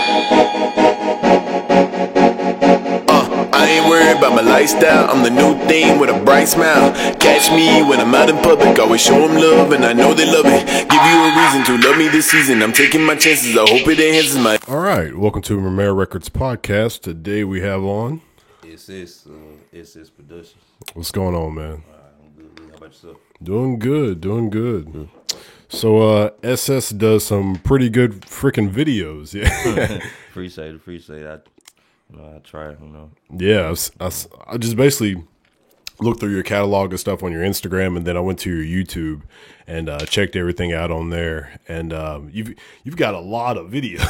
I ain't worried about my lifestyle. I'm the new thing with a bright smile. Catch me when I'm out in public. Always show them love and I know they love it. Give you a reason to love me this season. I'm taking my chances. I hope it enhances my... Alright, welcome to Romero Records Podcast. Today we have on... SS Productions. What's going on, man? I'm good. How about yourself? Doing good. So, SS does some pretty good freaking videos. Yeah. Appreciate it. I try, Yeah, I just basically looked through your catalog of stuff on your Instagram, and then I went to your YouTube and checked everything out on there. And you've got a lot of videos.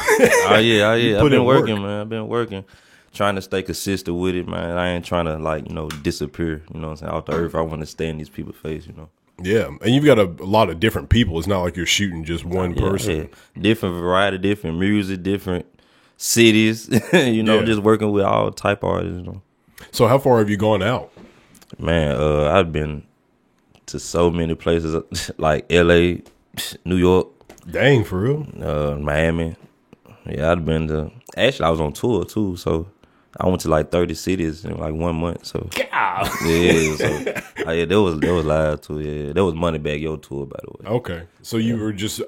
Oh yeah. I've been working, man. I've been working, trying to stay consistent with it, man. I ain't trying to disappear. You know what I'm saying? Off the earth, I want to stay in these people's face. Yeah, and you've got a lot of different people. It's not like you're shooting just one person. Yeah. Different variety, different music, different cities. Just working with all type of artists. So how far have you gone out? Man, I've been to so many places like LA, New York. Dang, for real? Miami. Yeah, I've been to. Actually, I was on tour too, so I went to like 30 cities in like 1 month. So yeah, that was live too. Yeah, that was Moneybagg Yo tour, by the way. Okay, so you were just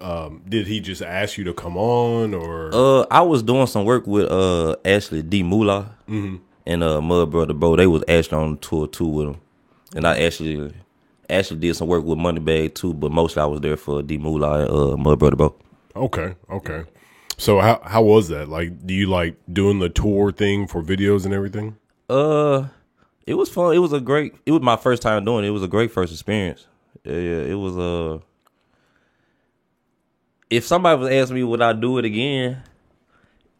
did he just ask you to come on, or I was doing some work with Ashley D Moolah and Mud Brother Bo. They was actually on the tour too with him, and I actually did some work with Moneybagg too, but mostly I was there for D Moolah and Mud Brother Bo. Okay. So how was that? Like, do you like doing the tour thing for videos and everything? It was fun. It was my first time doing it. It was a great first experience. Yeah, it was if somebody was asking me would I do it again,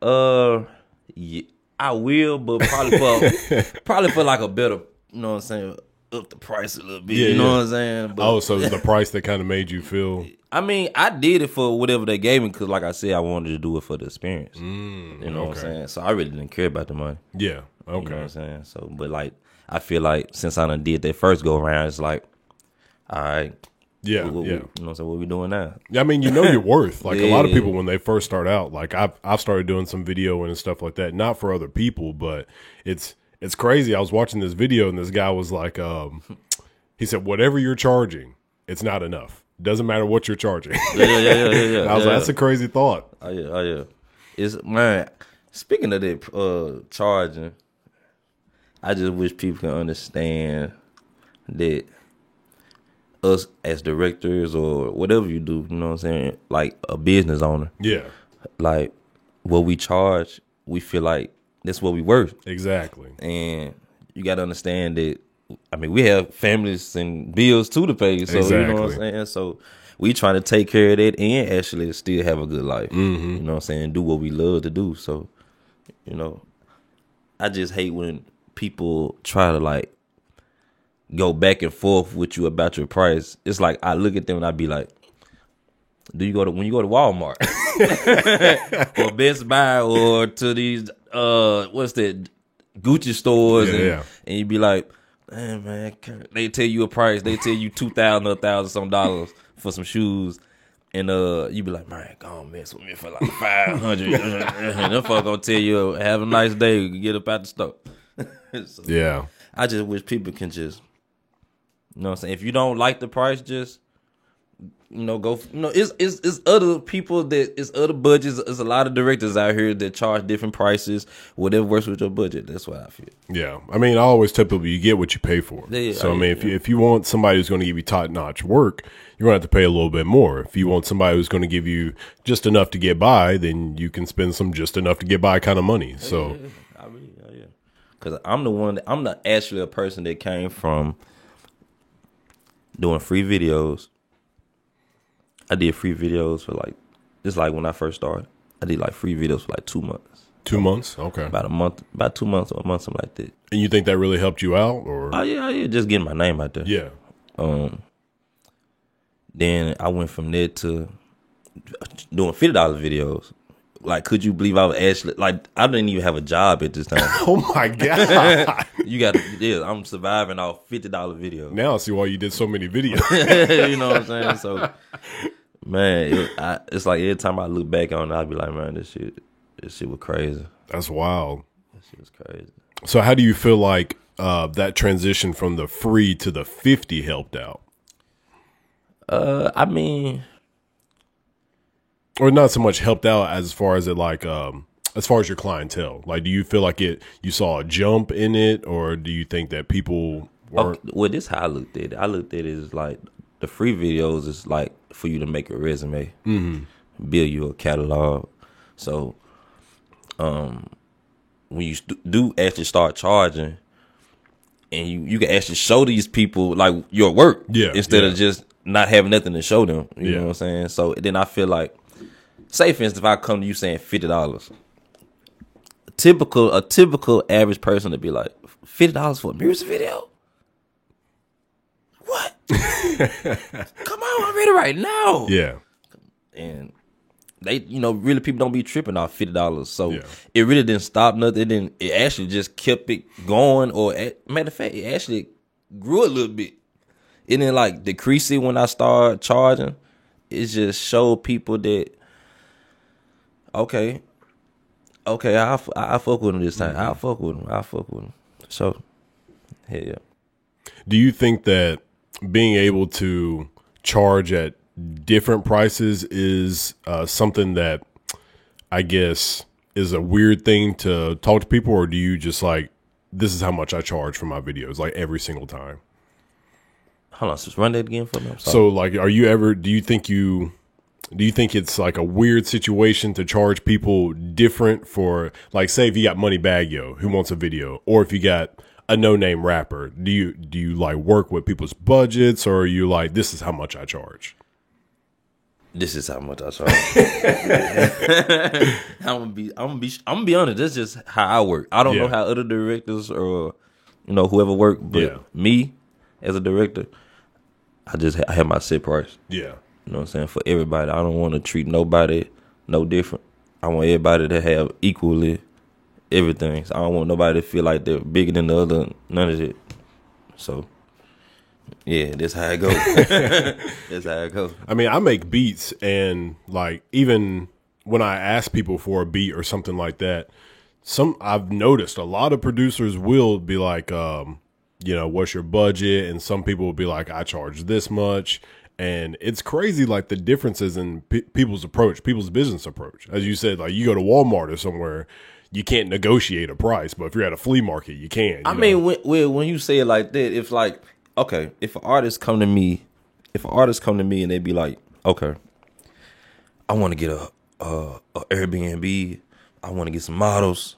yeah, I will, but probably for like a better, you know what I'm saying, up the price a little bit. You know what I'm saying? But, so the price that kind of made you feel. I mean, I did it for whatever they gave me because, like I said, I wanted to do it for the experience. You know what I'm saying? So I really didn't care about the money. Yeah. Okay. You know what I'm saying? So, but like, I feel like since I done did that first go around, it's like, all right. Yeah. You know what I'm saying? What we doing now? I mean, you know your worth. Like a lot of people when they first start out, like I've started doing some video and stuff like that, not for other people, but it's crazy. I was watching this video and this guy was like, he said, whatever you're charging, it's not enough. Doesn't matter what you're charging. Yeah. I was like, that's a crazy thought. Oh yeah. It's, man, speaking of that charging, I just wish people can understand that us as directors or whatever you do, you know what I'm saying, like a business owner. Yeah. Like what we charge, we feel like that's what we worth. Exactly. And you got to understand that, I mean, we have families and bills too to pay. So, exactly. You know what I'm saying? So we trying to take care of that and actually still have a good life. Mm-hmm. You know what I'm saying? Do what we love to do. So, I just hate when people try to like go back and forth with you about your price. It's like I look at them and I be like, when you go to Walmart or Best Buy or to these what's that, Gucci stores and you be like, man, they tell you a price, they tell you $2,000 or $1,000 some dollars for some shoes, and you be like, man, go on, mess with me for like $500. And them fuck gonna tell you, have a nice day, get up out the store. So, yeah. I just wish people can just, you know what I'm saying, if you don't like the price, just go. It's other people it's other budgets. There's a lot of directors out here that charge different prices, whatever works with your budget. That's what I feel. Yeah, I mean, I always tell people you get what you pay for. Yeah, so I mean, if you want somebody who's going to give you top notch work, you're going to have to pay a little bit more. If you want somebody who's going to give you just enough to get by, then you can spend some just enough to get by kind of money. So, because I'm actually a person that came from doing free videos. I did free videos for just like when I first started. I did like free videos for like 2 months. 2 months? Okay. About 2 months or a month, something like that. And you think that really helped you out, or? Oh yeah, just getting my name out there. Yeah. Then I went from there to doing $50 videos. Like, could you believe I was actually, like, I didn't even have a job at this time. Oh my God. I'm surviving off $50 videos. Now I see why you did so many videos. You know what I'm saying? So, man, it's like every time I look back on it, I'll be like, man, this shit, This shit was crazy. That's wild. That shit was crazy. So how do you feel like that transition from the free to the 50 helped out? I mean, or not so much helped out as far as it like as far as your clientele. Like, do you feel like you saw a jump in it, or do you think that people weren't? Okay, well, this is how I looked at it. I looked at it as like the free videos is like for you to make a resume, build you a catalog. So, when you do actually start charging, and you can actually show these people like your work, instead of just not having nothing to show them. You know what I'm saying? So then I feel like, say for instance, if I come to you saying $50, a typical average person to be like, $50 for a music video? What? Come on, I'm ready right now. Yeah. And they, really people don't be tripping off $50. So it really didn't stop nothing. It actually just kept it going. Or matter of fact, it actually grew a little bit. It didn't like decrease it when I started charging. It just showed people that, okay, I fuck with him this time. I'll fuck with him. So, hell yeah. Do you think that being able to charge at different prices is something that I guess is a weird thing to talk to people, or do you just like, this is how much I charge for my videos, like every single time? Hold on, just run that again for me. So like, do you think it's like a weird situation to charge people different for, like, say if you got Moneybagg Yo who wants a video, or if you got a no-name rapper, do you like work with people's budgets, or are you like, this is how much I charge? This is how much I charge. I'm gonna be honest. That's just how I work. I don't know how other directors or whoever work, but me as a director, I have my set price. Yeah, you know what I'm saying, for everybody. I don't want to treat nobody no different. I want everybody to have equally everything. So I don't want nobody to feel like they're bigger than the other. None of it. So. Yeah, that's how it goes. That's how it goes. I mean, I make beats, and like, even when I ask people for a beat or something like that, I've noticed a lot of producers will be like, what's your budget? And some people will be like, I charge this much. And it's crazy, like, the differences in people's business approach. As you said, like, you go to Walmart or somewhere, you can't negotiate a price, but if you're at a flea market, you can. I mean, when you say it like that, it's like, okay, if an artist come to me and they be like, okay, I want to get a Airbnb, I want to get some models,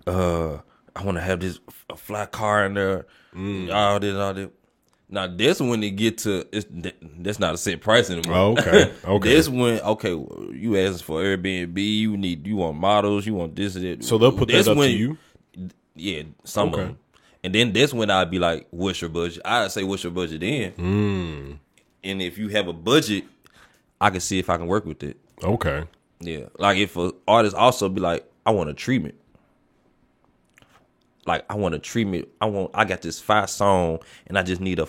I want to have a fly car in there, all this. Now this when they get to, that's not a set price anymore. Oh, okay. This when, you ask for Airbnb, you want models, you want this and that. So they'll put that up to you? Yeah, some of them. And then that's when I'd be like, what's your budget? I'd say, what's your budget then? And if you have a budget, I can see if I can work with it. Okay. Yeah. Like if an artist also be like, I want a treatment. Like I want a treatment. I got this 5 song and I just need a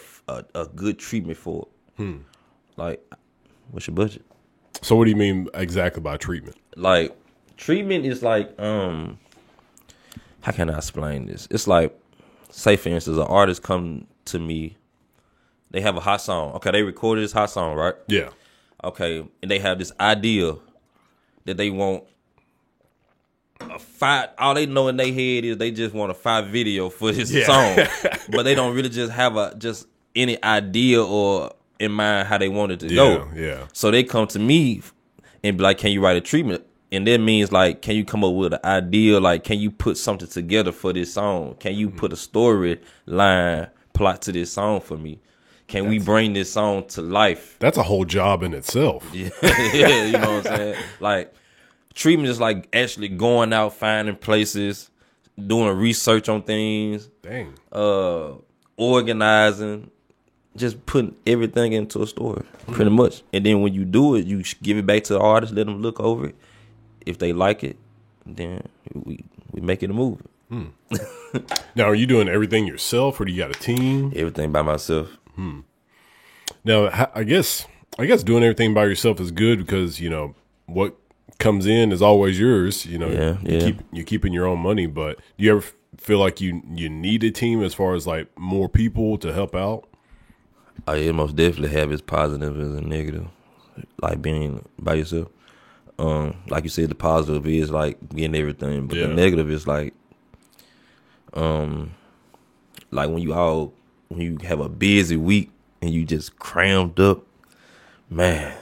good treatment for it. Like, what's your budget? So what do you mean exactly by treatment? Like, treatment is like, how can I explain this? It's like, say for instance, an artist come to me, they have a hot song. Okay, they recorded this hot song, right? Yeah. Okay, and they have this idea that they want a 5. All they know in their head is they just want a 5 video for this song, but they don't really just have just any idea or in mind how they want it to go. Yeah. So they come to me and be like, "Can you write a treatment?" And that means, like, can you come up with an idea? Like, can you put something together for this song? Can you put a storyline plot to this song for me? Can we bring this song to life? That's a whole job in itself. Yeah, you know what I'm saying? Like, treatment is like actually going out, finding places, doing research on things. Dang. Organizing, just putting everything into a story, pretty much. And then when you do it, you give it back to the artist, let them look over it. If they like it, then we make it a movie. Now, are you doing everything yourself, or do you got a team? Everything by myself. Now, I guess doing everything by yourself is good because what comes in is always yours. You know, Yeah. you're keeping your own money. But do you ever feel like you need a team as far as like more people to help out? It most definitely have its positive and negative, like being by yourself. Like you said, the positive is like getting everything, but the negative is like when you have a busy week and you just crammed up, man.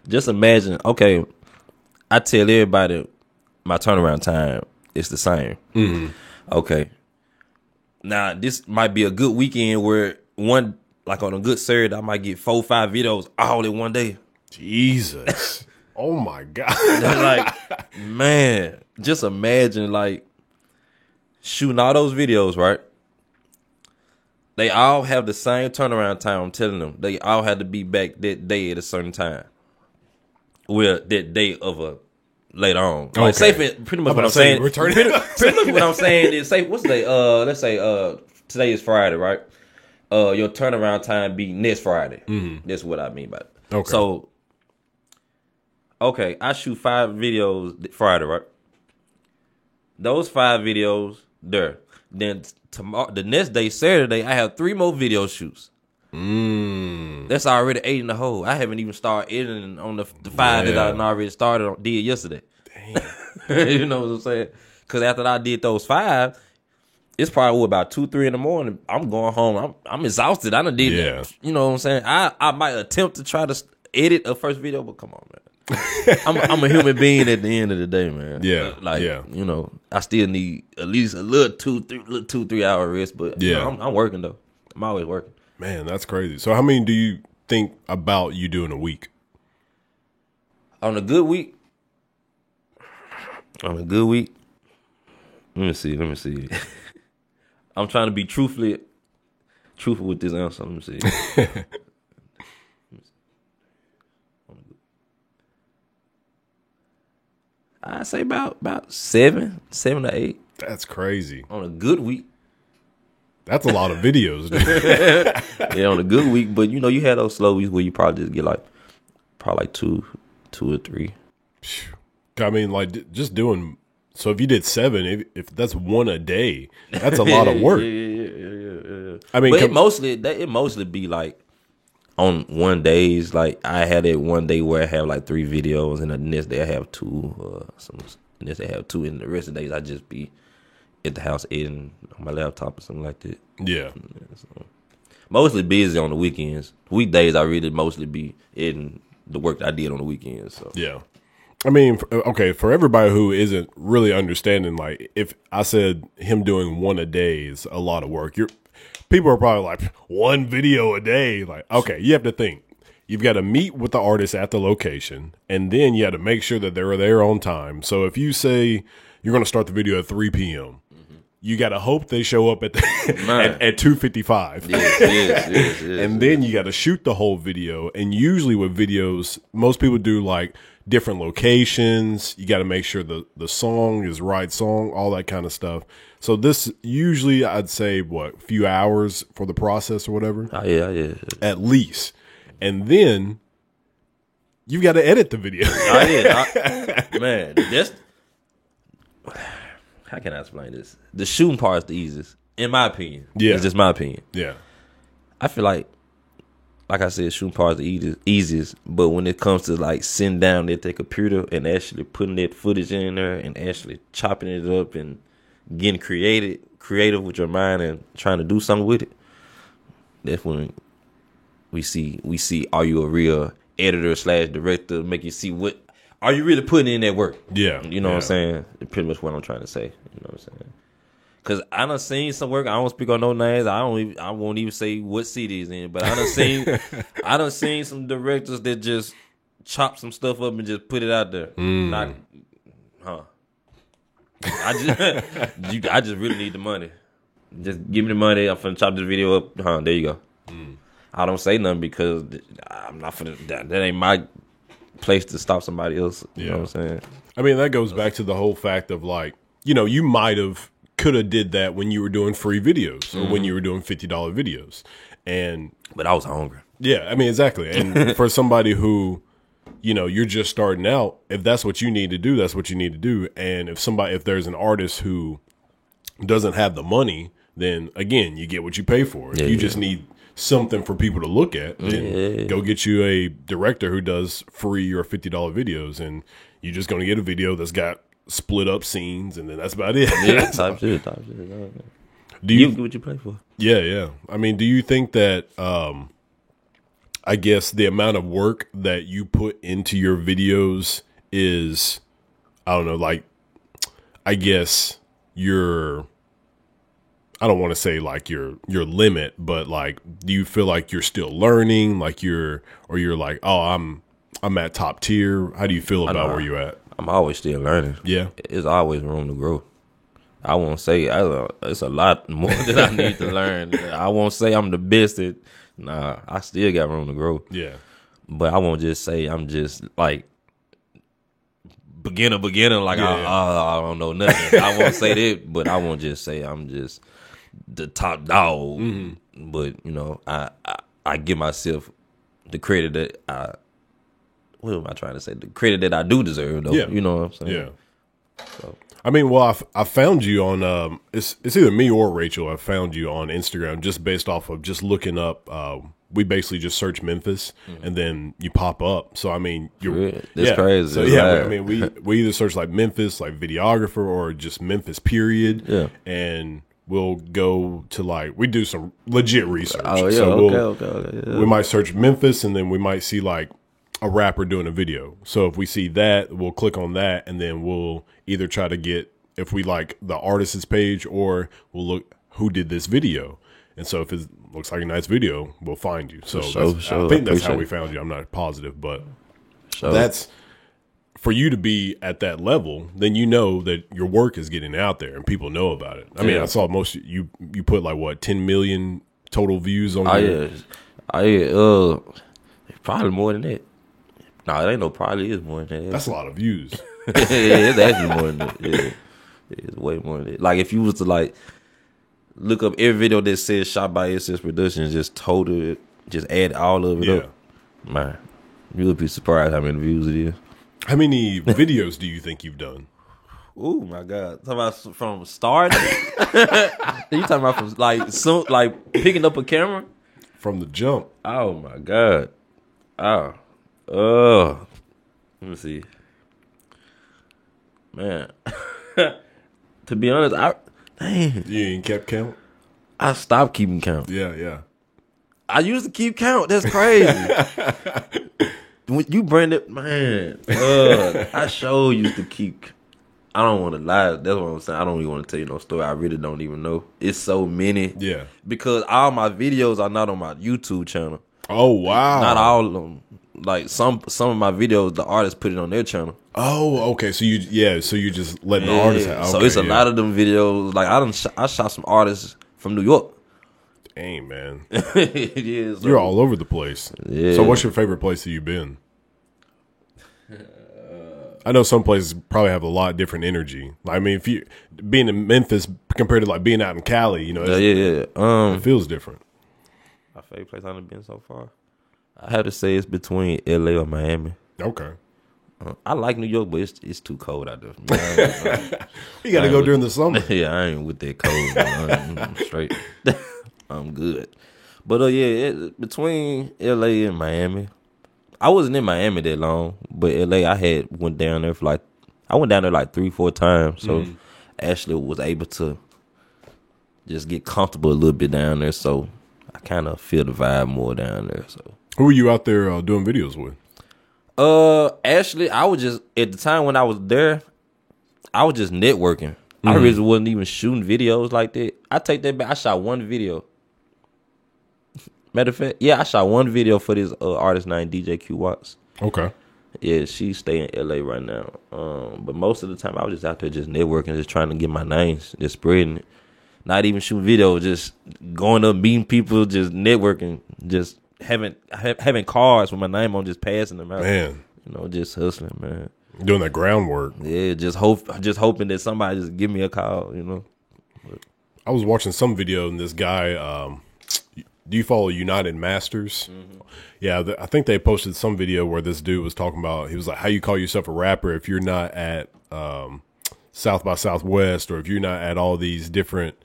Just imagine. Okay, I tell everybody my turnaround time is the same. Mm-hmm. Okay. Now, this might be a good weekend where on a good Saturday, I might get 4 or 5 videos all in one day. Jesus. Oh my God. Like, man, just imagine like shooting all those videos, right? They all have the same turnaround time. I'm telling them. They all had to be back that day at a certain time. Well, that day of a later on. Like, say pretty much what I'm saying. Pretty much what I'm saying is, say, what's the day? Let's say today is Friday, right? Your turnaround time be next Friday. Mm-hmm. That's what I mean by it. Okay. So, I shoot 5 videos Friday, right? Those 5 videos there. Then tomorrow, the next day, Saturday, I have 3 more video shoots. That's already 8 in the hole. I haven't even started editing on the 5 that I already did yesterday. Damn. You know what I'm saying? Because after I did those 5, it's probably about 2, 3 in the morning. I'm going home. I'm exhausted. I done did it. You know what I'm saying? I might attempt to try to edit a first video, but come on, man. I'm a human being at the end of the day, man. Yeah. Like, you know, I still need at least a little 2-3 hour rest, but you know, I'm working though. I'm always working. Man, that's crazy. So how many do you think about you doing a week? On a good week, let me see. I'm trying to be truthful with this answer. Let me see. I say about 7 to 8. That's crazy. On a good week. That's a lot of videos, dude. Yeah, on a good week, but you know, you had those slow weeks where you probably just get like 2 or 3. I mean, like just doing. So if you did 7, if that's 1 a day, that's a lot of work. Yeah. I mean, but it mostly be like on one days. Like I had it one day where I have like 3 videos, and the next day I have 2. The next day I have 2, and the rest of the days I just be at the house editing on my laptop or something like that. Yeah. So, mostly busy on the weekends. Weekdays I really mostly be editing the work that I did on the weekends. So yeah. I mean, okay, for everybody who isn't really understanding, like if I said him doing 1 a day is a lot of work, people are probably like 1 video a day. Like, okay, you have to think. You've got to meet with the artist at the location, and then you have to make sure that they're there on time. So if you say you're going to start the video at 3 p.m., you got to hope they show up at 2:55. Yes. And then you got to shoot the whole video. And usually with videos, most people do like different locations. You got to make sure the song is right song, all that kind of stuff. So this usually I'd say a few hours for the process or whatever. Oh, yeah. At least. And then you've got to edit the video. Man, that's... How can I explain this? The shooting part is the easiest, in my opinion. Yeah. It's just my opinion. Yeah. I feel like I said, shooting part is the easiest, but when it comes to like sitting down at the computer and actually putting that footage in there and actually chopping it up and getting creative with your mind and trying to do something with it, that's when we see are you a real editor / director, make you see what are you really putting in that work. Yeah. You know what I'm saying? That's pretty much what I'm trying to say. You know what I'm saying? Cause I done seen some work. I don't speak on no names. I won't even say what city it's in. But I done seen some directors that just chop some stuff up and just put it out there. I just really need the money. Just give me the money. I'm finna chop this video up. There you go. I don't say nothing because I'm not finna. That ain't my place to stop somebody else. You know what I'm saying? I mean, that goes back to the whole fact of like, you know, you could have did that when you were doing free videos or when you were doing $50 videos. But I was hungry. Yeah, I mean, exactly. And for somebody who you know, you're just starting out. If that's what you need to do, that's what you need to do. And if there's an artist who doesn't have the money, then again, you get what you pay for. If you just need something for people to look at, then go get you a director who does free or $50 videos, and you're just going to get a video that's got split up scenes, and then that's about it. Yeah, type shit. Do you get what you pay for? Yeah. I mean, do you think that, I guess the amount of work that you put into your videos is, I don't know, like, I guess I don't want to say like your limit, but like, do you feel like you're still learning, like you're like, oh, I'm at top tier? How do you feel about where you're at? I'm always still learning. Yeah. It's always room to grow. I won't say it's a lot more that I need to learn. I won't say I'm the best at. Nah, I still got room to grow. Yeah. But I won't just say I'm just like beginner. Like I don't know nothing. I won't say that, but I won't just say I'm just the top dog. Mm-hmm. But you know, I give myself the credit that what am I trying to say? The credit that I do deserve, though. Yeah. You know what I'm saying? Yeah. So. I mean, well, I found you on it's either me or Rachel. I found you on Instagram just based off of just looking up. We basically just search Memphis, and then you pop up. So I mean, that's crazy. So yeah, I mean, we either search like Memphis, like videographer, or just Memphis period. Yeah, and we'll go to like we do some legit research. Oh yeah, so okay. Yeah. We might search Memphis, and then we might see like a rapper doing a video. So if we see that, we'll click on that, and then we'll either try to get, if we like the artist's page, or we'll look who did this video. And so if it looks like a nice video, we'll find you. So I think that's how we found you. I'm not positive, but that's for you to be at that level, then you know that your work is getting out there and people know about it. I mean, I saw most you put like what 10 million total views on probably more than that. No, it ain't no probably is more than that. That's a lot of views. Yeah, it's actually more than that. Yeah. It's way more than that. Like if you was to like look up every video that says shot by SS Productions, just add all of it up. Man, you would be surprised how many views it is. How many videos do you think you've done? Oh my God! Talking about from starting? You talking about from like picking up a camera from the jump? Oh my God! Oh, let me see, man. To be honest, you ain't kept count. I stopped keeping count. Yeah. I used to keep count. That's crazy. When you bring it, man, I sure used to keep. I don't want to lie. That's what I'm saying. I don't even want to tell you no story. I really don't even know. It's so many. Yeah. Because all my videos are not on my YouTube channel. Oh wow. Not all of them. Like some of my videos, the artists put it on their channel. Oh, okay. So you're just letting the artists have. Okay, so it's a lot of them videos. Like I shot some artists from New York. Dang, man. It is. You're all over the place. Yeah. So what's your favorite place that you've been? I know some places probably have a lot different energy. I mean, if you being in Memphis compared to like being out in Cali, you know, it feels different. My favorite place I've been so far, I have to say it's between LA or Miami. Okay. I like New York, but it's too cold out there. You got to go during the summer. Yeah, I ain't with that cold. I'm straight. I'm good. But between LA and Miami, I wasn't in Miami that long, but LA I went down there like 3-4 times. So Ashley was able to just get comfortable a little bit down there. So I kind of feel the vibe more down there. So who were you out there doing videos with? Ashley, I was just at the time when I was there, I was just networking. I really wasn't even shooting videos like that. I take that back. I shot one video. Matter of fact, I shot one video for this artist named DJ Q Watts. Okay. Yeah, she stay in LA right now. But most of the time I was just out there just networking, just trying to get my names, just spreading it. Not even shooting videos, just going up, meeting people, just networking, just having cars with my name on, just passing them out. Man. You know, just hustling, man. Doing that groundwork. Yeah, just hoping that somebody just give me a call, you know. I was watching some video and this guy, Do you follow United Masters? Mm-hmm. Yeah, I think they posted some video where this dude was talking about, he was like, how you call yourself a rapper if you're not at South by Southwest, or if you're not at all these different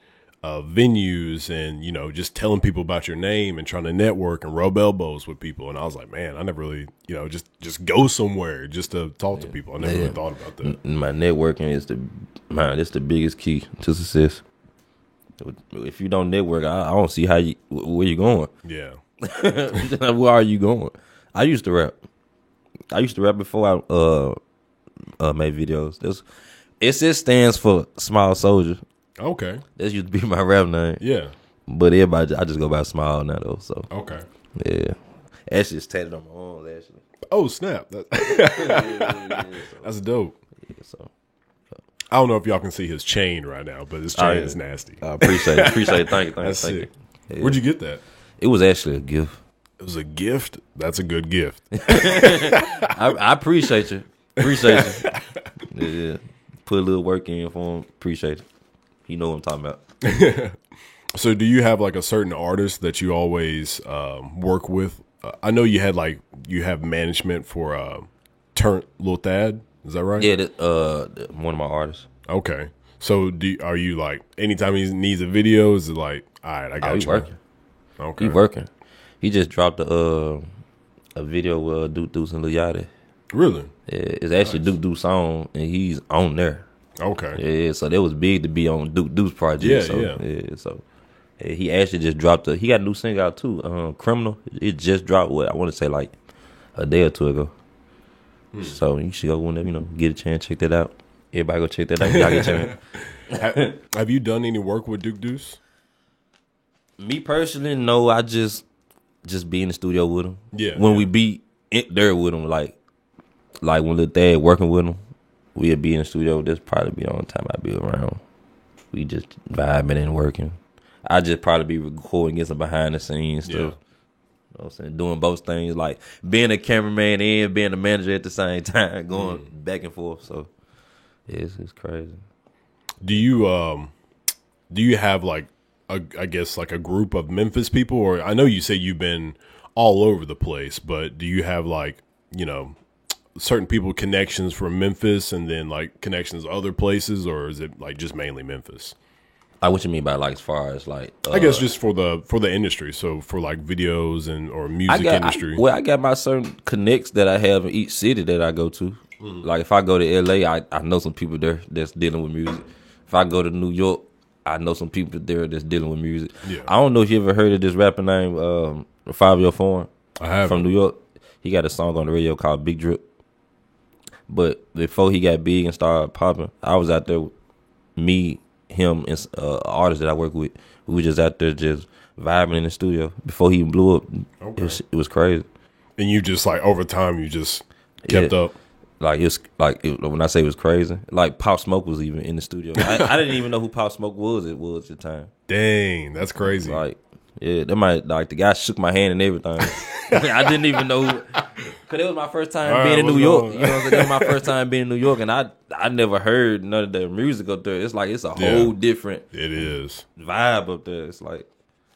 venues and, you know, just telling people about your name and trying to network and rub elbows with people. And I was like, man, I never really, you know, just go somewhere just to talk to people. I never really thought about that. My networking is it's the biggest key to success. If you don't network, I don't see where you going. Yeah. Where are you going? I used to rap. Before I made videos. It just stands for Small Soldier. Okay. That used to be my rap name. Yeah. But everybody, I just go by Smile now though. So okay. Yeah. Actually, it's tatted on my arm. Actually. Oh snap! Yeah, That's dope. Yeah, so. I don't know if y'all can see his chain right now, but his chain is nasty. I appreciate it. Thank you. That's Thank sick. you. Yeah. Where'd you get that? It was actually a gift. It was a gift? That's a good gift. I appreciate you. Appreciate you. Yeah. Put a little work in for him. Appreciate it. You know what I'm talking about. So do you have like a certain artist that you always work with? I know you have management for Turnt Lil Thad. Is that right? Yeah, one of my artists. Okay. So are you like, anytime he needs a video, is it like, all right, I got you. Working. Okay. He working. He just dropped a video with Duke Deuce and Lil Yachty. Really? Yeah, it's actually Duke Deuce song, and he's on there. Okay. Yeah, so that was big to be on Duke Deuce project. Yeah. So he actually just dropped he got a new single out too, Criminal. It just dropped, I want to say like a day or two ago. So you should go whenever, get a chance, check that out. Everybody go check that out. Y'all get a chance. Have you done any work with Duke Deuce? Me personally, no. I just be in the studio with him. Yeah. When we be in there with him, like when Lil Thad working with him, we'll be in the studio. That's probably be the only time I be around. We just vibing and working. I just probably be recording, get some behind the scenes stuff. Yeah. You know what I'm saying? Doing both things, like being a cameraman and being a manager at the same time, going back and forth. So yeah, it's crazy. Do you have like I guess like a group of Memphis people, or I know you say you've been all over the place, but do you have like, certain people connections from Memphis and then like connections to other places, or is it like just mainly Memphis? What you mean by like as far as like? I guess just for the industry, so for like videos or music industry. I got my certain connects that I have in each city that I go to. Like if I go to LA, I know some people there that's dealing with music. If I go to New York, I know some people there that's dealing with music. Yeah. I don't know if you ever heard of this rapper named 5 Year Foreign. I have from New York. He got a song on the radio called Big Drip. But before he got big and started popping, I was out there with me, him, and artists that I work with. We were just out there just vibing in the studio before he even blew up. Okay. It was crazy. And you just like over time, you just kept up. Like when I say it was crazy, like Pop Smoke was even in the studio. I didn't even know who Pop Smoke was. It was at the time. Dang, that's crazy. Like, yeah, the guy shook my hand and everything. I didn't even know, cause it was my first time being in New York. You know what I'm saying? It was my first time being in New York, and I never heard none of the music up there. It's like it's a whole different. It is vibe up there. It's like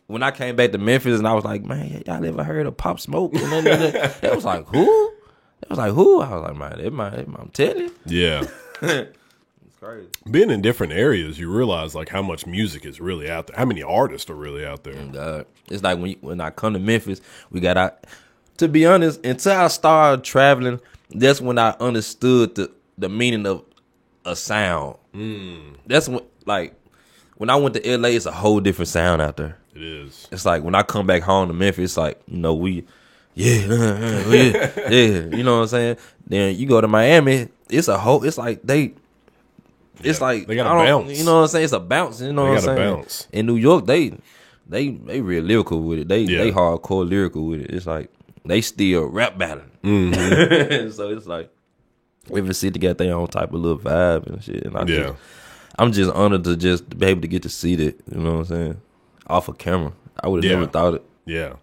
when I came back to Memphis, and I was like, man, y'all ever heard of Pop Smoke? It was like who? It was like who? I was like, man, I'm telling you. Yeah. It's crazy. Being in different areas, you realize like how much music is really out there. How many artists are really out there? God. It's like when I come to Memphis, we got out. To be honest, until I started traveling, that's when I understood the meaning of a sound. That's when I went to LA, it's a whole different sound out there. It is. It's like when I come back home to Memphis, it's like, yeah, you know what I'm saying? Then you go to Miami, it's like they got a bounce. You know what I'm saying? It's a bounce. You know what I'm saying? Bounce. In New York, they real lyrical with it. They hardcore lyrical with it. It's like they still rap battling. Mm-hmm. So it's like every city got their own type of little vibe and shit. And I'm just honored to just be able to get to see that. You know what I'm saying? Off of camera, I would have never thought it. Yeah,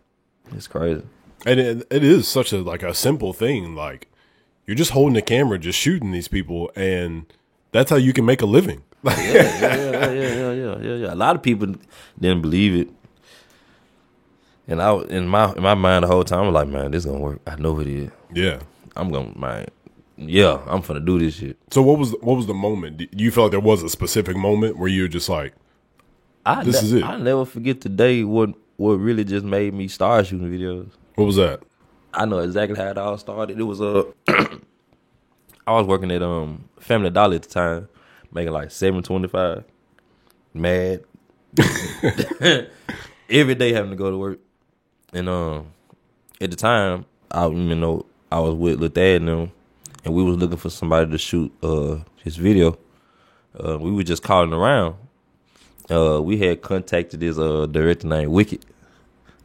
it's crazy. And it is such a simple thing. Like you're just holding the camera, just shooting these people, and that's how you can make a living. Yeah. A lot of people didn't believe it. And I in my mind the whole time, I'm like, man, this gonna work. I know it is. Yeah. I'm finna do this shit. So what was the moment? Do you feel like there was a specific moment where you were just like, this is it? I never forget the day what really just made me start shooting videos. What was that? I know exactly how it all started. It was I was working at Family Dollar at the time, making like $7.25. Mad. Every day having to go to work. And at the time, I was with Lil Thad and them, and we was looking for somebody to shoot his video. We were just calling around. We had contacted this director named Wicked.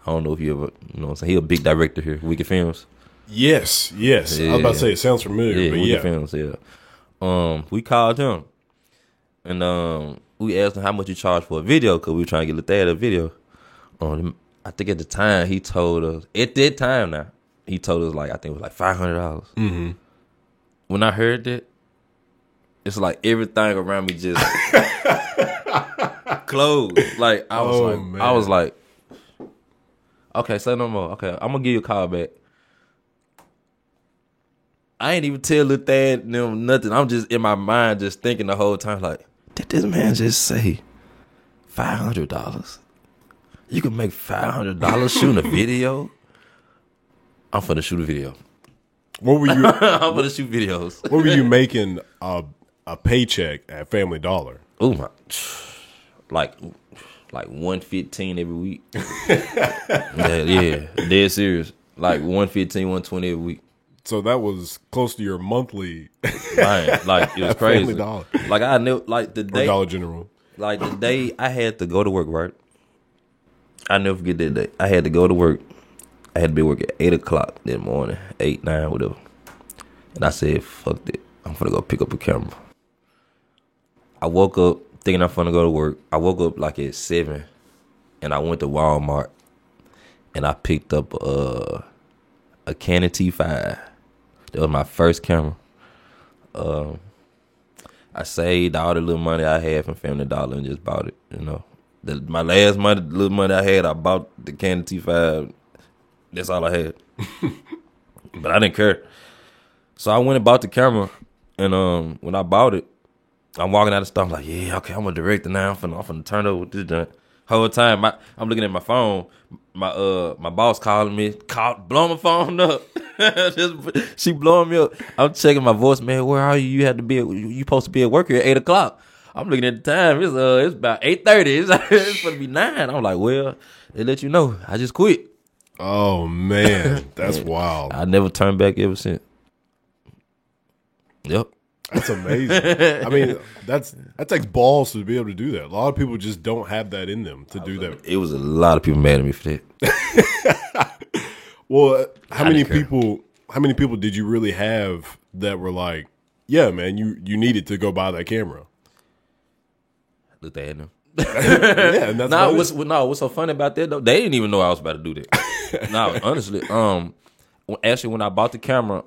I don't know if you ever, you know what I'm saying? He a big director here, Wicked Films. Yes. Yeah. I was about to say, it sounds familiar, but Wicked Films, yeah. We called him, and we asked him how much you charge for a video, because we were trying to get Lil Thad a video. I think at the time, he told us, he told us like, I think it was like $500. Mm-hmm. When I heard that, it's like everything around me just closed. Like I was like, okay, say no more. Okay, I'm gonna give you a call back. I ain't even tell Lil Thad them nothing. I'm just in my mind just thinking the whole time like, did this man just say $500? You can make $500 shooting a video? I'm finna shoot a video. What were you? I'm finna shoot videos. What were you making a paycheck at Family Dollar? Oh my, like $115 every week. yeah, dead serious. Like $115, $120 every week. So that was close to your monthly. Right, like it was crazy. Family Dollar. Like I knew, like the day, or Dollar General. Like the day I had to go to work. Right, I never forget that day. I had to go to work. I had to be work at 8:00 that morning, 8, 9, whatever. And I said, "Fuck it, I'm gonna go pick up a camera." I woke up thinking I'm gonna go to work. I woke up like at 7, and I went to Walmart, and I picked up a Canon T5. That was my first camera. I saved all the little money I had from Family Dollar and just bought it. You know, my last money, the little money I had, I bought the Canon T5. That's all I had. But I didn't care. So I went and bought the camera, and when I bought it, I'm walking out of stuff. I'm like, yeah, okay, I'm a director now. I'm finna turn over with this joint. Whole time I'm looking at my phone. My boss calling me, blowing my phone up. She blowing me up. I'm checking my voicemail. Where are you? You supposed to be at work here at 8:00. I'm looking at the time. It's about 8:30. It's supposed to be 9. I'm like, well, they let you know. I just quit. Oh man, that's wild. I never turned back ever since. Yep. That's amazing. I mean, that takes balls to be able to do that. A lot of people just don't have that in them to do that. It was a lot of people mad at me for that. Well, how many people did you really have that were like, yeah, man, you needed to go buy that camera? Look at them. Yeah, and that's what's so funny about that though? They didn't even know I was about to do that. No, honestly, actually when I bought the camera,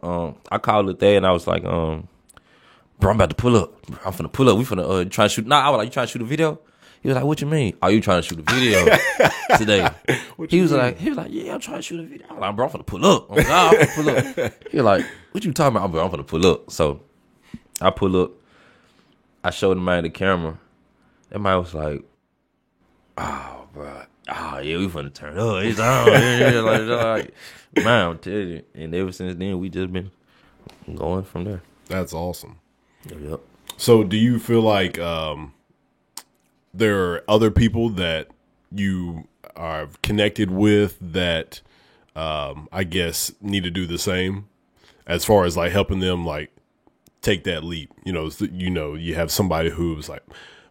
I called it there and I was like, bro, I'm about to pull up. I'm finna pull up. We finna try to shoot. I was like, you trying to shoot a video? He was like, what you mean? Are you trying to shoot a video today? He was like, yeah, I'm trying to shoot a video. I'm like, bro, I'm finna pull up. I'm finna pull up. He was like, what you talking about? I'm finna pull up. So I pull up. I showed the man the camera. That man was like, oh, bro. Oh, yeah, we finna turn up. It's on. like, man, I'm telling you. And ever since then, we just been going from there. That's awesome. Yep. So do you feel like there are other people that you are connected with that I guess need to do the same as far as like helping them like take that leap? You have somebody who's like,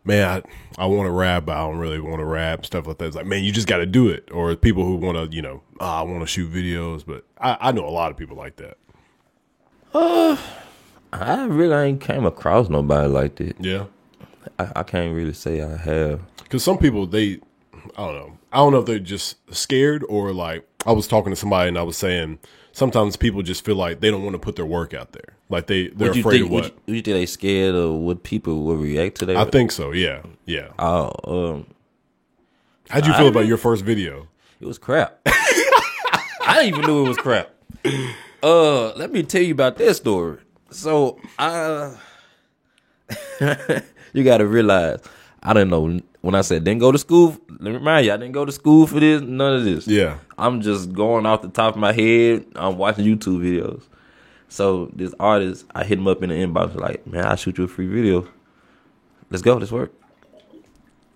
man, I want to rap, but I don't really want to rap, stuff like that. It's like, man, you just got to do it. Or people who want to, I want to shoot videos, but I know a lot of people like that. I really ain't came across nobody like that. Yeah. I can't really say I have. Because some people, I don't know. I don't know if they're just scared or like, I was talking to somebody and I was saying, sometimes people just feel like they don't want to put their work out there. Like they're afraid of what. You think they scared of what people will react to that? I think so, yeah. Yeah. How'd you feel about your first video? It was crap. I didn't even know it was crap. Let me tell you about that story. So you got to realize, I didn't know when I said didn't go to school. Let me remind you, I didn't go to school for this. None of this. Yeah. I'm just going off the top of my head. I'm watching YouTube videos. So this artist, I hit him up in the inbox like, man, I'll shoot you a free video. Let's go. Let's work.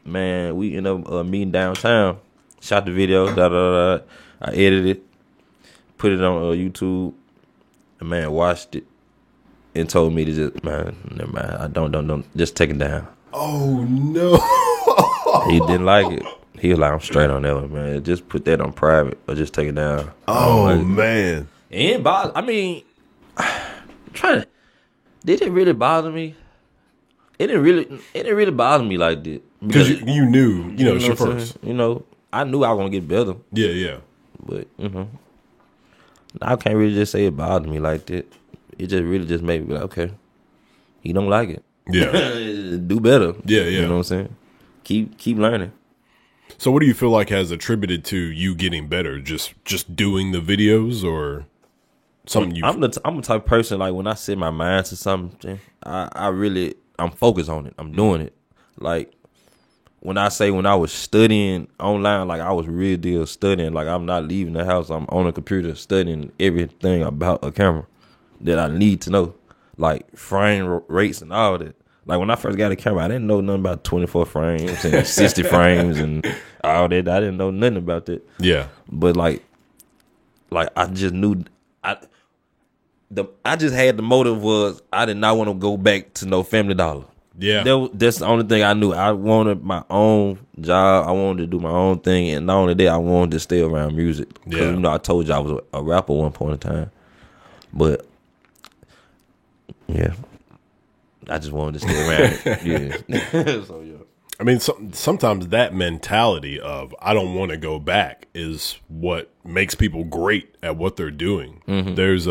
Man, we end up meeting downtown. Shot the video. I edited it. Put it on YouTube. The man watched it and told me to just, man, never mind. I don't. Just take it down. Oh, no. He didn't like it. He was like, I'm straight on that one, man. Just put that on private or just take it down. Oh, man. It didn't bother. I mean, did it really bother me? It didn't really bother me like that. Because you knew, it's your first. I knew I was going to get better. Yeah. But, I can't really just say it bothered me like that. It just really just made me like, okay, he don't like it. Yeah. Do better. Yeah. You know what I'm saying? Keep learning. So what do you feel like has attributed to you getting better? Just doing the videos or something I'm the type of person, like, when I set my mind to something, I'm focused on it. I'm doing it. Like, when I was studying online, like, I was real deal studying. Like, I'm not leaving the house. I'm on a computer studying everything about a camera that I need to know. Like, frame rates and all that. Like, when I first got a camera, I didn't know nothing about 24 frames and 60 frames and all that. I didn't know nothing about that. Yeah. But, like I just knew... I just had the motive was I did not want to go back to no Family Dollar. Yeah. That's the only thing I knew. I wanted my own job. I wanted to do my own thing. And not only that, I wanted to stay around music. Because, I told you I was a rapper at one point in time. But, yeah. I just wanted to stay around it. Yeah. So, yeah. I mean, sometimes that mentality of I don't want to go back is what makes people great at what they're doing. Mm-hmm. There's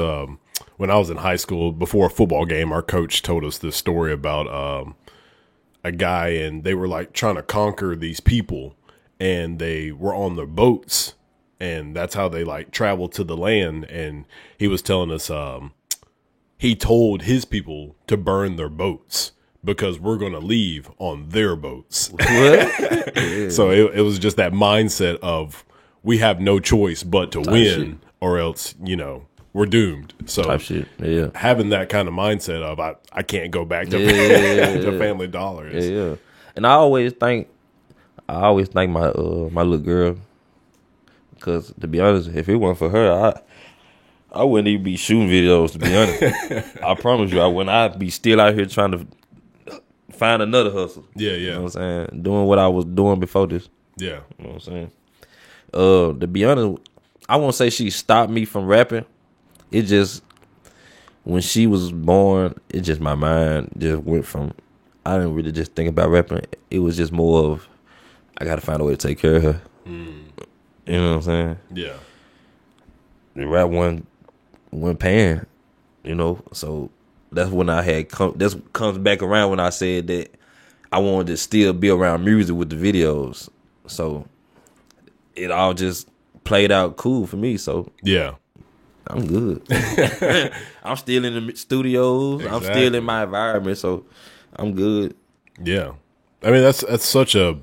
when I was in high school, before a football game, our coach told us this story about a guy, and they were like trying to conquer these people, and they were on their boats, and that's how they like traveled to the land. And he was telling us he told his people to burn their boats because we're going to leave on their boats. Yeah. So it was just that mindset of we have no choice but to win or else, we're doomed. So type shit. Yeah. Having that kind of mindset of I can't go back to, to Family Dollar. Yeah. And I always thank my little girl, because to be honest, if it weren't for her, I wouldn't even be shooting videos, to be honest. I promise you, I wouldn't. I'd be still out here trying to find another hustle. Yeah. You know what I'm saying? Doing what I was doing before this. Yeah. You know what I'm saying? To be honest, I won't say she stopped me from rapping. It just, when she was born, it just, my mind just went from, I didn't really just think about rapping. It was just more of, I got to find a way to take care of her. You know what I'm saying? Yeah. The rap wasn't paying, so that's when I had this comes back around when I said that I wanted to still be around music with the videos. So it all just played out cool for me. So yeah, I'm good. I'm still in the studios. Exactly. I'm still in my environment, so I'm good. Yeah, I mean that's such a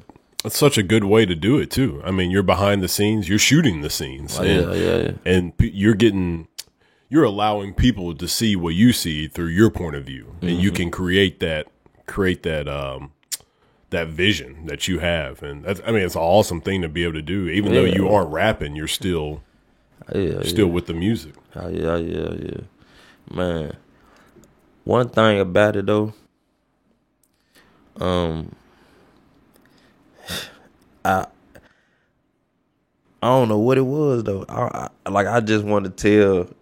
good way to do it too. I mean, you're behind the scenes, you're shooting the scenes. Yeah. And you're allowing people to see what you see through your point of view, and you can create that vision that you have, and it's an awesome thing to be able to do. Even though you aren't rapping, you're still with the music. Yeah. Man, one thing about it though, I don't know what it was though. I just wanted to tell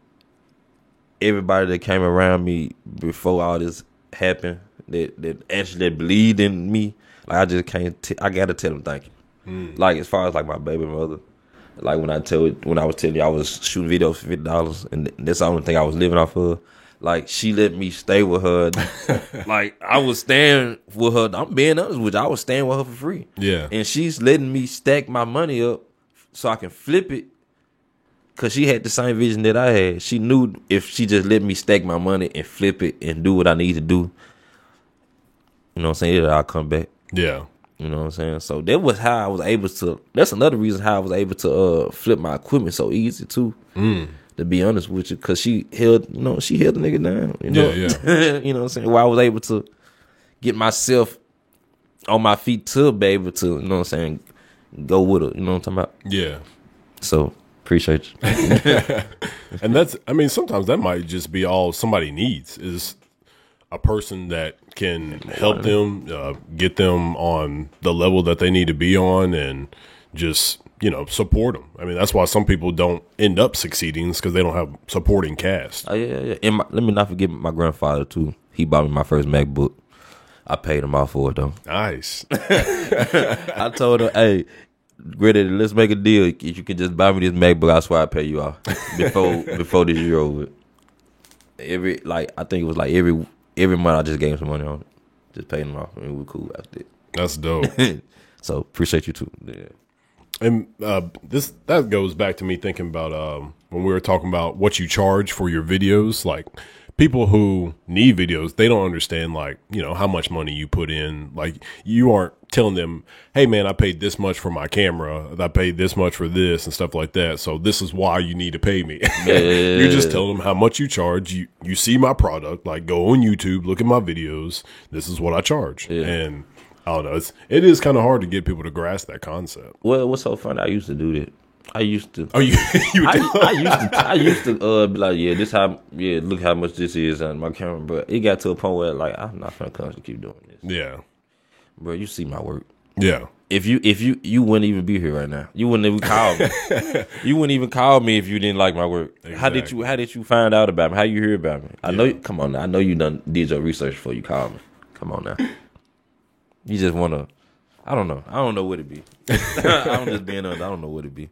everybody that came around me before all this happened that actually believed in me. Like, I just can't. I gotta tell them thank you. Like, as far as like my baby mother, like when I was telling you I was shooting videos for $50, and that's the only thing I was living off of. Like, she let me stay with her. Like, I was staying with her. I'm being honest with you. I was staying with her for free. Yeah. And she's letting me stack my money up so I can flip it. Cause she had the same vision that I had. She knew if she just let me stack my money and flip it and do what I need to do, you know what I'm saying, I'll come back. Yeah. You know what I'm saying? So that was how I was able to, that's another reason how I was able to flip my equipment so easy too. To be honest with you. Cause she held the nigga down. You know? Yeah. You know what I'm saying? Where I was able to get myself on my feet to be able to, you know what I'm saying, go with her. You know what I'm talking about? Yeah. So appreciate you. And that's, I mean, sometimes that might just be all somebody needs is a person that can help them, get them on the level that they need to be on, and just, you know, support them. I mean, that's why some people don't end up succeeding, because they don't have supporting cast. Oh, yeah. And let me not forget my grandfather too. He bought me my first MacBook. I paid him off for it though. Nice. I told him, hey, Gritty, let's make a deal. If you can just buy me this MacBook, I swear I'll pay you off before this year over. I think it was like every month I just gave him some money on it. Just paid him off. I mean, we were cool after it. That's dope. So appreciate you too. Yeah. And that goes back to me thinking about when we were talking about what you charge for your videos. Like, people who need videos, they don't understand, like, you know, how much money you put in. Like, you aren't telling them, hey man, I paid this much for my camera, I paid this much for this and stuff like that, so this is why you need to pay me. You're just telling them how much you charge. You see my product, like, go on YouTube, look at my videos, this is what I charge. And I don't know, it is kind of hard to get people to grasp that concept. Well, what's so funny, I used to do that. I used to. Oh, you I used to be like, look how much this is on my camera. But it got to a point where, like, I'm not gonna constantly keep doing this. Yeah, bro, you see my work. Yeah. If you wouldn't even be here right now. You wouldn't even call me. You wouldn't even call me if you didn't like my work. Exactly. How did you find out about me? How you hear about me? I know. Come on now. I know you did your research before you called me. Come on now. You just wanna. I don't know. I don't know what it be. I'm just being honest. I don't know what it be.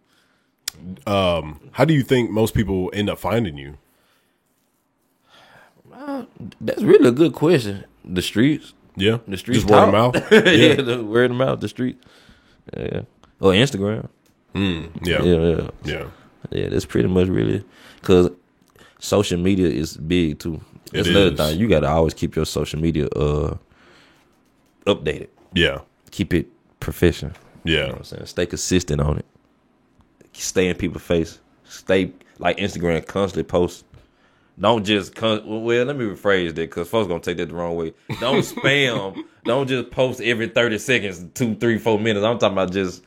How do you think most people end up finding you? That's really a good question. The streets. Yeah. The streets. Just word of mouth. Yeah, the word of mouth, the street. Yeah. Or Instagram. Yeah, that's pretty much really, because social media is big too. That's another thing. You gotta always keep your social media updated. Yeah. Keep it professional. Yeah. You know what I'm saying? Stay consistent on it. Stay in people's face. Stay, like, Instagram, constantly post. Don't just let me rephrase that, because folks gonna take that the wrong way. Don't spam. Don't just post every 30 seconds, 2, 3, 4 minutes. I'm talking about just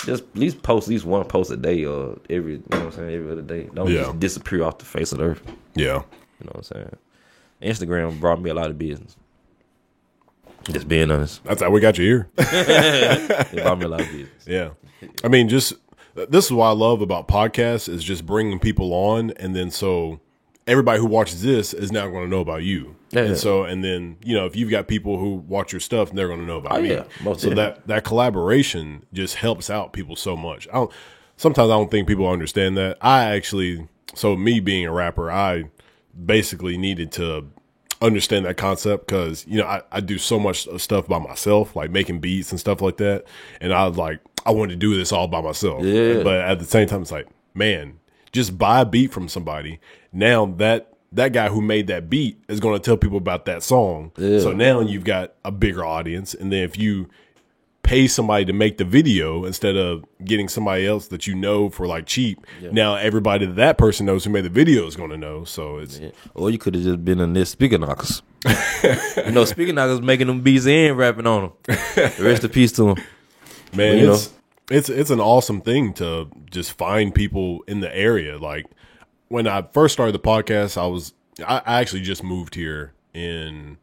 at least post at least one post a day, or every, you know what I'm saying, every other day. Don't just disappear off the face of the earth. Yeah. You know what I'm saying? Instagram brought me a lot of business. Just being honest. That's how we got you here. It brought me a lot of business. Yeah. I mean, this is what I love about podcasts, is just bringing people on, and then so everybody who watches this is now going to know about you. Yeah, and then, you know, if you've got people who watch your stuff, they're going to know about me. Yeah, so that collaboration just helps out people so much. Sometimes I don't think people understand that. So me being a rapper, I basically needed to understand that concept, because, you know, I do so much stuff by myself, like making beats and stuff like that, and I wanted to do this all by myself. Yeah. But at the same time, it's like, man, just buy a beat from somebody. Now that guy who made that beat is going to tell people about that song. Yeah. So now you've got a bigger audience. And then if you pay somebody to make the video instead of getting somebody else that you know for, like, cheap, now everybody that person knows who made the video is going to know. So it's or you could have just been in this Speaker Knockers. You know, Speaker Knockers making them beats and rapping on them. Rest in peace to them. Man, it's an awesome thing to just find people in the area. Like, when I first started the podcast, I actually just moved here in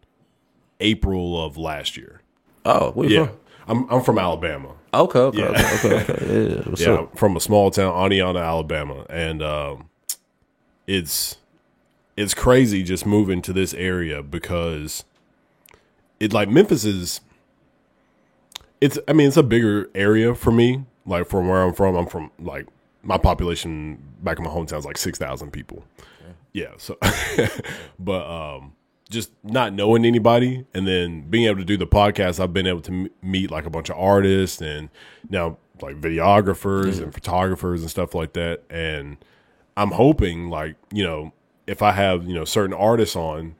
April of last year. Oh, where you from? I'm from Alabama. Okay. Yeah, from a small town, Aniana, Alabama, and it's crazy just moving to this area, because Memphis is. It's a bigger area for me. Like, from where I'm from, like, my population back in my hometown is like 6,000 people. Yeah. So, but just not knowing anybody, and then being able to do the podcast, I've been able to meet, like, a bunch of artists, and now like videographers and photographers and stuff like that. And I'm hoping, like, you know, if I have, you know, certain artists on,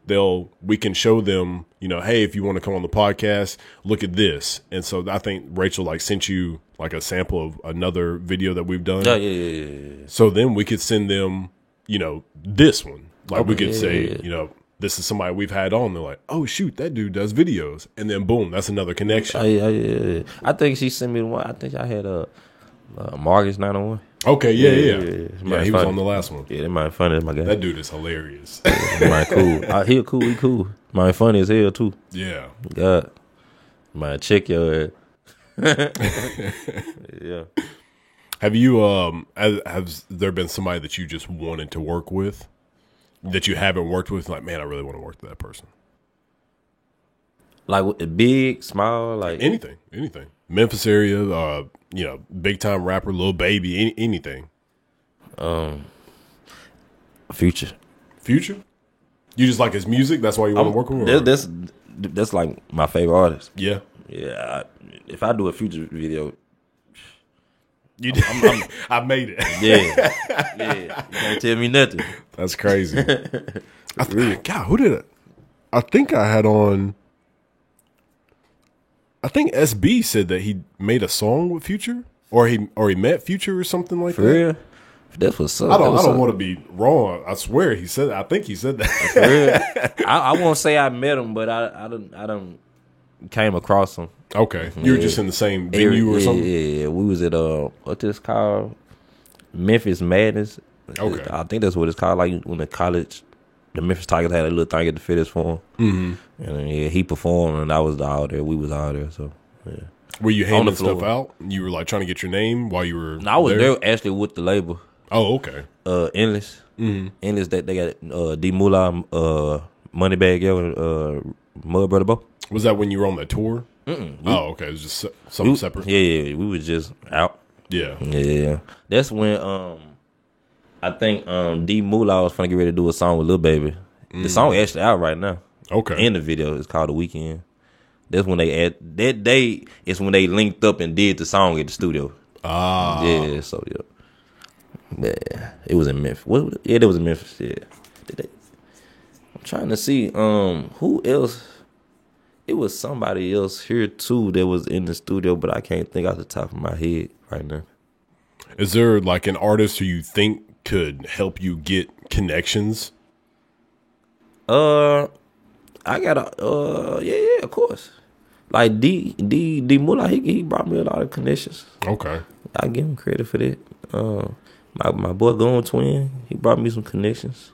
we can show them, you know, hey, if you want to come on the podcast, look at this. And so I think Rachel like sent you like a sample of another video that we've done. Yeah. So then we could send them, you know, this one. Like we could say, you know, this is somebody we've had on. They're like, oh shoot, that dude does videos. And then boom, that's another connection. Yeah. I think she sent me the one. I think I had Marcus 901. Okay, yeah. He was on the last one. Yeah, that might funny. That's my guy. That dude is hilarious. Might cool. He cool. He cool. Might funny as hell too. Yeah. God. Might check your ass. Yeah. Have you has there been somebody that you just wanted to work with that you haven't worked with? Like, man, I really want to work with that person. Like big, small, like anything. Memphis area, you know, big time rapper, Lil Baby, anything. Future. You just like his music. That's why you want to work with him. That's like my favorite artist. Yeah. If I do a Future video, You did. I made it. Yeah. You can't tell me nothing. That's crazy. God, who did it? I think I had on. I think SB said that he made a song with Future, or he met Future or something like For that. real? That's what's up. I don't want to be wrong. I swear he said. I think he said that. For real? I won't say I met him, but I don't came across him. Okay, you were just in the same venue or something. Yeah. We was at what this called, Memphis Madness. Okay, I think that's what it's called. Like when the Memphis Tigers had a little thing at the fitness for him, and then, he performed, and I was out there. We was out there, so yeah. Were you handing stuff out? You were like trying to get your name while you were. No, I was there actually with the label. Oh, okay. Endless. Endless. That they got D Moolah, Moneybag Yo, and Mud Brother Bo. Was that when you were on that tour? Oh, okay. It was just something separate. Yeah, we was just out. Yeah. That's when I think D Moolah was trying to get ready to do a song with Lil Baby. The song actually out right now. Okay. In the video, it's called The Weekend. That's when that day is when they linked up and did the song at the studio. Ah. Yeah. So yeah, it was in Memphis. It was in Memphis. Yeah. I'm trying to see who else. It was somebody else here too that was in the studio, but I can't think off the top of my head right now. Is there like an artist who you think could help you get connections? I got yeah, of course. Like D Moolah, he brought me a lot of connections. Okay. I give him credit for that. My boy Gone Twin, he brought me some connections.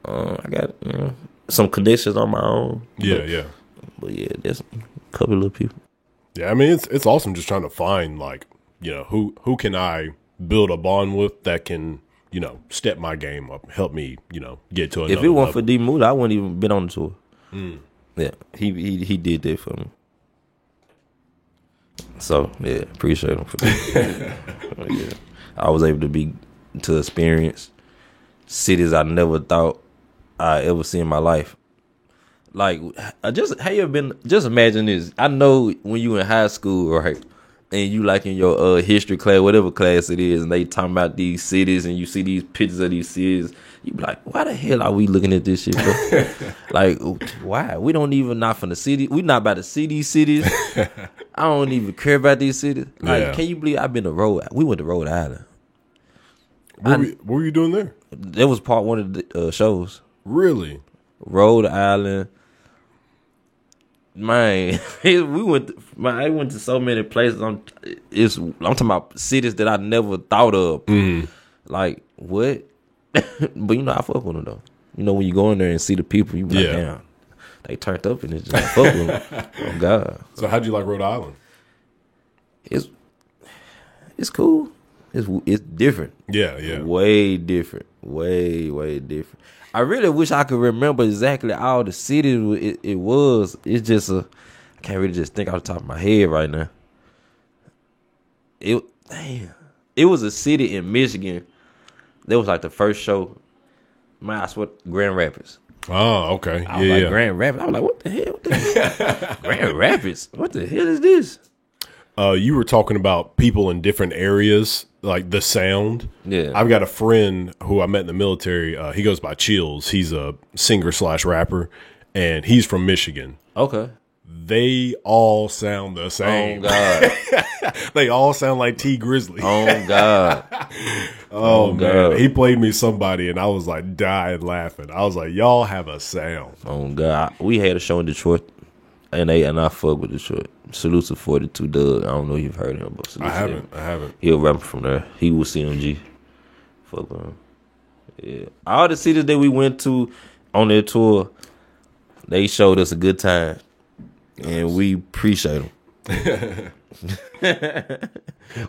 I got some connections on my own. But yeah, there's a couple of little people. Yeah, I mean it's awesome just trying to find like, you know, who can I build a bond with that can, you know, step my game up, help me, you know, get to another level. If it weren't level. for D Moolah, I wouldn't even been on the tour. Yeah, he did that for me. So yeah, appreciate him for that. Yeah. I was able to experience cities I never thought I ever see in my life. Like, just imagine this. I know when you in high school, right, and you like in your history class, whatever class it is, and they talking about these cities, and you see these pictures of these cities, you be like, why the hell are we looking at this shit, bro? Like, why? We don't even not from the city. We not about to see these cities. I don't even care about these cities. Like, can you believe we went to Rhode Island. What were you doing there? That was part one of the shows. Really? Rhode Island. Man, I went to so many places. I'm talking about cities that I never thought of. Like, what? But you know, I fuck with them though. You know, when you go in there and see the people, you be like, damn, they turned up and it's just like, fuck with them. Oh God. So how'd you like Rhode Island? It's cool. It's different. Yeah. Way different. Way different. I really wish I could remember exactly all the cities it was. It's just I can't really just think off the top of my head right now. It was a city in Michigan. That was like the first show. Man, I swear, Grand Rapids. Oh, okay. I was like, Grand Rapids. I was like, what the hell? Grand Rapids? What the hell is this? You were talking about people in different areas, like the sound. Yeah. I've got a friend who I met in the military. He goes by Chills. He's a singer/rapper, and he's from Michigan. Okay. They all sound the same. Oh God. They all sound like T Grizzly. Oh God. Oh man, God. he played me somebody, and I was like dying laughing. I was like, y'all have a sound. Oh God. We had a show in Detroit, and I fuck with Detroit. Salute to 42 Doug. I don't know if you've heard him, but salute I to haven't. him. I haven't. He a rapper from there. He was CMG. Fuck with him. Yeah. All the cities that we went to on their tour, they showed us a good time. And we appreciate them.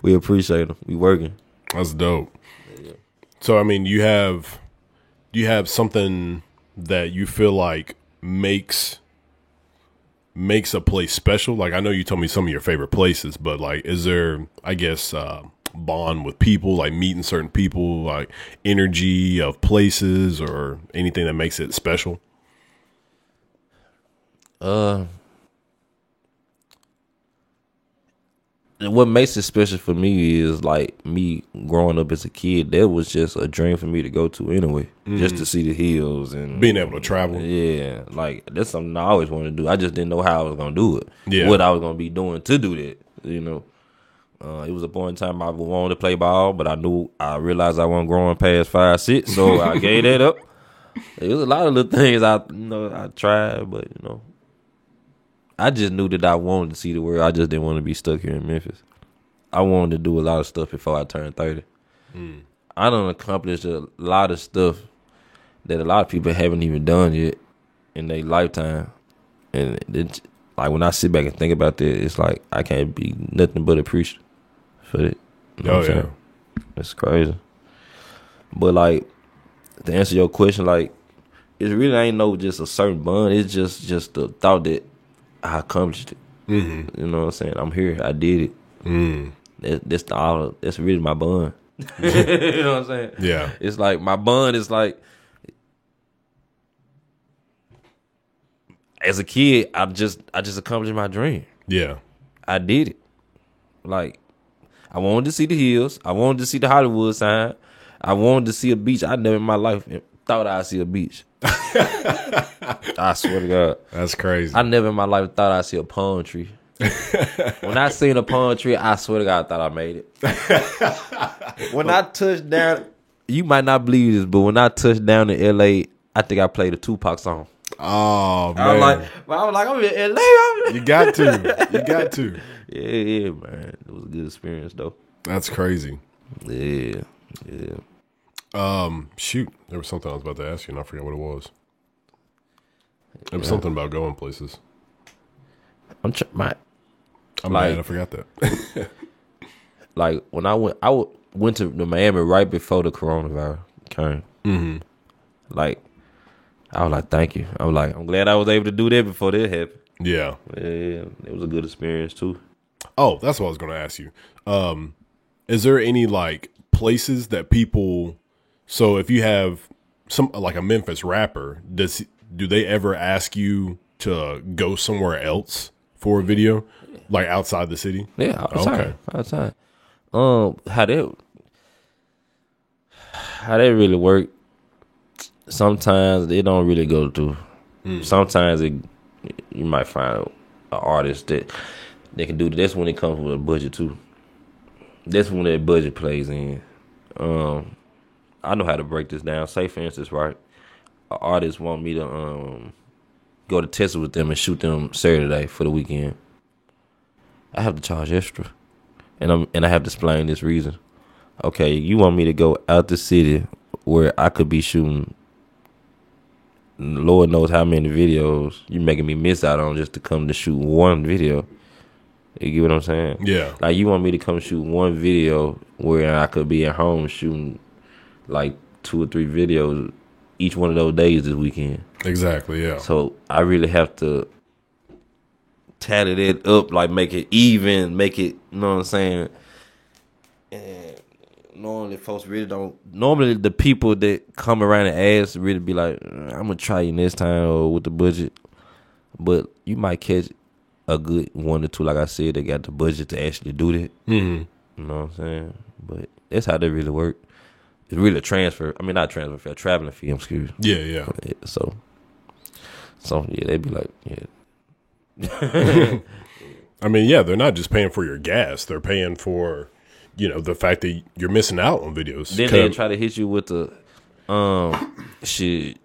We appreciate them. We working. That's dope. So I mean, do you have something that you feel like makes a place special? Like, I know you told me some of your favorite places, but like, is there, I guess, bond with people, like meeting certain people, like energy of places, or anything that makes it special? What makes it special for me is like me growing up as a kid. That was just a dream for me to go to anyway, just to see the hills and Being able to travel. Yeah, like that's something I always wanted to do. I just didn't know how I was gonna do it. Yeah. What I was gonna be doing to do that. You know, it was a point in time I wanted to play ball, but I realized I wasn't growing past 5'6", so I gave that up. It was a lot of little things I tried, but I just knew that I wanted to see the world. I just didn't want to be stuck here in Memphis. I wanted to do a lot of stuff before I turned 30. I done accomplished a lot of stuff that a lot of people haven't even done yet in their lifetime. And like when I sit back and think about that, it's like I can't be nothing but appreciative for it. You know what I'm saying? It's crazy. But like, to answer your question, like, it really ain't no just a certain bond. It's just the thought that I accomplished it. Mm-hmm. You know what I'm saying? I'm here. I did it. That's really my bond. You know what I'm saying? Yeah. It's like my bond is like, as a kid, I just accomplished my dream. Yeah. I did it. Like, I wanted to see the hills. I wanted to see the Hollywood sign. I wanted to see a beach. I never in my life thought I'd see a beach. I swear to God. That's crazy. I never in my life thought I'd see a palm tree. When I seen a palm tree, I swear to God, I thought I made it. When I touched down, you might not believe this, but when I touched down in LA, I think I played a Tupac song. Oh man. I was like, I'm in LA. You got to. You got to. Yeah, man. It was a good experience though. That's crazy. Yeah. Shoot. There was something I was about to ask you and I forgot what it was. It was something about going places. I'm mad I forgot that. Like when I went to Miami right before the coronavirus came. Mm-hmm. Like, I was like, thank you. I was like, I'm glad I was able to do that before that happened. Yeah. Yeah, it was a good experience too. Oh, that's what I was going to ask you. Is there any like places that people? So if you have some like a Memphis rapper, do they ever ask you to go somewhere else for a video, like outside the city? Yeah, outside. Outside. How that really work? Sometimes they don't really go through. Sometimes you might find an artist that they can do. That's when it comes with a budget too. That's when that budget plays in. I know how to break this down. Say for instance, right, an artist want me to go to Texas with them and shoot them Saturday for the weekend. I have to charge extra, and I have to explain this reason. Okay, you want me to go out the city where I could be shooting Lord knows how many videos you making me miss out on just to come to shoot one video. You get what I'm saying? Yeah. Like, you want me to come shoot one video where I could be at home shooting like 2 or 3 videos each one of those days this weekend. Exactly, yeah. So I really have to tally it up, like make it even, make it, you know what I'm saying? And normally folks really don't, normally the people that come around and ask really be like, I'm going to try you next time or with the budget. But you might catch a good 1 or 2, like I said, they got the budget to actually do that. Mm-hmm. You know what I'm saying? But that's how they really work. It's really a transfer. I mean, not transfer fee, a traveling fee. Excuse. Yeah. So yeah, they be like, yeah. I mean, yeah, they're not just paying for your gas; they're paying for, the fact that you're missing out on videos. Then they try to hit you with the, shit.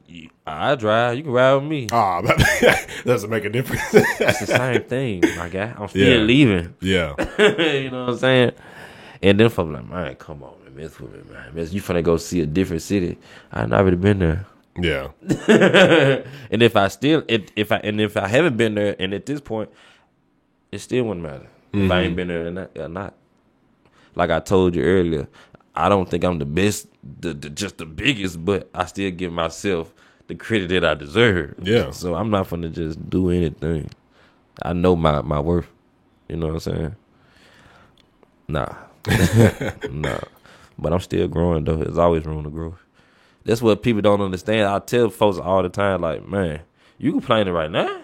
I drive. You can ride with me. That doesn't make a difference. It's the same thing, my guy. I'm still leaving. Yeah. You know what I'm saying? And then folks like, man, come on, man, mess with me, man. You finna go see a different city. I ain't already been there. Yeah. And if I haven't been there, and at this point, it still wouldn't matter if I ain't been there or not. Like I told you earlier, I don't think I'm the best, just the biggest, but I still give myself the credit that I deserve. Yeah. So I'm not gonna just do anything. I know my worth. You know what I'm saying? Nah. Nah. But I'm still growing though. There's always room to grow. That's what people don't understand. I tell folks all the time, like, man, you complaining right now?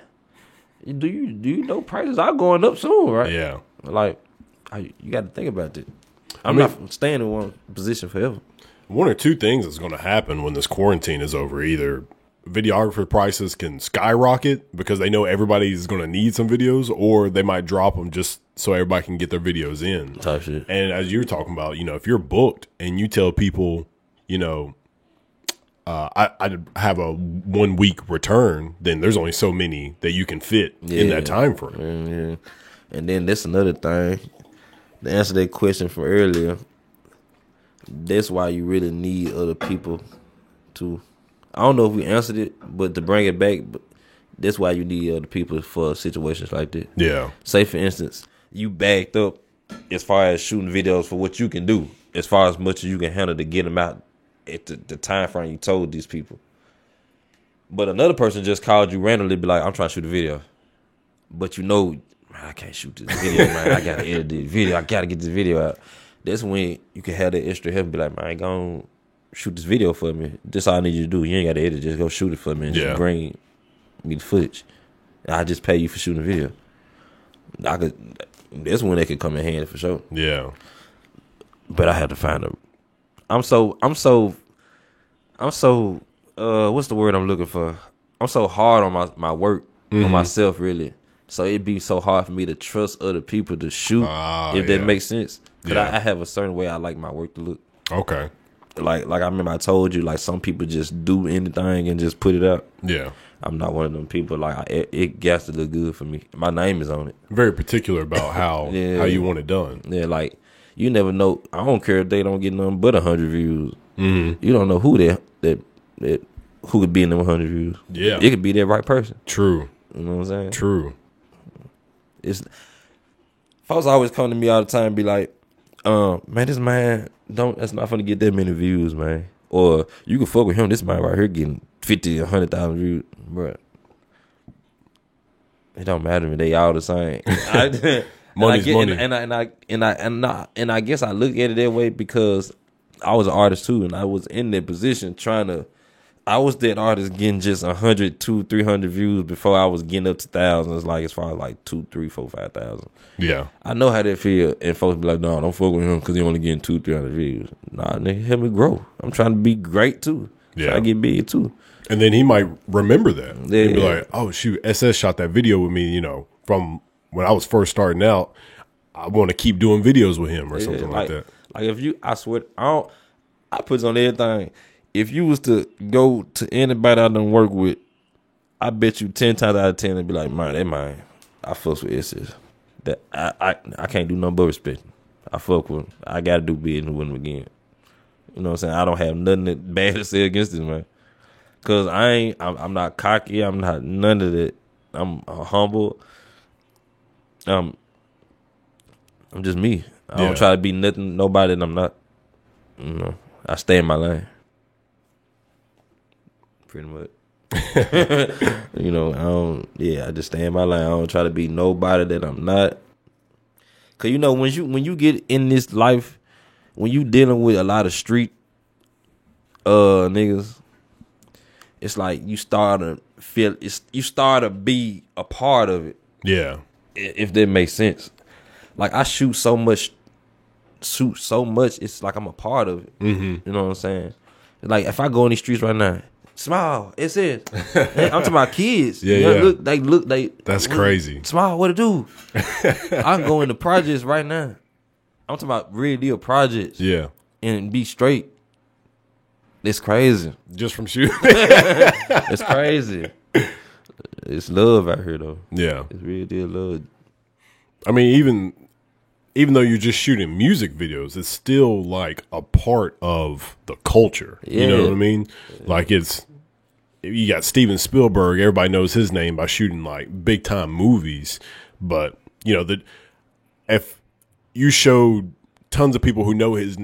Do you know prices are going up soon, right? Yeah. Like, you got to think about that. I'm not staying in one position forever. One or two things is going to happen when this quarantine is over. Either videographer prices can skyrocket because they know everybody's going to need some videos, or they might drop them just so everybody can get their videos in. Type shit. And as you're talking about, if you're booked and you tell people, I have a 1 week return, then there's only so many that you can fit in that time frame. Yeah. And then that's another thing. To answer that question from earlier, that's why you really need other people to. I don't know if we answered it, but to bring it back, that's why you need other people for situations like that. Yeah. Say, for instance, you backed up as far as shooting videos for what you can do, as far as much as you can handle to get them out at the time frame you told these people. But another person just called you randomly, be like, I'm trying to shoot a video. But man, I can't shoot this video, man. I gotta edit this video. I gotta get this video out. That's when you can have that extra help and be like, man, go shoot this video for me. This all I need you to do. You ain't gotta edit, just go shoot it for me and just bring me the footage. And I just pay you for shooting the video. That's when they could come in handy for sure. Yeah. But I had to find a. I'm so what's the word I'm looking for? I'm so hard on my work, on myself, really. So it'd be so hard for me to trust other people to shoot, if that makes sense. Because I have a certain way I like my work to look. Okay. Like I remember I told you, like, some people just do anything and just put it out. Yeah. I'm not one of them people. Like, it got to look good for me. My name is on it. Very particular about how you want it done. Yeah, like, you never know. I don't care if they don't get nothing but 100 views. Mm-hmm. You don't know who that who could be in them 100 views. Yeah, it could be that right person. True. You know what I'm saying? True. It's folks always come to me all the time and be like, man, this man that's not gonna get that many views, man. Or you can fuck with him. This man right here getting 50, 100,000 views, bro. It don't matter to me. They all the same. Money's money. And I guess I look at it that way because I was an artist too, and I was in that position I was that artist getting just 100, 200, 300 views before I was getting up to thousands, like as far as like 2, 3, 4, 5,000. Yeah. I know how that feel, and folks be like, no, don't fuck with him because he only getting 200, 300 views. Nah, nigga, help me grow. I'm trying to be great too. Yeah. Trying to get big too. And then he might remember that. Yeah. He'd be like, oh, shoot, SS shot that video with me, from when I was first starting out. I want to keep doing videos with him or something like that. Like if I swear, I put it on everything. If you was to go to anybody I done work with, I bet you 10 times out of 10 they'd be like, man, they mine. I fucks with SS. That I can't do nothing but respect him. I fuck with him. I gotta do business with him again. You know what I'm saying? I don't have nothing bad to say against this man. Cause I'm not cocky. I'm not none of that. I'm humble. I'm just me. I don't try to be nobody that I'm not. I stay in my lane. Pretty much. I just stay in my lane. I don't try to be nobody that I'm not. Cause when you get in this life, when you dealing with a lot of street niggas, it's like you start to be a part of it. Yeah. if that makes sense. Like I shoot so much, it's like I'm a part of it. You know what I'm saying? Like if I go in these streets right now, smile, it's it. I'm talking about kids. Yeah. Look, That's crazy. Smile, what to do? I can go into projects right now. I'm talking about real deal projects. Yeah. And be straight. It's crazy. Just from shooting. It's crazy. It's love out here though. Yeah. It's real deal love. I mean, even though you're just shooting music videos, it's still like a part of the culture. Yeah. You know what I mean? Like you got Steven Spielberg, everybody knows his name by shooting like big time movies. But you know, if you showed tons of people who know his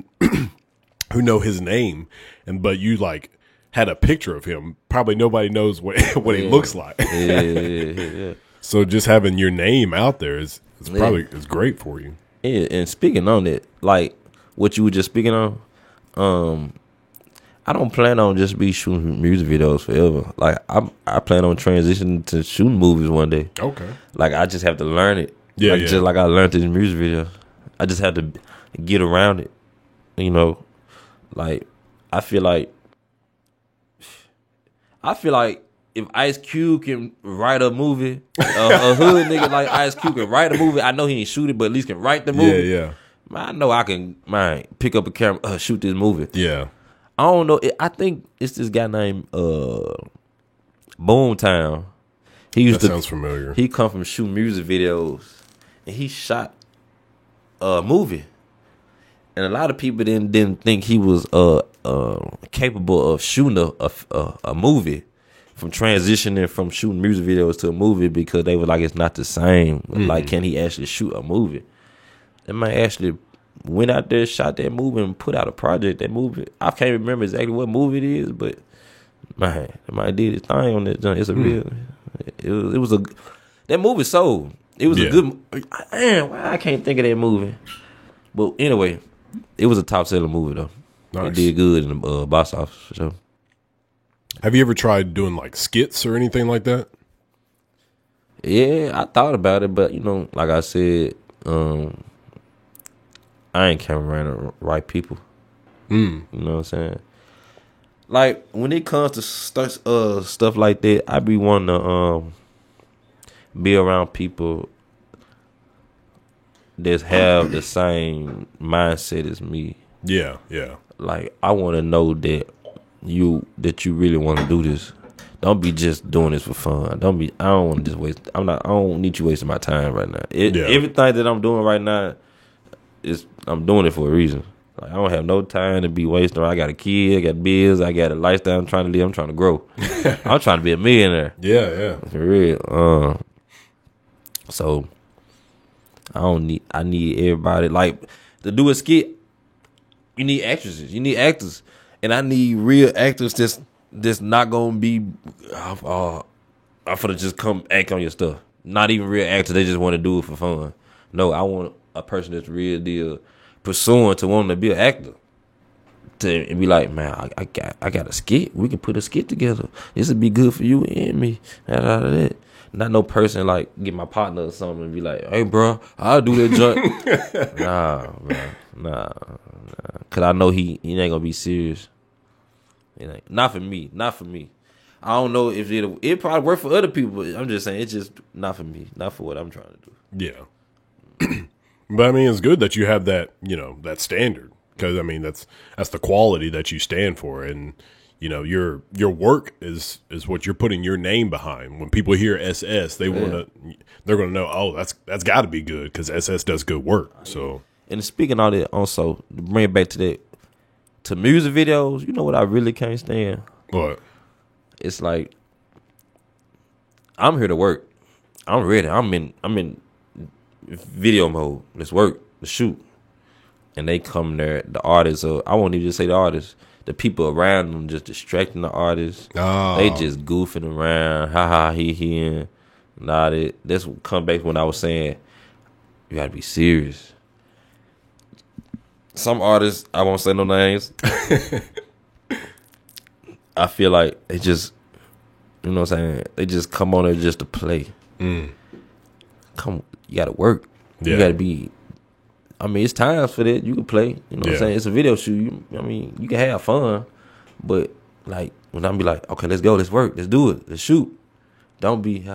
name, but you like had a picture of him, probably nobody knows what he looks like. Yeah. So just having your name out there is probably is great for you. Yeah, and speaking on it, like what you were just speaking on, I don't plan on just be shooting music videos forever. Like I plan on transitioning to shooting movies one day. Okay. Like I just have to learn it. Yeah, Just like I learned it in music video. I just have to get around it. You know, like I feel like if Ice Cube can write a movie, a hood nigga like Ice Cube can write a movie. I know he ain't shoot it, but at least can write the movie. Yeah. Man, I know I can, pick up a camera, shoot this movie. Yeah. I don't know. I think it's this guy named Boomtown. That sounds familiar. He come from shooting music videos, and he shot a movie. And a lot of people didn't think he was capable of shooting a movie, from transitioning from shooting music videos to a movie, because they were like, it's not the same. Like, can he actually shoot a movie? That man actually went out there, shot that movie, and put out a project. That movie, I can't remember exactly what movie it is, but man, did his thing on that joint. It's a real. It was a that movie sold. It was a good. Man, why I can't think of that movie? But anyway, it was a top selling movie though. Nice. It did good in the box office for sure. Have you ever tried doing like skits or anything like that? Yeah, I thought about it, but you know, like I said, I ain't coming around the right people. You know what I'm saying? Like when it comes to stuff like that, I be wanting to be around people that have the same mindset as me. Yeah. Like I want to know that you really want to do this. Don't be just doing this for fun. I don't want to just waste. I don't need you wasting my time right now. Everything that I'm doing right now I'm doing it for a reason. Like I don't have no time to be wasting. I got a kid, I got bills, I got a lifestyle I'm trying to live. I'm trying to grow. I'm trying to be a millionaire. Yeah. For real. So I need everybody, like, to do a skit. You need actresses. You need actors. And I need real actors that's not gonna be I'm finna just come act on your stuff. Not even real actors, they just want to do it for fun. No, I want a person that's real deal pursuing to want to be an actor. To be like, man, I got a skit. We can put a skit together. This would be good for you and me. That. Not no person like get my partner or something and be like, hey, bro, I'll do that joint. Nah. Cause I know he ain't gonna be serious. Not for me. I don't know if it probably work for other people, but I'm just saying it's just not for me. Not for what I'm trying to do. Yeah. But I mean, it's good that you have that, that standard, because I mean, that's the quality that you stand for. And, your work is what you're putting your name behind. When people hear SS, they're going to know, oh, that's got to be good, because SS does good work. So, and speaking of that, also to bring it back to music videos, you know what I really can't stand? What? It's like, I'm here to work. I'm ready. I'm in video mode. Let's work. Let's shoot. And they come there, the artists, or I won't even just say the artists, the people around them just distracting the artists. Oh. They just goofing around, he, and that's what come back when I was saying, you gotta be serious. Some artists, I won't say no names, I feel like they just, you know what I'm saying, they just come on there just to play. you got to work. Yeah. You got to be. I mean, it's times for that. You can play. You know what I'm Yeah. saying? It's a video shoot. I mean, you can have fun, but like when I be like, okay, let's go, let's work, let's do it, let's shoot. Don't be like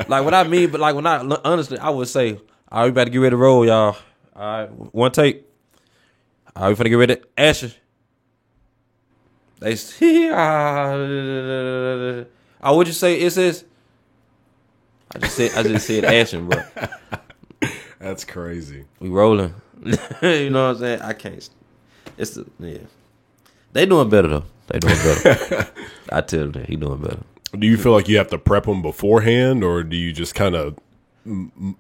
what I mean. But like when I honestly, I would say, all right, we about to get ready to roll, y'all. All right, one take. All right, we finna get ready to action. They see. Oh, what'd you say? It says. I just said action, bro. That's crazy. We rolling. You know what I'm saying? I can't. Yeah. They doing better though. They doing better. I tell them that he doing better. Do you feel like you have to prep them beforehand, or do you just kind of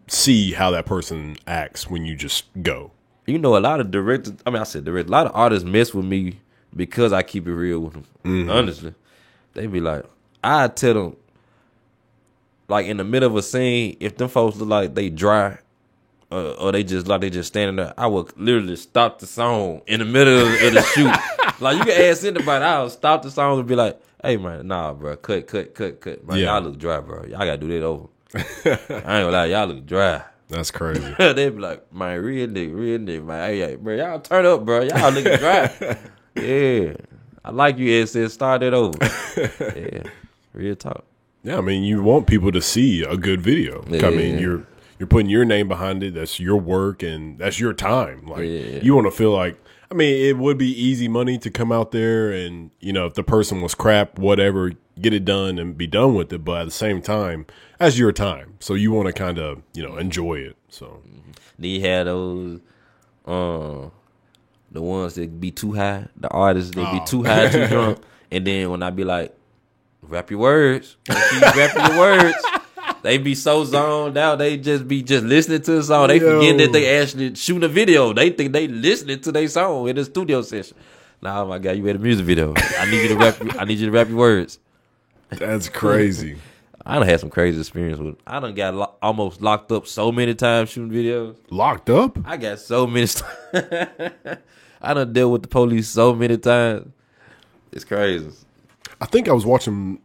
see how that person acts when you just go? You know, a lot of directors. I mean, I said directors. A lot of artists mess with me because I keep it real with them. Mm-hmm. Honestly, they be like, I tell them, like in the middle of a scene, if them folks look like they dry. Or they just standing there. I would literally stop the song in the middle of the shoot. Like you can ask anybody, I'll stop the song and be like, "Hey man, nah, bro, cut, man, y'all look dry, bro. Y'all gotta do that over." I ain't gonna lie, y'all look dry. That's crazy. They be like, "Man, real nigga, man, hey, bro, y'all turn up, bro. Y'all looking dry." Yeah, I like you, SS. Start it over. Yeah, real talk. Yeah, I mean, you want people to see a good video. Yeah. I mean, you're putting your name behind it. That's your work and that's your time. Like you want to feel like, I mean, it would be easy money to come out there and, you know, if the person was crap, whatever, get it done and be done with it. But at the same time, that's your time. So you want to kind of, you know, enjoy it. So then you had those, the ones that be too high, the artists that be too high, too drunk. And then when I be like, rap your words, keep rapping your words. They be so zoned out. They just be listening to the song. They forget that they actually shooting a video. They think they listening to their song in the studio session. Nah, my guy, you had a music video. I need you to rap. I need you to rap your words. that's crazy. I done had some crazy experience with. I done got almost locked up so many times shooting videos. Locked up? I got so many. I done dealt with the police so many times. It's crazy. I think I was watching,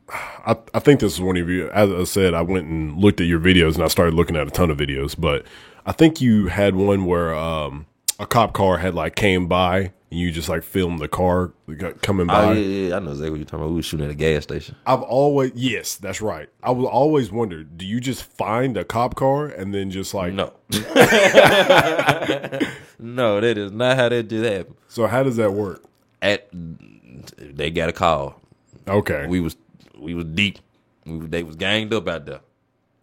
I think this is one of you, as I said, I went and looked at your videos and I started looking at a ton of videos, but I think you had one where a cop car had like came by and you just like filmed the car coming by. Oh, yeah, I know exactly what you're talking about. We were shooting at a gas station. Yes, that's right. I would always wonder, do you just find a cop car and then just like. No. No, that is not how that just happened. So how does that work? They got a call. Okay. We was deep. They was ganged up out there,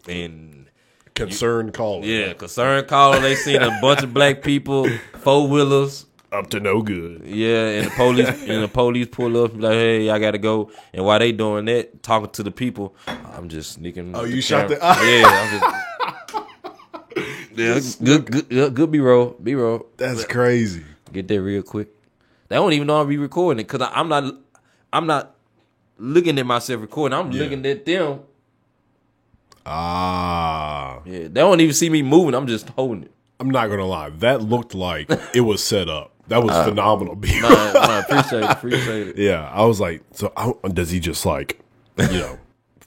and concerned caller. Yeah, concerned caller. They seen a bunch of black people, 4-wheelers, up to no good. Yeah, and the police pull up and be like, "Hey, I gotta go." And while they doing that, talking to the people, I'm just sneaking. Oh, you shot the? Yeah, I'm just. Good B-roll. That's crazy. Get there real quick. They don't even know I'm recording it because I'm not looking at myself recording. I'm looking at them. Ah. Yeah, they don't even see me moving. I'm just holding it. I'm not gonna lie. That looked like it was set up. That was phenomenal. Appreciate it. Yeah, I was like, so does he just like,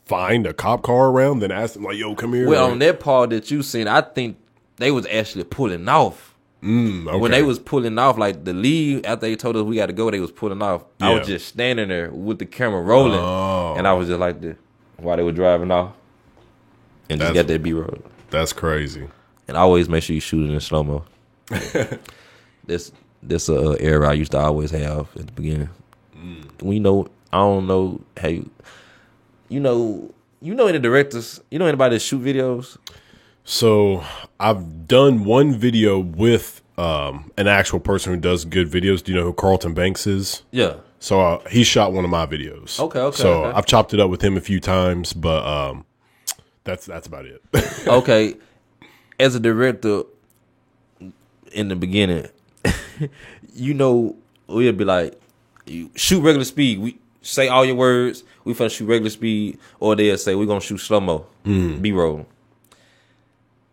find a cop car around, then ask him like, "Yo, come here"? Well, on that part that you seen, I think they was actually pulling off. Okay. When they was pulling off, like the lead, after they told us we got to go, they was pulling off. Yeah. I was just standing there with the camera rolling, and I was just like this while they were driving off, and just got that B-roll. That's crazy. And I always make sure you shoot it in slow mo. This era I used to always have at the beginning. I don't know how you know any directors, anybody that shoot videos. So I've done one video with an actual person who does good videos. Do you know who Carlton Banks is? Yeah. So he shot one of my videos. Okay. So I've chopped it up with him a few times, but that's about it. Okay. As a director, in the beginning, we'll be like, you shoot regular speed. We say all your words. We finna shoot regular speed, or they'll say we're gonna shoot slow mo, B-roll.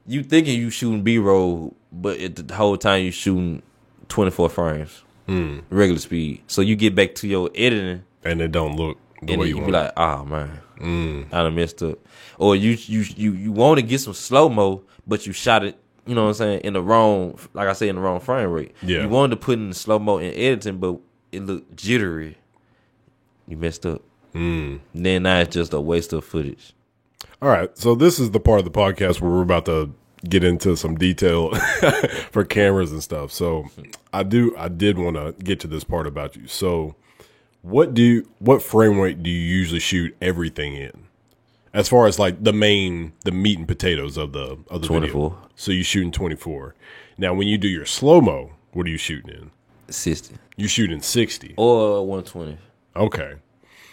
You thinking you shooting B-roll, but the whole time you shooting 24 frames, regular speed. So you get back to your editing, and it don't look and then you be like, oh man, I done messed up. Or you want to get some slow mo, but you shot it. You know what I'm saying? In the wrong, like I said, in the wrong frame rate. Yeah. You wanted to put in slow mo in editing, but it looked jittery. You messed up. Then now it's just a waste of footage. All right, so this is the part of the podcast where we're about to get into some detail for cameras and stuff. So I did want to get to this part about you. So what frame rate do you usually shoot everything in? As far as like the meat and potatoes of the 24. video. So you shooting 24. Now when you do your slow-mo, what are you shooting in? 60. You shooting 60. Or 120. Okay.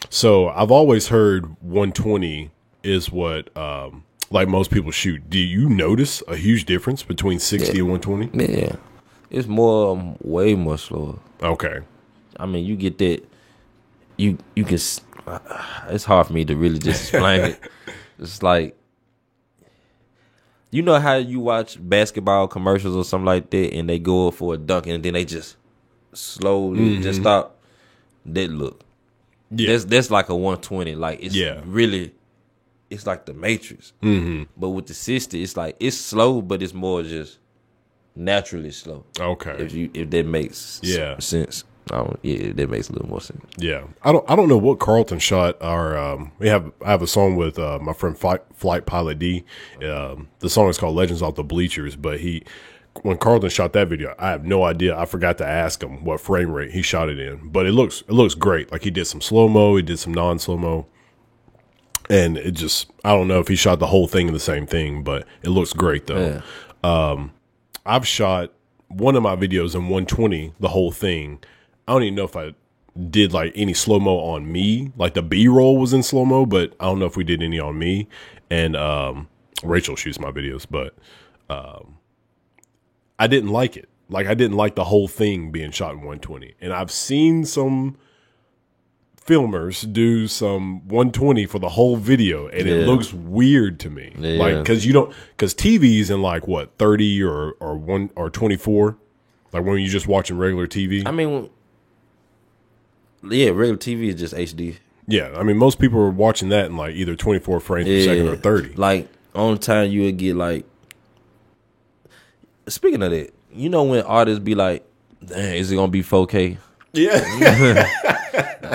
So I've always heard 120 is what like most people shoot. Do you notice a huge difference between 60 and 120? Yeah. It's more, way more slower. Okay. I mean, you get that. You can. It's hard for me to really just explain it. It's like, you know how you watch basketball commercials or something like that, and they go up for a dunk, and then they just slowly just stop. That look. Yeah. That's like a 120. Like it's really. It's like the Matrix. But with the 60, it's like it's slow, but it's more just naturally slow. Okay. If that makes sense. That makes a little more sense. Yeah. I don't know what Carlton shot our I have a song with my friend Flight Pilot D. The song is called Legends Off the Bleachers, but when Carlton shot that video, I have no idea. I forgot to ask him what frame rate he shot it in. But it looks great. Like he did some slow-mo, he did some non-slow-mo. And it just, I don't know if he shot the whole thing in the same thing, but it looks great though. Yeah. I've shot one of my videos in 120, the whole thing. I don't even know if I did like any slow-mo on me. Like the B-roll was in slow-mo, but I don't know if we did any on me. And Rachel shoots my videos, but I didn't like it. Like I didn't like the whole thing being shot in 120. And I've seen some filmers do some 120 for the whole video, and it looks weird to me. Like because TV's in like what 30 or 24, like when you're just watching regular TV. I mean, regular TV is just HD. Yeah, I mean most people are watching that in like either 24 frames per second or 30. Like on time you would get like. Speaking of that, you know when artists be like, "Dang, is it gonna be 4K?" Yeah.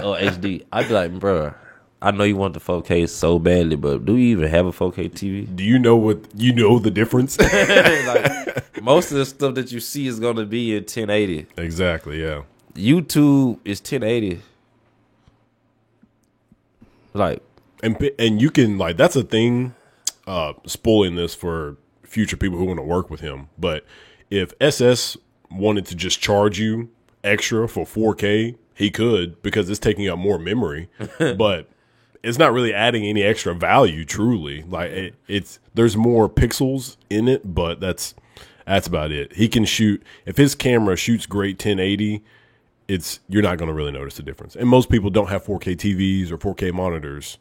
Or HD. I'd be like, bro, I know you want the 4K so badly, but do you even have a 4K TV? Do you know the difference? Like, most of the stuff that you see is gonna be in 1080. Exactly, yeah. YouTube is 1080. Like, and you can like that's a thing. Spoiling this for future people who want to work with him, but if SS wanted to just charge you extra for 4K, he could, because it's taking up more memory, but it's not really adding any extra value. Truly, like there's more pixels in it, but that's about it. He can shoot, if his camera shoots great 1080, you're not going to really notice the difference. And most people don't have 4K TVs or 4K monitors.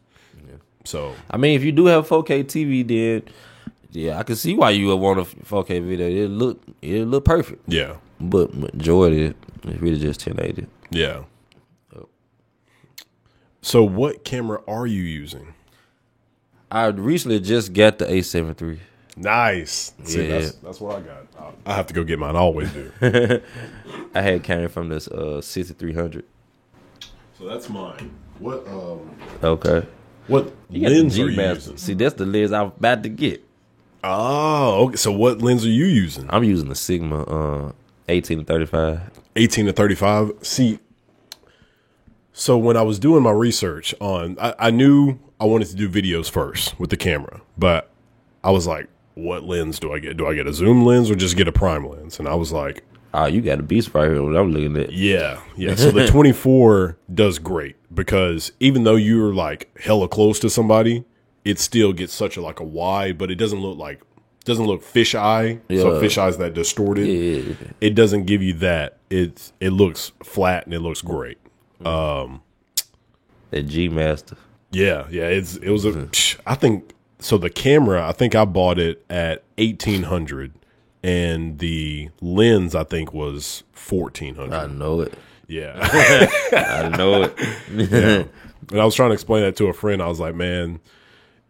Yeah. So I mean, if you do have 4K TV, then yeah, I can see why you would want a 4K video. It look perfect. Yeah, but majority is really just 1080. Yeah. So what camera are you using? I recently just got the A7 III. Nice. See, that's what I got. I have to go get mine. I always do. I had came from this 6300. So that's mine. What okay. What lens are you using? See, that's the lens I'm about to get. Oh, okay. So what lens are you using? I'm using the Sigma 18 to 35. 18 to 35. See, so when I was doing my research on, I knew I wanted to do videos first with the camera, but I was like, what lens do I get? Do I get a zoom lens or just get a prime lens? And I was like, oh, you got a beast right here. What I'm looking at. Yeah. So the 24 does great because even though you're like hella close to somebody, it still gets such a wide, but it doesn't look fisheye. Yeah. So fisheye's that distorted. Yeah. It doesn't give you that. It looks flat and it looks great. That G Master. Yeah. It was I think so. The camera, I think I bought it at 1,800, and the lens I think was 1,400. I know it. Yeah, I know it. Yeah. And I was trying to explain that to a friend. I was like, man,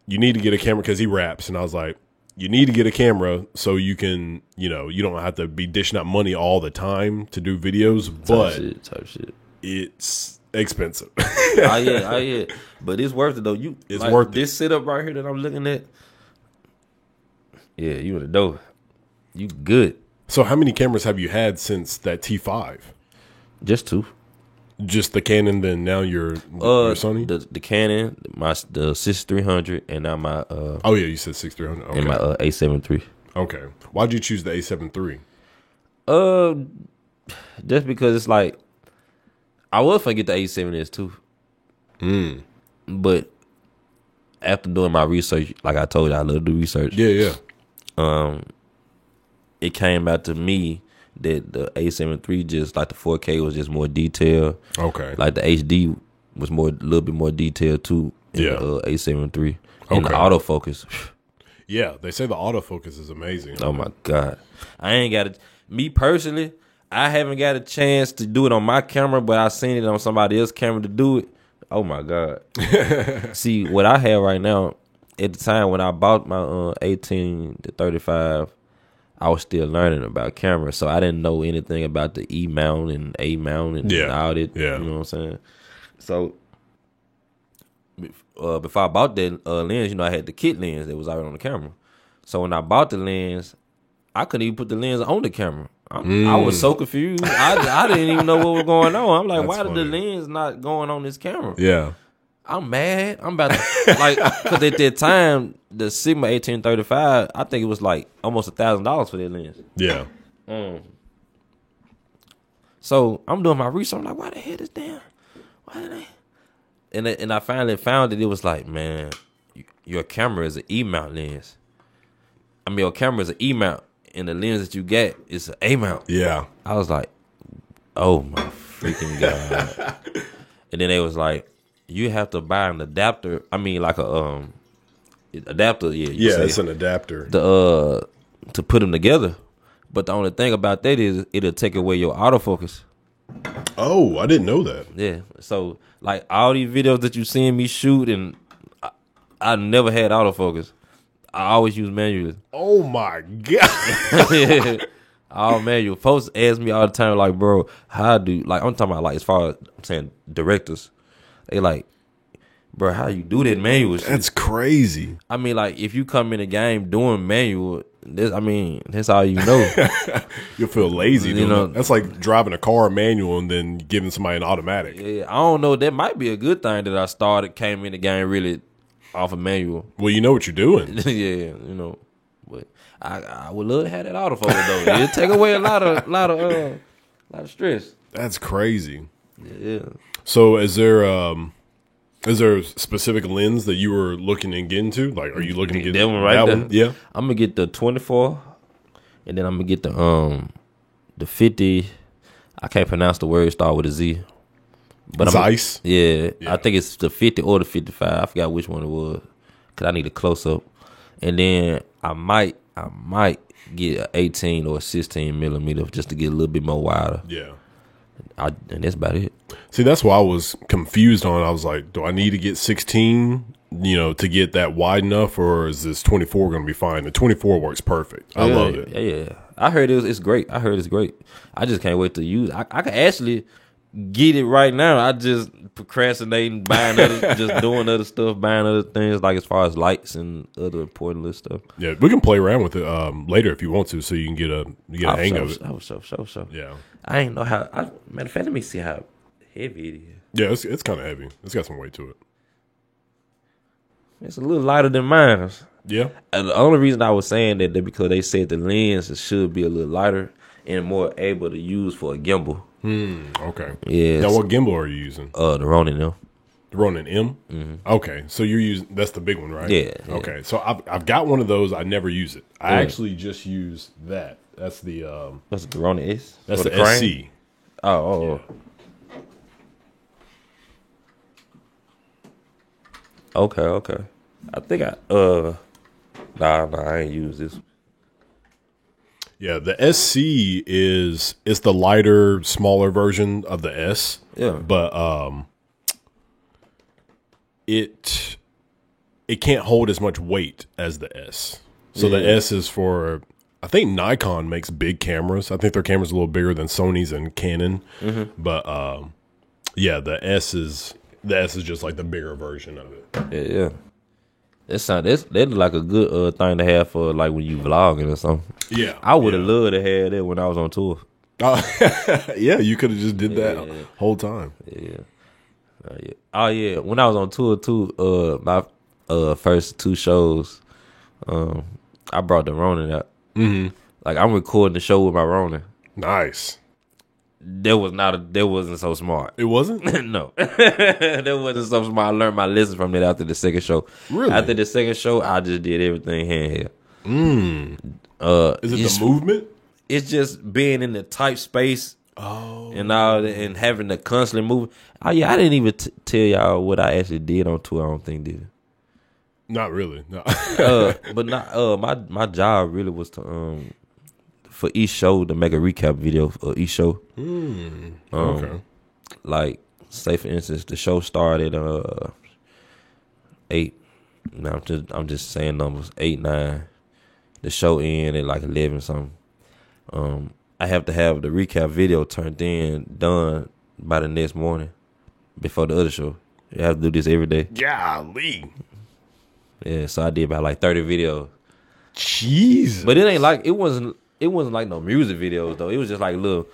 you need to get a camera because he raps. And I was like, you need to get a camera so you can, you don't have to be dishing out money all the time to do videos. But type shit. It's expensive. Oh yeah. But it's worth it though. It's worth it. This setup right here that I'm looking at. Yeah, you in the dough. You good. So how many cameras have you had since that T5? Just 2. Just the Canon, then now your Sony? The Canon, the 6300, and now my oh yeah, you said 6300. Okay. and my A7 III. Okay. Why'd you choose the A7 III? Just because it's like I was gonna get the A7S too. But after doing my research, like I told you, I love to do research. Yeah. It came out to me that the A7 III just like the 4K was just more detailed. Okay. Like the HD was a little bit more detailed too. In Yeah. The A7 III. And the Okay. autofocus. Yeah, they say the autofocus is amazing. Oh my God. Me personally, I haven't got a chance to do it on my camera, but I seen it on somebody else's camera to do it. Oh my God. See, what I have right now, at the time when I bought my 18 to 35, I was still learning about cameras, so I didn't know anything about the E mount and A mount and all that. Yeah. You know what I'm saying? So before I bought that lens, I had the kit lens that was already on the camera. So when I bought the lens, I couldn't even put the lens on the camera. I was so confused. I didn't even know what was going on. I'm like, That's why did the funny. lens not going on this camera? Yeah. I'm mad. I'm about to because at that time the Sigma 1835, I think it was like almost $1,000 for that lens. Yeah. So I'm doing my research. I'm like, why the hell is damn? Why did they? And I finally found that it was like, man, your camera is an E mount lens. I mean, your camera is an E mount, and the lens that you get is an A mount. Yeah. I was like, oh my freaking God. And then they was like, you have to buy an adapter. I mean, like a adapter. Yeah, Yeah, it's an adapter. To put them together. But the only thing about that is it'll take away your autofocus. Oh, I didn't know that. Yeah. So like all these videos that you seen me shoot, and I never had autofocus. I always use manual. Oh my God. All manual. Folks ask me all the time, like, bro, how do like I'm talking about like as far as I'm saying directors. They like, bro, how you do that manual shit? That's crazy. I mean, like, if you come in a game doing manual, that's all you know. You'll feel lazy. You know, that's like driving a car manual and then giving somebody an automatic. Yeah, I don't know. That might be a good thing that I came in the game really off of manual. Well, you know what you're doing. Yeah, but I would love to have that autofocus though. It'd take away a lot of stress. That's crazy. Yeah. So is there a specific lens that you were looking to get into? Like, are you looking to get that one right that there? one? Yeah. I'm gonna get the 24, and then I'm gonna get the 50. I can't pronounce the word. Start with a Z. But Zeiss? Yeah, Yeah. I think it's the 50 or the 55. I forgot which one it was because I need a close up. And then I might get an 18 or a 16 millimeter just to get a little bit more wider. Yeah. And that's about it. See, that's why I was confused on. I was like, do I need to get 16, to get that wide enough, or is this 24 going to be fine? The 24 works perfect. I love it. Yeah. I heard it's great. I heard it's great. I just can't wait to use it. I can actually get it right now. I just procrastinating, just doing other stuff, buying other things, like as far as lights and other important little stuff. Yeah, we can play around with it later if you want to, so you can get a hang of it. So. Yeah. I ain't know how. Matter of fact, let me see how heavy it is. Yeah, it's kind of heavy. It's got some weight to it. It's a little lighter than mine. Yeah. And the only reason I was saying that because they said the lens should be a little lighter and more able to use for a gimbal. Okay. Yeah. Now, what gimbal are you using? The Ronin, though. The Ronin M? Mm-hmm. Okay, so you're using, that's the big one, right? Yeah. Okay, so I've got one of those. I never use it. I actually just use that. That's the What's the Ronin S? that's Or the Crane? SC. Oh. Okay. I think I ain't use this. Yeah, the SC is the lighter, smaller version of the S. Yeah. But it can't hold as much weight as the S. So the S is for, I think Nikon makes big cameras. I think their camera's a little bigger than Sony's and Canon. But yeah, the S is just like the bigger version of it. Yeah. That's like a good thing to have for like when you vlogging or something. Yeah. I would have loved to have that when I was on tour. Yeah, you could have just did that whole time. Yeah. Oh yeah. When I was on tour too, my first 2 shows, I brought the Ronin out. Like I'm recording the show with my Ronin. Nice. That wasn't so smart. It wasn't? No. That wasn't so smart. I learned my lesson from it after the second show. Really? After the second show, I just did everything handheld. Is it the movement? It's just being in the tight space and all that, and having to constantly move. Oh yeah, I didn't even tell y'all what I actually did on tour. I don't think did. Not really. No. But not my job really was to for each show to make a recap video for each show. Okay. Like say for instance, the show started 8. No, I'm just saying numbers 8, 9. The show ended at like 11 something. I have to have the recap video turned in done by the next morning before the other show. You have to do this every day. Golly. Yeah, so I did about like 30 videos. Jeez. But it wasn't like no music videos though. It was just like little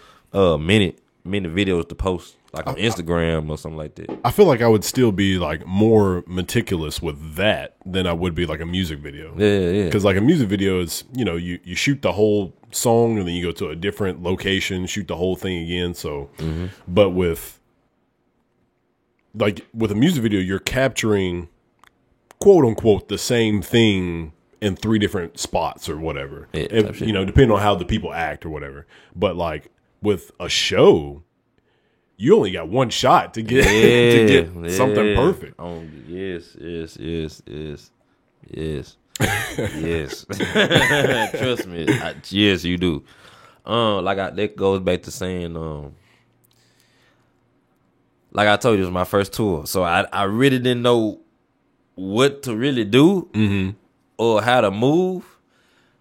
minute videos to post like on Instagram or something like that. I feel like I would still be like more meticulous with that than I would be like a music video. Yeah. Because like a music video is, you shoot the whole song and then you go to a different location, shoot the whole thing again. So, but with a music video, you're capturing quote unquote the same thing in 3 different spots or whatever. Yeah, depending on how the people act or whatever. But like with a show, you only got one shot to get something perfect. Oh yes. Yes. Trust me. Yes, you do. That goes back to saying, like I told you, it was my first tour, so I really didn't know what to really do or how to move.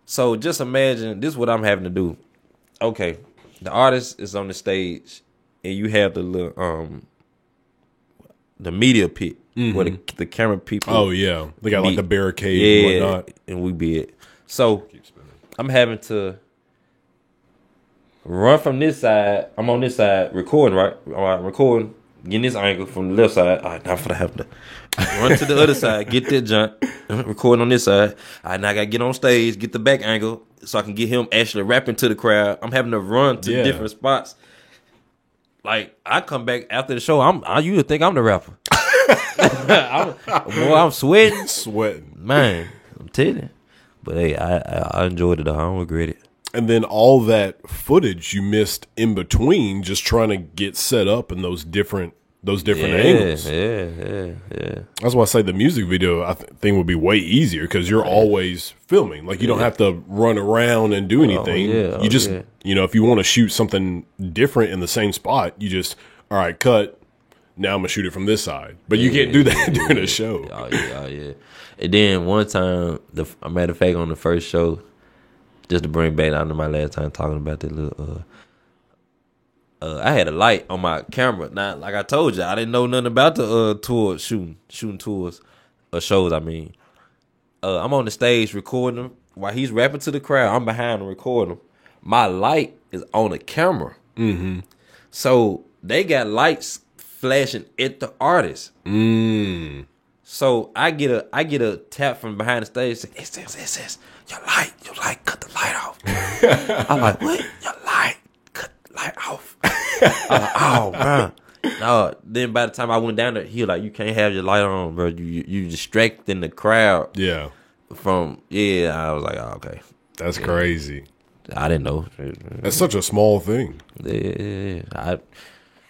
So just imagine this is what I'm having to do. Okay, the artist is on the stage, and you have the little the media pit where the camera people. Oh yeah, they got like the barricade and whatnot, and we be it. So I'm having to run from this side. I'm on this side recording, right? I'm recording, getting this angle from the left side. All right, now I have to run to the other side, get that jump, recording on this side. All right, now I got to get on stage, get the back angle so I can get him actually rapping to the crowd. I'm having to run to different spots. Like, I come back after the show, I usually think I'm the rapper. I'm sweating. Man, I'm telling you. But hey, I enjoyed it though. I don't regret it. And then all that footage you missed in between just trying to get set up in those different angles. Yeah. That's why I say the music video I think would be way easier because you're always filming. Like you don't have to run around and do anything. You just, if you want to shoot something different in the same spot, you just, all right, cut. Now I'm going to shoot it from this side. But you can't do that during a show. Oh, yeah. And then one time, a matter of fact, on the first show, just to bring back, I know my last time talking about that little, I had a light on my camera. Now, like I told you, I didn't know nothing about the tour, shooting tours, or shows, I mean. I'm on the stage recording him. While he's rapping to the crowd, I'm behind him recording him. My light is on the camera. So they got lights flashing at the artist. So I get a tap from behind the stage saying, it says, your light, cut the light off. I'm like, what? Your light, cut the light off. I'm like, oh, bro. No, then by the time I went down there, he was like, you can't have your light on, bro. You distracting the crowd. Yeah. I was like, oh, okay. That's crazy. I didn't know. That's such a small thing. Yeah.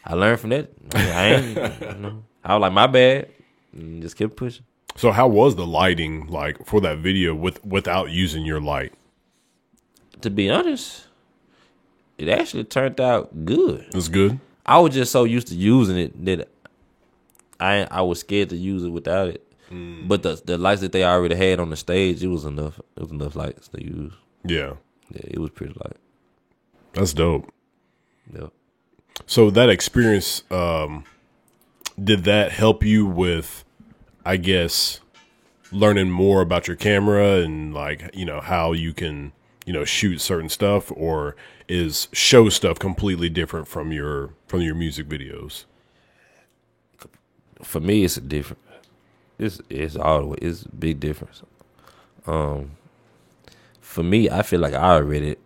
I learned from that. I was like, my bad. And just kept pushing. So how was the lighting like for that video without using your light? To be honest, it actually turned out good. It's good? I was just so used to using it that I was scared to use it without it. But the lights that they already had on the stage, it was enough. It was enough lights to use. Yeah. Yeah, it was pretty light. That's dope. Yeah. So that experience, did that help you with, I guess, learning more about your camera and like, you know, how you can, you know, shoot certain stuff, or is show stuff completely different from your music videos? For me, it's a different. It's all the way. It's a big difference. For me, I feel like I'm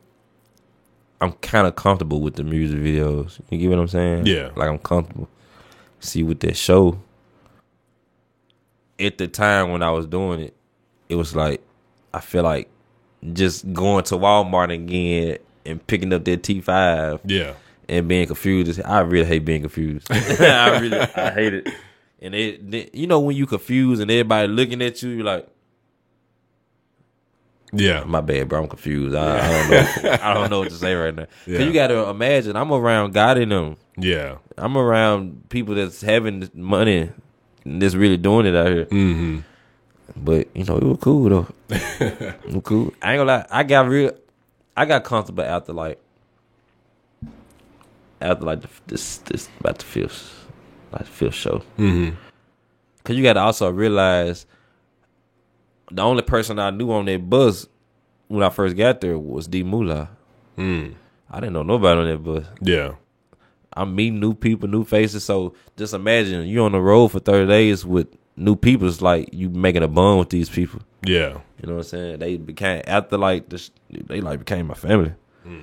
kind of comfortable with the music videos. You get what I'm saying? Yeah. Like I'm comfortable. See, with that show, at the time when I was doing it, it was like, I feel like just going to Walmart again and picking up that T5. Yeah. And being confused. I really hate being confused. I hate it. And you know, when you confused and everybody looking at you, you're like, yeah, my bad, bro. I'm confused. I don't know. I don't know what to say right now. Yeah. Cause you got to imagine, I'm around God in them. Yeah. I'm around people that's having money and that's really doing it out here. Mm-hmm. But you know, it was cool though. It was cool. I ain't gonna lie. I got comfortable after this about the fifth show. Mm-hmm. Cause you got to also realize the only person I knew on that bus when I first got there was D Moolah. I didn't know nobody on that bus. Yeah. I'm meeting new people, new faces. So just imagine you on the road for 30 days with new people. It's like you making a bond with these people. Yeah. You know what I'm saying? They became they became my family. You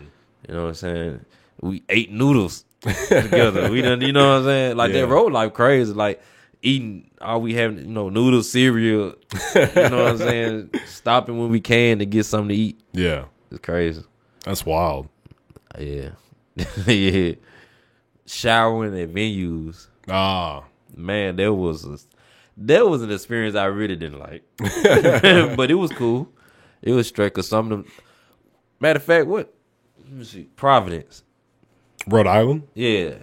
know what I'm saying? We ate noodles together. We done, you know what I'm saying? Like that road life crazy. Like eating all we having, you know, noodles, cereal. You know what I'm saying? Stopping when we can to get something to eat. Yeah. It's crazy. That's wild. Yeah. Yeah. Showering at venues. Man, there was an experience I really didn't like. But it was cool. It was straight because some of them, matter of fact, let me see, Providence. Rhode Island? Yeah.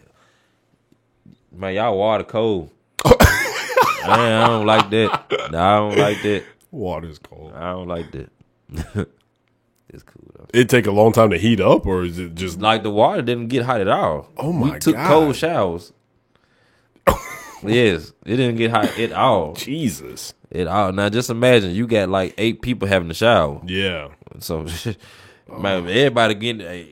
Man, y'all water cold. Man, I don't like that. No, I don't like that. Water's cold. I don't like that. It's cool though. It take a long time to heat up, or is it just Like the water didn't get hot at all. Oh my We took God. cold showers. Yes, it didn't get hot at all. Jesus? At all. Now just imagine you got like 8 people having a shower. Yeah. So man, everybody getting Yeah.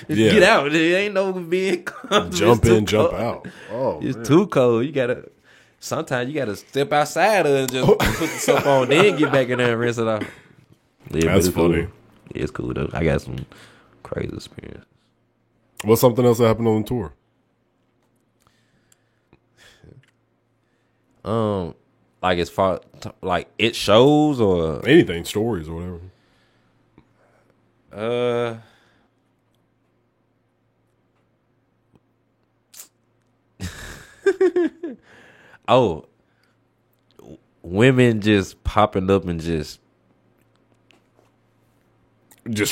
get out. There ain't no being comfortable. Jump It's too in, jump cold. out. Oh, It's man. too cold. Sometimes you gotta step outside and just put the soap on, then get back in there and rinse it off. Yeah, but That's it's cool. funny. Yeah, it's cool though. I got some crazy experience. What's something else that happened on the tour? Like as far like it shows or Anything, stories or whatever. Women just popping up and just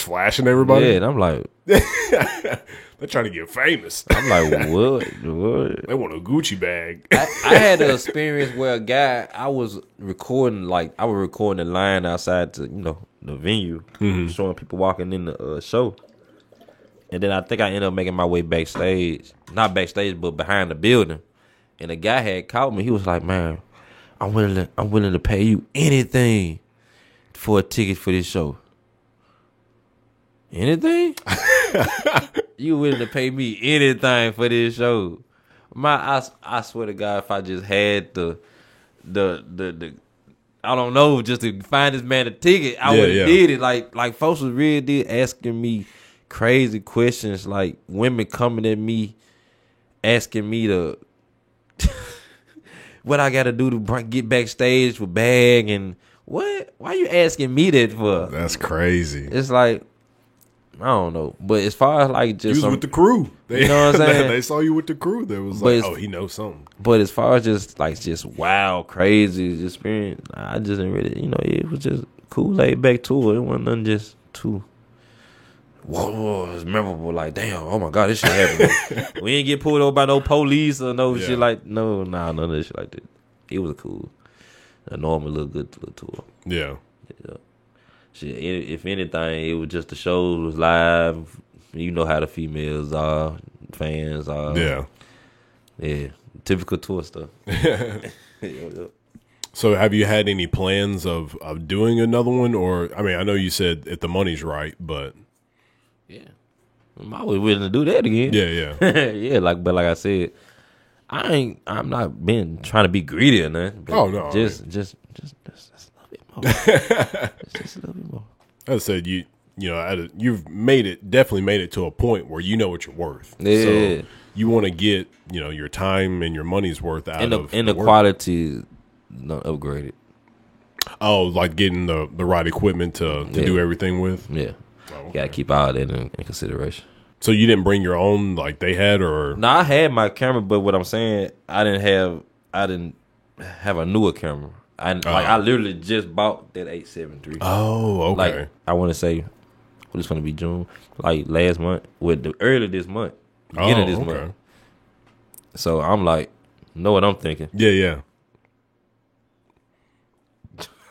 flashing everybody? yeah, and I'm like They're trying to get famous. what? They want a Gucci bag. I had an experience where a guy I was recording the line outside to the venue, showing people walking in the show, and then I think I ended up making my way backstage, not backstage but behind the building, and the guy had called me. He was like, "Man, I'm willing to pay you anything for a ticket for this show." Anything? You willing to pay me anything for this show? I swear to God, if I just had the I don't know, just to find this man a ticket, I would have did it. Like folks was really did asking me crazy questions, like women coming at me, asking me to what I got to do to get backstage for bag and what? Why you asking me that for? That's crazy. It's like, I don't know, but as far as like You just was with the crew. You know what I'm saying? They saw you with the crew. They was But like, it's- oh, he knows something. but as far as just wild, crazy experience, I just didn't really, it was just cool, laid back tour. It wasn't nothing just too. whoa, it's memorable. Like, damn, oh my God, this shit happened. We ain't get pulled over by no police or no shit like, none of this shit like that. It was a normal little good little tour. Yeah. Shit, if anything, it was just the shows was live. You know how the females are, fans are. Yeah. Typical tour stuff. So have you had any plans of doing another one? Or, I mean, I know you said if the money's right, but. Yeah. I'm always willing to do that again. Yeah. Yeah, but like I said, I'm not been trying to be greedy or nothing. Oh, no. Just a little bit more. just a little bit more. I said, you've definitely made it to a point where you know what you're worth. Yeah. So you want to get, your time and your money's worth out of the work. quality not upgraded. Oh, like getting the right equipment to do everything with? Yeah. Oh, okay. Gotta keep all that in consideration. So you didn't bring your own like they had, or? No, I had my camera, but what I'm saying, I didn't have a newer camera. I literally just bought that 873. Oh, okay. Like, I want to say, it's going to be June, like last month, early this month, beginning of this month. So I'm like, know what I'm thinking? Yeah.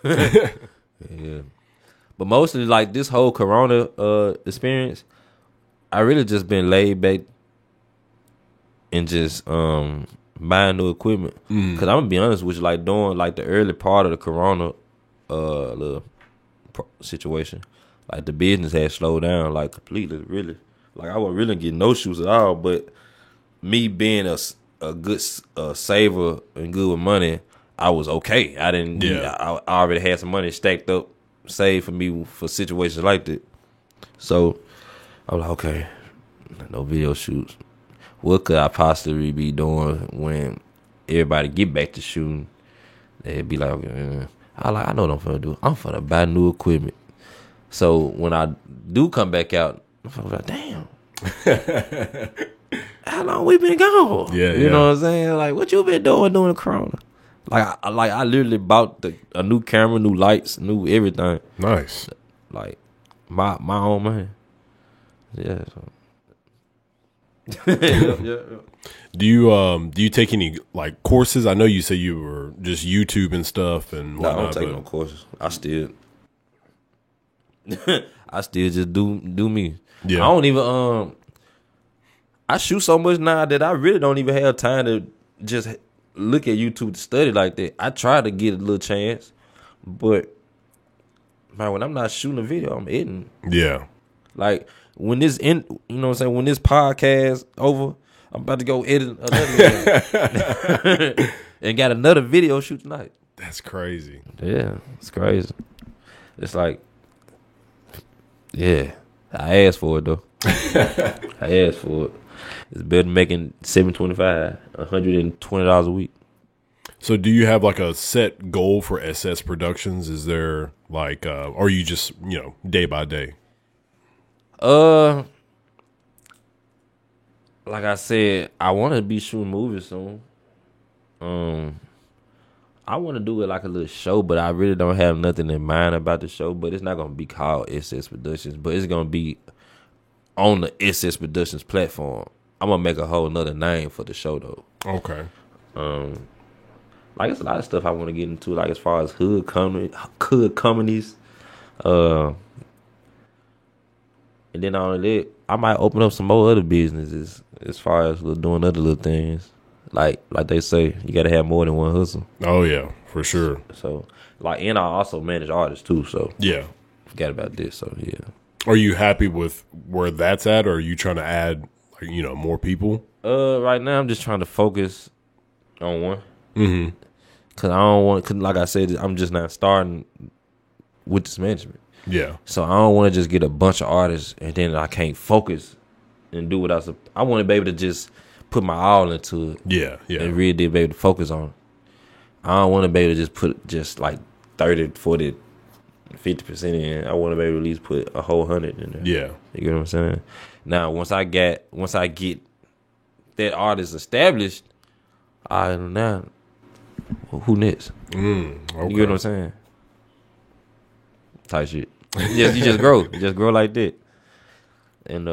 Yeah. But mostly like this whole Corona experience, I really just been laid back and just buying new equipment. Cause I'm gonna be honest with you, like during like the early part of the Corona little situation, like the business had slowed down like completely. Really, like I wasn't really getting no shoes at all. But me being a good saver and good with money, I was okay. I didn't. Yeah. I already had some money stacked up, saved for me for situations like that. So I was like, okay, no video shoots. What could I possibly be doing when everybody get back to shooting? They'd be like, I know what I'm finna do. I'm finna buy new equipment. So when I do come back out, I'm like, damn. How long we been gone? Yeah, you know what I'm saying? Like, what you been doing during the Corona? I literally bought a new camera, new lights, new everything. Nice. Like my own man. Yeah. So. yeah. Do you take any like courses? I know you say you were just YouTube and stuff and No, I whatnot. don't take no courses. I still just do me. Yeah. I don't even I shoot so much now that I really don't even have time to just look at YouTube to study like that. I try to get a little chance, but man, when I'm not shooting a video, I'm editing. Yeah. Like when this you know what I'm saying, when this podcast over, I'm about to go edit another one. And got another video shoot tonight. That's crazy. Yeah, it's crazy. It's like, yeah, I asked for it though. I asked for it. It's better than making $725, $120 a week. So do you have like a set goal for SS Productions? Is there like, or are you just, day by day? Like I said, I want to be shooting movies soon. I want to do it like a little show, but I really don't have nothing in mind about the show. But it's not going to be called SS Productions, but it's going to be on the SS Productions platform. I'm going to make a whole nother name for the show, though. Okay. Like, it's a lot of stuff I want to get into, like, as far as hood companies. And then on that, I might open up some more other businesses as far as doing other little things. Like they say, you got to have more than one hustle. Oh, yeah, for sure. So, and I also manage artists, too, so. Yeah. Forgot about this, so, yeah. Are you happy with where that's at, or are you trying to add, like, more people? Right now, I'm just trying to focus on one. Mm-hmm. Because I don't want, cause like I said, I'm just not starting with this management. Yeah. So I don't want to just get a bunch of artists and then I can't focus and do what I want to be able to just put my all into it. Yeah. And really be able to focus on it. I don't want to be able to just put just like 30, 40, 50% in. I want to be able to at least put a whole 100 in there. Yeah. You get what I'm saying? Now, once I get that artist established, now who next? Okay. You get what I'm saying? Type shit. You just grow. You just grow like that. And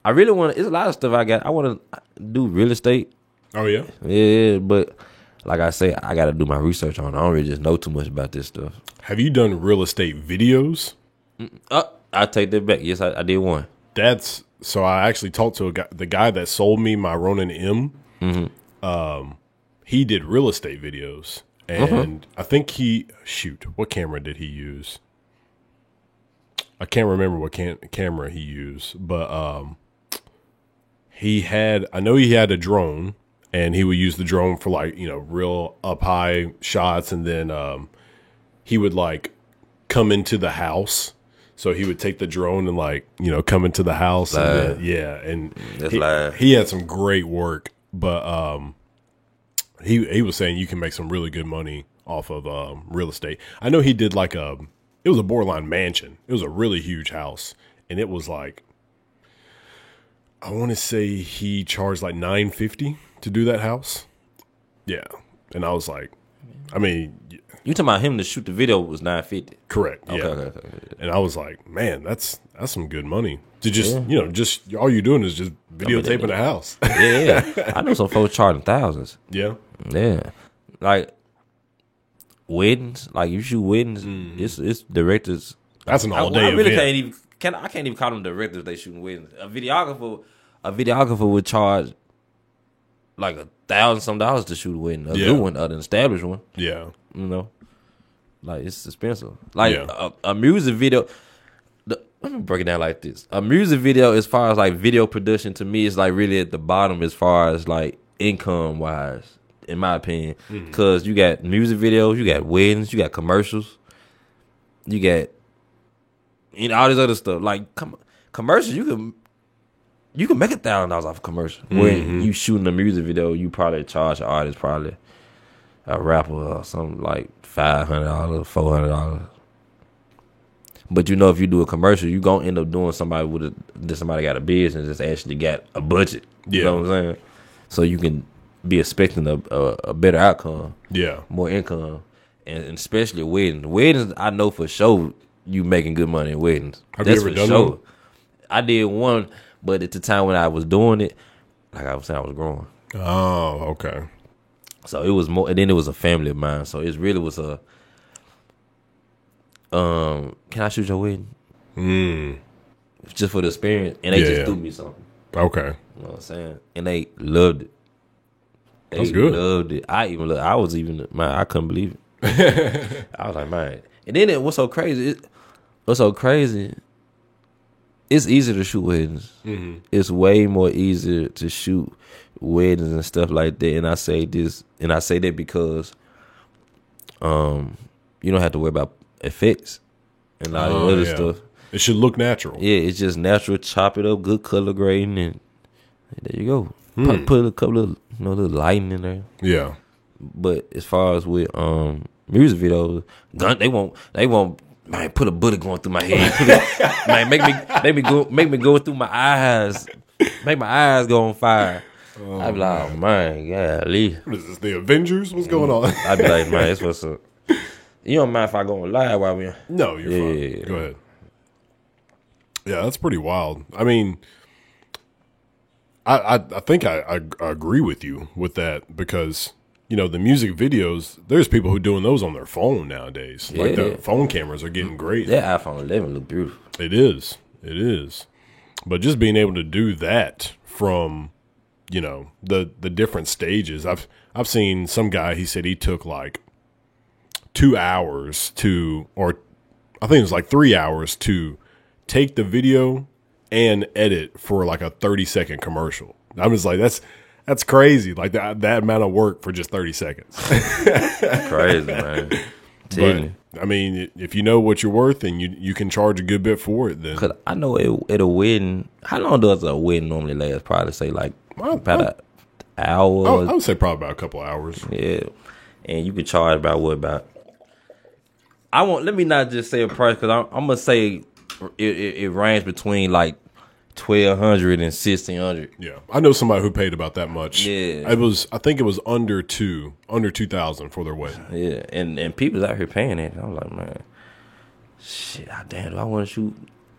I really want. It's a lot of stuff I got. I want to do real estate. Oh yeah. Yeah, but like I say, I got to do my research on it. I don't really just know too much about this stuff. Have you done real estate videos? I take that back. Yes, I did one. That's so. I actually talked to the guy that sold me my Ronin M. He did real estate videos, and I think what camera did he use? I can't remember what camera he used, but I know he had a drone, and he would use the drone for like, real up high shots, and then he would like come into the house. So he would take the drone and like, come into the house. And then, and he had some great work, but he was saying you can make some really good money off of real estate. I know he did like it was a borderline mansion. It was a really huge house, and it was like, I want to say he charged like $950 to do that house. Yeah, and I was like, I mean, you talking about him to shoot the video was $950? Correct. Yeah. Okay. And I was like, man, that's some good money to just just all you're doing is just videotaping the house. Yeah. I know some folks charging thousands. Yeah. Yeah, like weddings. Like you shoot weddings, it's directors. That's an all day. I really event. I can't even call them directors. They shooting weddings. A videographer would charge like $1,000 to shoot a wedding. A new one, an established one. Yeah, like it's expensive. Like a music video. Let me break it down like this. A music video, as far as like video production, to me, is like really at the bottom as far as like income wise, in my opinion. Because you got music videos, you got weddings, you got commercials, you got all this other stuff. Like commercials, you can make $1,000 off a commercial. When you shooting a music video, you probably charge an artist, probably a rapper or something like $500, $400. But if you do a commercial, you gonna end up doing somebody somebody got a business that's actually got a budget. You know what I'm saying? So you can be expecting a better outcome. Yeah, more income, and especially weddings. Weddings, I know for sure you making good money in weddings. Have you ever done one? I did one, but at the time when I was doing it, like I was saying, I was growing. Oh, okay. So it was more, and then it was a family of mine. So it really was a. Can I shoot your wedding? Just for the experience, and they just threw me something. Okay, you know what I'm saying, and they loved it. That's good. Loved it. I couldn't believe it. I was like, man. And then what's so crazy? It's easier to shoot weddings. It's way more easier to shoot weddings and stuff like that. And I say that because, you don't have to worry about effects and all that other stuff. It should look natural. Yeah, it's just natural. Chop it up, good color grading, and there you go. Put a couple of little lighting in there. Yeah. But as far as with music videos, they won't. Man, put a bullet going through my head. Man, make me go through my eyes. Make my eyes go on fire. I'd be like, oh man, golly. What is this? The Avengers? What's going on? I'd be like, man, it's what's up. You don't mind if I go on live while we? No, you're fine. Go ahead. Yeah, that's pretty wild. I mean, I think I agree with you with that because, the music videos, there's people who are doing those on their phone nowadays. Like the phone cameras are getting great. That iPhone 11 look beautiful. It is. But just being able to do that from, the different stages. I've seen some guy, he said he took like 2 hours or I think it was like 3 hours to take the video and edit for like a 30-second commercial. I'm just like, that's crazy. Like that amount of work for just 30 seconds. Crazy, man. But, I mean, if you know what you're worth and you can charge a good bit for it, then. Because I know at a wedding, how long does a wedding normally last? Probably say like about an hour. I would say probably about a couple hours. Yeah. And you can charge about what about? Let me not just say a price because I'm going to say it ranges between like $1,200 and $1,600. Yeah, I know somebody who paid about that much. Yeah, I think it was under $2,000 for their wedding. Yeah, and people's out here paying it. I'm like, man, shit, damn, do I want to shoot?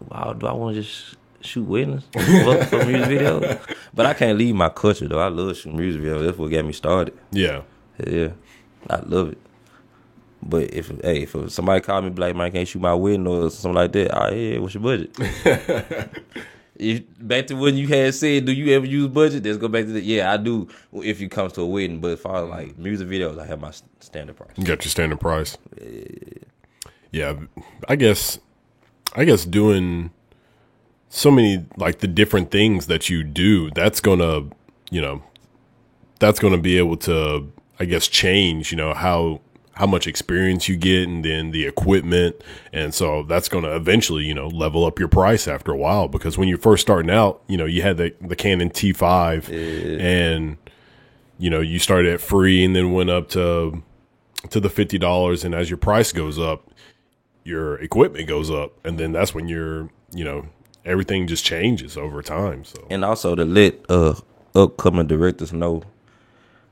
Do I want to just shoot weddings for music videos. But I can't leave my culture though. I love shooting music videos. That's what got me started. Yeah. Yeah, I love it. But if somebody called me be like, man, I can't shoot my wedding or something like that, yeah, what's your budget? Back to what you had said, do you ever use budget? Let's go back to that. Yeah, I do if it comes to a wedding. But as far as like music videos, I have my standard price. You got your standard price. Yeah, I guess doing so many like the different things that you do, that's gonna be able to, I guess, change, how much experience you get and then the equipment. And so that's going to eventually, level up your price after a while, because when you're first starting out, you had the Canon T5 and, you started at free and then went up to the $50. And as your price goes up, your equipment goes up. And then that's when everything just changes over time. So, and also to let upcoming directors know,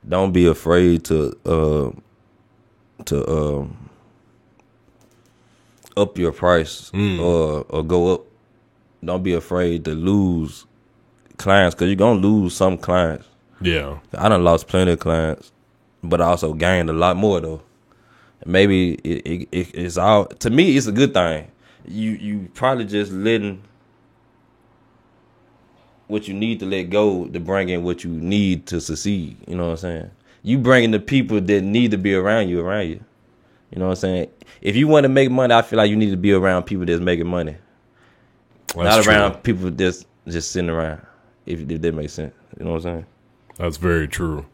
don't be afraid to up your price or go up. Don't be afraid to lose clients, because you're gonna lose some clients. Yeah, I done lost plenty of clients, but I also gained a lot more though. Maybe it's all, to me, it's a good thing. You probably just letting what you need to let go to bring in what you need to succeed. You know what I'm saying? You bringing the people that need to be around you. You know what I'm saying? If you want to make money, I feel like you need to be around people that's making money. Not around people that's just sitting around, if that makes sense. You know what I'm saying? That's very true.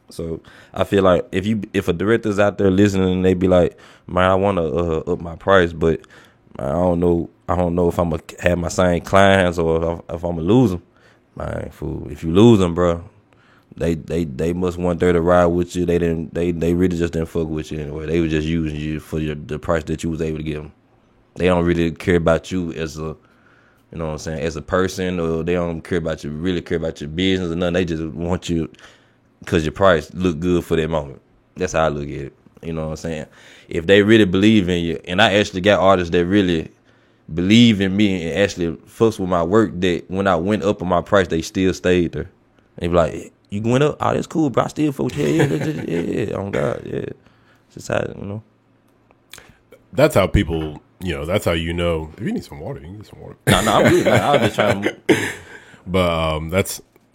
So I feel like if a director's out there listening and they be like, man, I want to up my price, but man, I don't know if I'm going to have my same clients or if I'm going to lose them. Man, fool, if you lose them, bro, They must want there to ride with you. They really just didn't fuck with you anyway. They were just using you for the price that you was able to give them. They don't really care about you as a, as a person, or they don't really care about your business or nothing. They just want you because your price look good for that moment. That's how I look at it. You know what I'm saying? If they really believe in you, and I actually got artists that really believe in me and actually fucks with my work, that when I went up on my price, they still stayed there. They be like, you went up? Oh, that's cool, bro. I still fuck with you. Yeah. Oh, God, yeah. Just how, That's how people, that's how If you need some water, you can get some water. No, I'm good. I was just trying to. But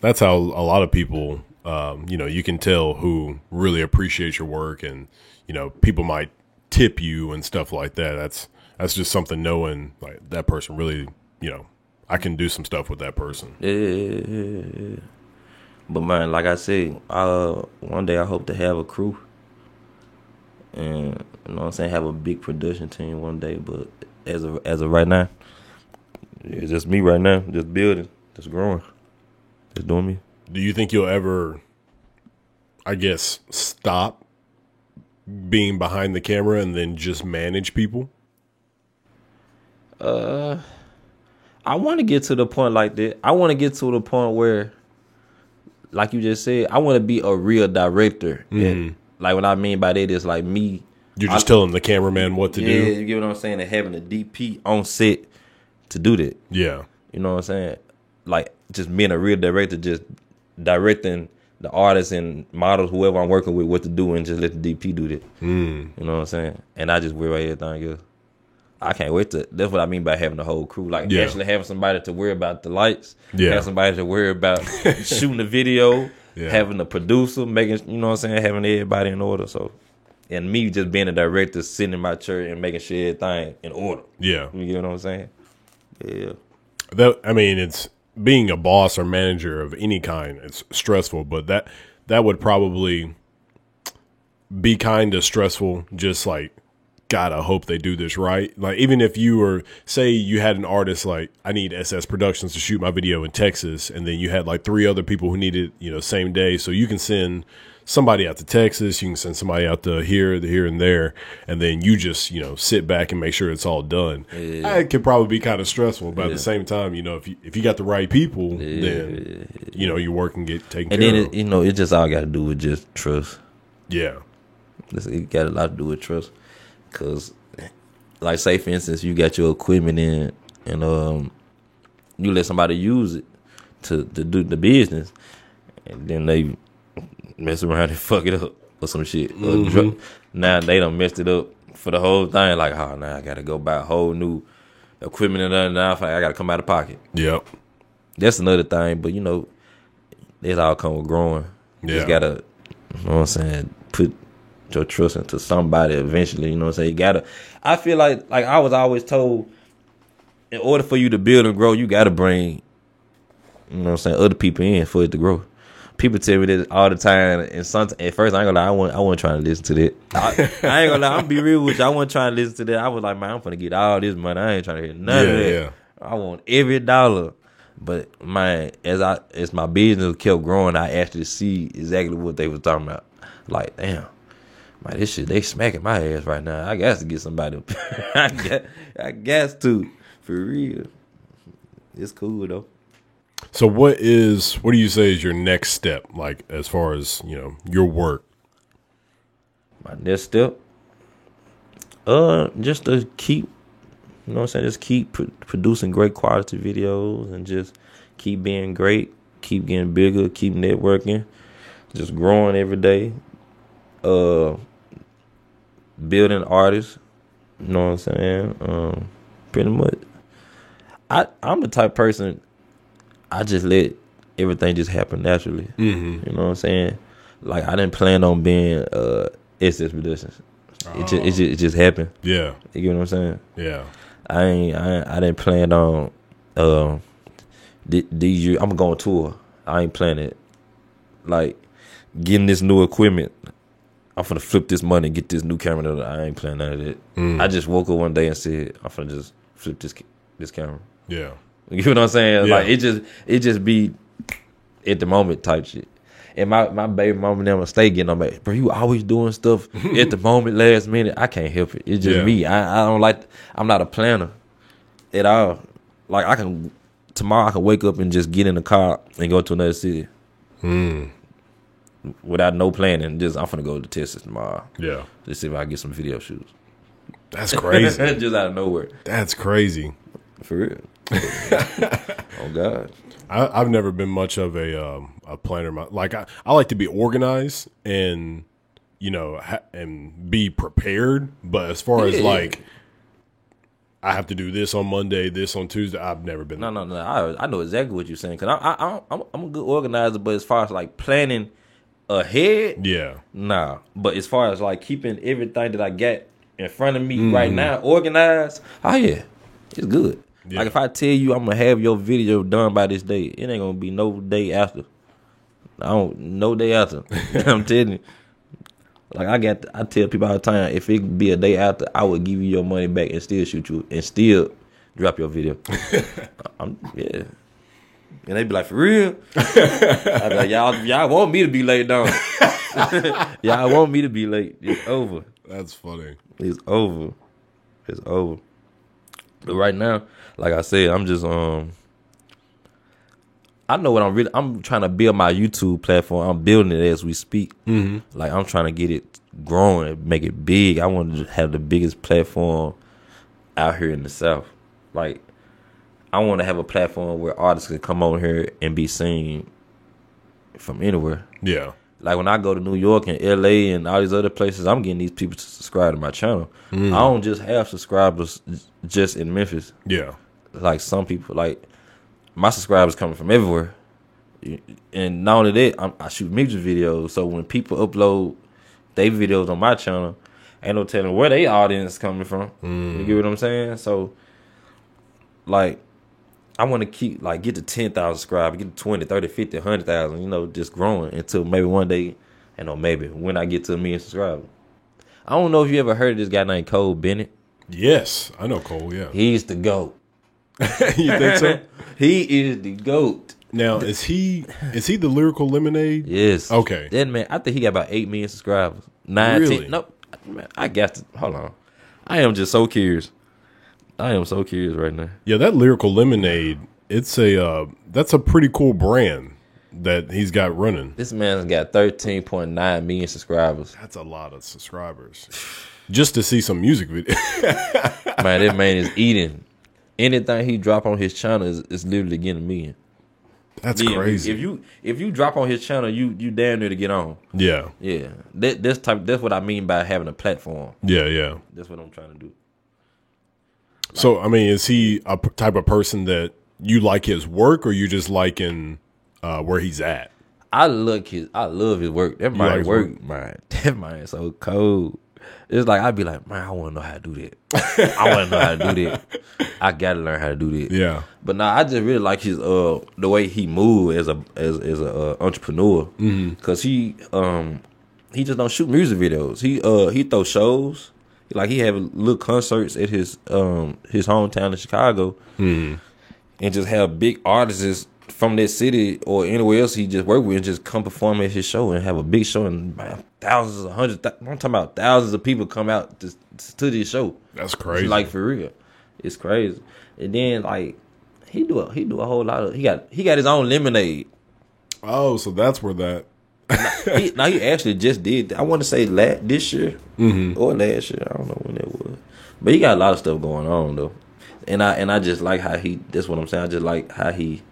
that's how a lot of people, you can tell who really appreciate your work, and, people might tip you and stuff like that. That's just something, knowing like that person really, I can do some stuff with that person. Yeah. But man, like I said, one day I hope to have a crew, and you know what I'm saying, have a big production team one day. But as of right now, it's just me right now, just building, just growing, just doing me. Do you think you'll ever, I guess, stop being behind the camera and then just manage people? I want to get to the point like that. I want to get to the point where, like you just said, I want to be a real director. Mm-hmm. And like what I mean by that is like me. You're just telling the cameraman what to do. Yeah, you get what I'm saying? And having a DP on set to do that. Yeah. You know what I'm saying? Like just being a real director, just directing the artists and models, whoever I'm working with, what to do, and just let the DP do that. You know what I'm saying? And I just worry about everything else. I can't wait to. That's what I mean by having the whole crew. Like actually having somebody to worry about the lights. Yeah. Having somebody to worry about shooting the video. Yeah. Having a producer, making, you know what I'm saying, having everybody in order. So, and me just being a director, sitting in my chair and making sure everything in order. Yeah. You get what I'm saying? Yeah. It's being a boss or manager of any kind. It's stressful, but that would probably be kind of stressful. Just like, gotta hope they do this right. Like, even if you were, say you had an artist like, I need SS Productions to shoot my video in Texas, and then you had like 3 other people who needed, same day. So you can send somebody out to Texas, you can send somebody out to here, and there, and then you just, sit back and make sure it's all done. Yeah. It could probably be kind of stressful, but at the same time, if you got the right people, then, your work can get taken care of. And then, it just all got to do with just trust. Yeah. It got a lot to do with trust. Because, like, say, for instance, you got your equipment in, and you let somebody use it to do the business, and then they mess around and fuck it up or some shit. Now they done messed it up for the whole thing. Like, oh, now I gotta go buy a whole new equipment and now I gotta come out of pocket. Yep. That's another thing, but you know, it all come with growing. You just gotta, you know what I'm saying, put your trust into somebody eventually. You know what I'm saying? You gotta. I feel like I was always told, in order for you to build and grow, you gotta bring, you know what I'm saying, other people in for it to grow. People tell me this all the time, and sometimes at first I ain't gonna lie, I wasn't trying to listen to that. I ain't gonna lie, I'm be real with you. I wasn't trying to listen to that. I was like, man, I'm gonna get all this money. I ain't trying to hear none of that. Yeah. I want every dollar. But man, as my business kept growing, I actually see exactly what they was talking about. Like, damn, man, this shit, they smacking my ass right now. I got to get somebody. I got to, for real. It's cool though. So what do you say is your next step, like as far as, you know, your work? My next step, just to keep, you know what I'm saying, just keep producing great quality videos and just keep being great, keep getting bigger, keep networking, just growing every day, building artists, you know what I'm saying, pretty much. I'm the type of person, I just let everything just happen naturally. You know what I'm saying? Like, I didn't plan on being SS Productions. It just happened. Yeah. You get what I'm saying? Yeah. I didn't plan on these years. I'm going tour. I ain't planning it. Like, getting this new equipment. I'm finna flip this money and get this new camera. I ain't planning none of that. I just woke up one day and said, I'm finna just flip this camera. Yeah. You know what I'm saying? Yeah. Like, it just be at the moment type shit. And my baby mama never stay getting on me. Bro, you always doing stuff at the moment, last minute. I can't help it. It's just me. I don't like. I'm not a planner at all. Like, tomorrow I can wake up and just get in the car and go to another city without no planning. Just I'm finna go to Texas tomorrow. Yeah. Just see if I can get some video shoots. That's crazy. Just out of nowhere. That's crazy. For real. Oh God. I've never been much of a planner. Like, I like to be organized and, you know, and be prepared. But as far as like, I have to do this on Monday, this on Tuesday, I've never been. No. I know exactly what you're saying, because I'm a good organizer. But as far as like planning ahead, nah. But as far as like keeping everything that I got in front of me right now organized, oh yeah, it's good. Yeah. Like, if I tell you I'm gonna have your video done by this day, it ain't gonna be no day after. No day after. I'm telling you. Like, I tell people all the time, if it be a day after, I would give you your money back and still shoot you and still drop your video. Yeah. And they be like, for real? I be like, y'all want me to be late, don't y'all want me to be late. It's over. That's funny. It's over. It's over. But right now, like I said, I'm just I know what I'm trying to build my YouTube platform. I'm building it as we speak. Like, I'm trying to get it growing and make it big. I want to have the biggest platform out here in the South. Like, I want to have a platform where artists can come on here and be seen from anywhere. Yeah. Like, when I go to New York and LA and all these other places, I'm getting these people to subscribe to my channel. I don't just have subscribers just in Memphis. Yeah. Like, some people, like, my subscribers coming from everywhere. And not only that, I shoot music videos. So when people upload their videos on my channel, ain't no telling where their audience coming from. You get what I'm saying? So, like, I want to keep, like, get to 10,000 subscribers, get to 20, 30, 50, 100,000, you know, just growing until maybe one day, maybe when I get to 1 million subscribers. I don't know if you ever heard of this guy named Cole Bennett. Yes, I know Cole, yeah. He's the GOAT. You think so? He is the GOAT. Now, is he the Lyrical Lemonade? Yes. Okay. That man, I think he got about 8 million subscribers. 9, really? 10. Nope. Man, I got to, hold on. I am just so curious. I am so curious right now. Yeah, that Lyrical Lemonade, that's a pretty cool brand that he's got running. This man's got 13.9 million subscribers. That's a lot of subscribers. Just to see some music videos. Man, that man is eating. anything he drop on his channel is literally getting me. That's crazy. If you drop on his channel, you damn near to get on. Yeah. Yeah. That's what I mean by having a platform. Yeah. That's what I'm trying to do. So, I mean, is he a type of person that you like his work, or you just liking where he's at? I love his work. That man work, man. That man is so cold. It's like I'd be like, man, I want to know how to do that. I want to know how to do that. I gotta learn how to do that. Yeah. But nah, I just really like his the way he move as a entrepreneur. Cause he just don't shoot music videos. He throw shows. Like he have little concerts at his hometown in Chicago, and just have big artists from that city or anywhere else he just work with and just come perform at his show and have a big show, and man, thousands, I'm talking about thousands of people come out to this show. That's crazy. Like for real, it's crazy. And then like he do a whole lot of he got his own lemonade. Oh, so that's where that. Now he actually just did. I want to say this year or last year. I don't know when that was, but he got a lot of stuff going on though, and I just like how he. That's what I'm saying. I just like how he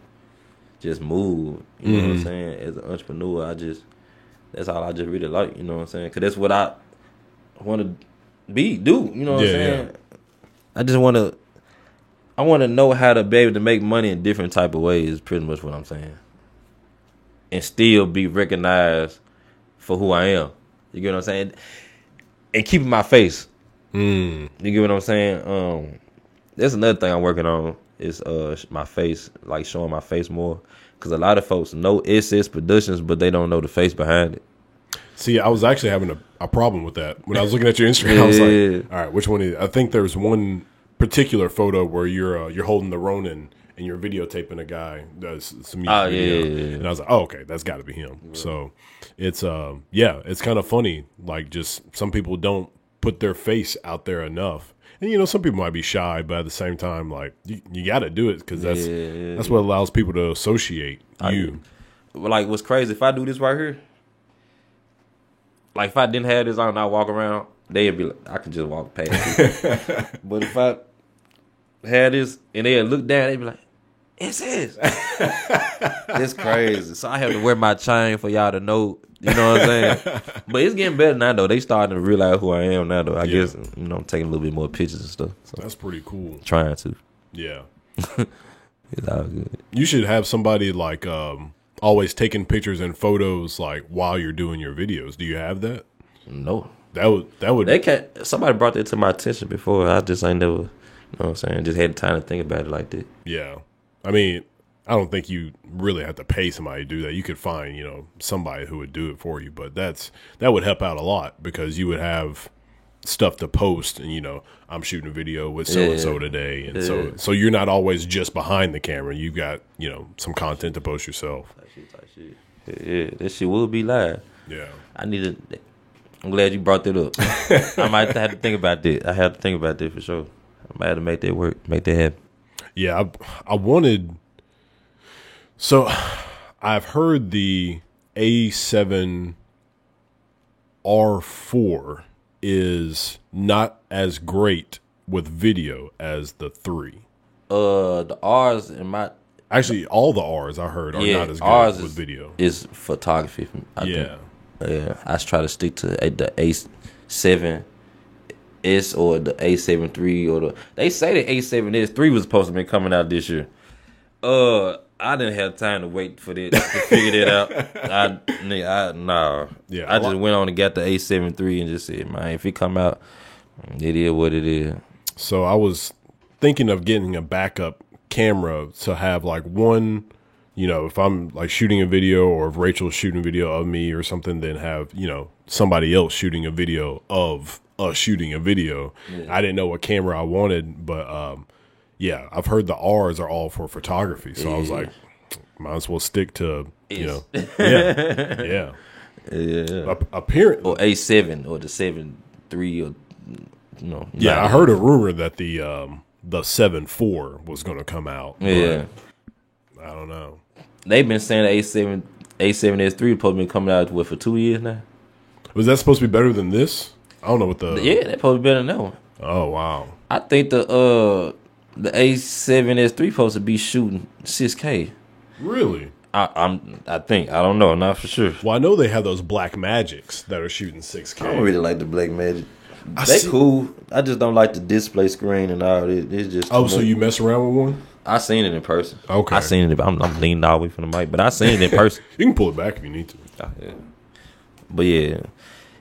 just move. You know what I'm saying? As an entrepreneur, that's all I just really like. You know what I'm saying? Because that's what I want to do. You know what I'm saying? Yeah. I just want to know how to be able to make money in different type of ways. Is pretty much what I'm saying. And still be recognized for who I am. You get what I'm saying? And keeping my face. You get what I'm saying? That's another thing I'm working on is my face, like showing my face more. Because a lot of folks know SS Productions, but they don't know the face behind it. See, I was actually having a problem with that. When I was looking at your Instagram, I was like, all right, which one is it? I think there's one particular photo where you're holding the Ronin and you're videotaping a guy does some music video. And I was like, oh, okay, that's got to be him. Yeah. So it's it's kind of funny. Like, just some people don't put their face out there enough, and some people might be shy, but at the same time, like you got to do it because that's what allows people to associate you. Like, what's crazy? If I do this right here, like if I didn't have this on, and I walk around, they'd be like, I could just walk past you. But if I had this and they'd look down, they'd be like, it's his. It's crazy. So I have to wear my chain for y'all to know. You know what I'm saying? But it's getting better now, though. They starting to realize who I am now, though. I guess, I'm taking a little bit more pictures and stuff. So that's pretty cool. Trying to. Yeah. It's all good. You should have somebody like always taking pictures and photos like while you're doing your videos. Do you have that? No. That would. They can't. Somebody brought that to my attention before. I just ain't never. You know what I'm saying? Just had time to think about it like that. Yeah. I mean, I don't think you really have to pay somebody to do that. You could find, somebody who would do it for you, but that would help out a lot because you would have stuff to post and, I'm shooting a video with so-and-so today. And so you're not always just behind the camera. You've got, some content to post yourself. Type shit. Yeah, that shit will be live. Yeah. I'm glad you brought that up. I might have to think about that. I have to think about that for sure. I might have to make that work, make that happen. Yeah, I wanted. So, I've heard the A7R4 is not as great with video as the 3. The R's in my actually all the R's I heard are not as good with video. Is photography. I think. Yeah, I try to stick to the A7S or the A7 III they say the A7S III was supposed to be coming out this year. I didn't have time to wait for that to figure that out. I just went on and got the A7 III and just said, man, if it come out, it is what it is. So I was thinking of getting a backup camera to have like one, if I'm like shooting a video or if Rachel's shooting a video of me or something, then have, somebody else shooting a video of us shooting a video. Yeah. I didn't know what camera I wanted, but I've heard the R's are all for photography. So I was like, might as well stick to, Yeah. Apparently. Or A7 or the 7 III or, Yeah, I heard a rumor that the 7.4 was going to come out. Yeah. I don't know. They've been saying the A7S III supposed to be coming out for 2 years now. Was that supposed to be better than this? I don't know what the... Yeah, they're supposed to be better than that one. Oh, wow. I think the The A7S3 supposed to be shooting 6K. Really? I think. I don't know. Not for sure. Well, I know they have those Black Magics that are shooting 6K. I don't really like the Black Magic. They cool. I just don't like the display screen and all. It's just. Oh, so you mess around with one? I seen it in person. Okay. I seen it. I'm leaning all the way from the mic, but I seen it in person. You can pull it back if you need to. Yeah. But yeah,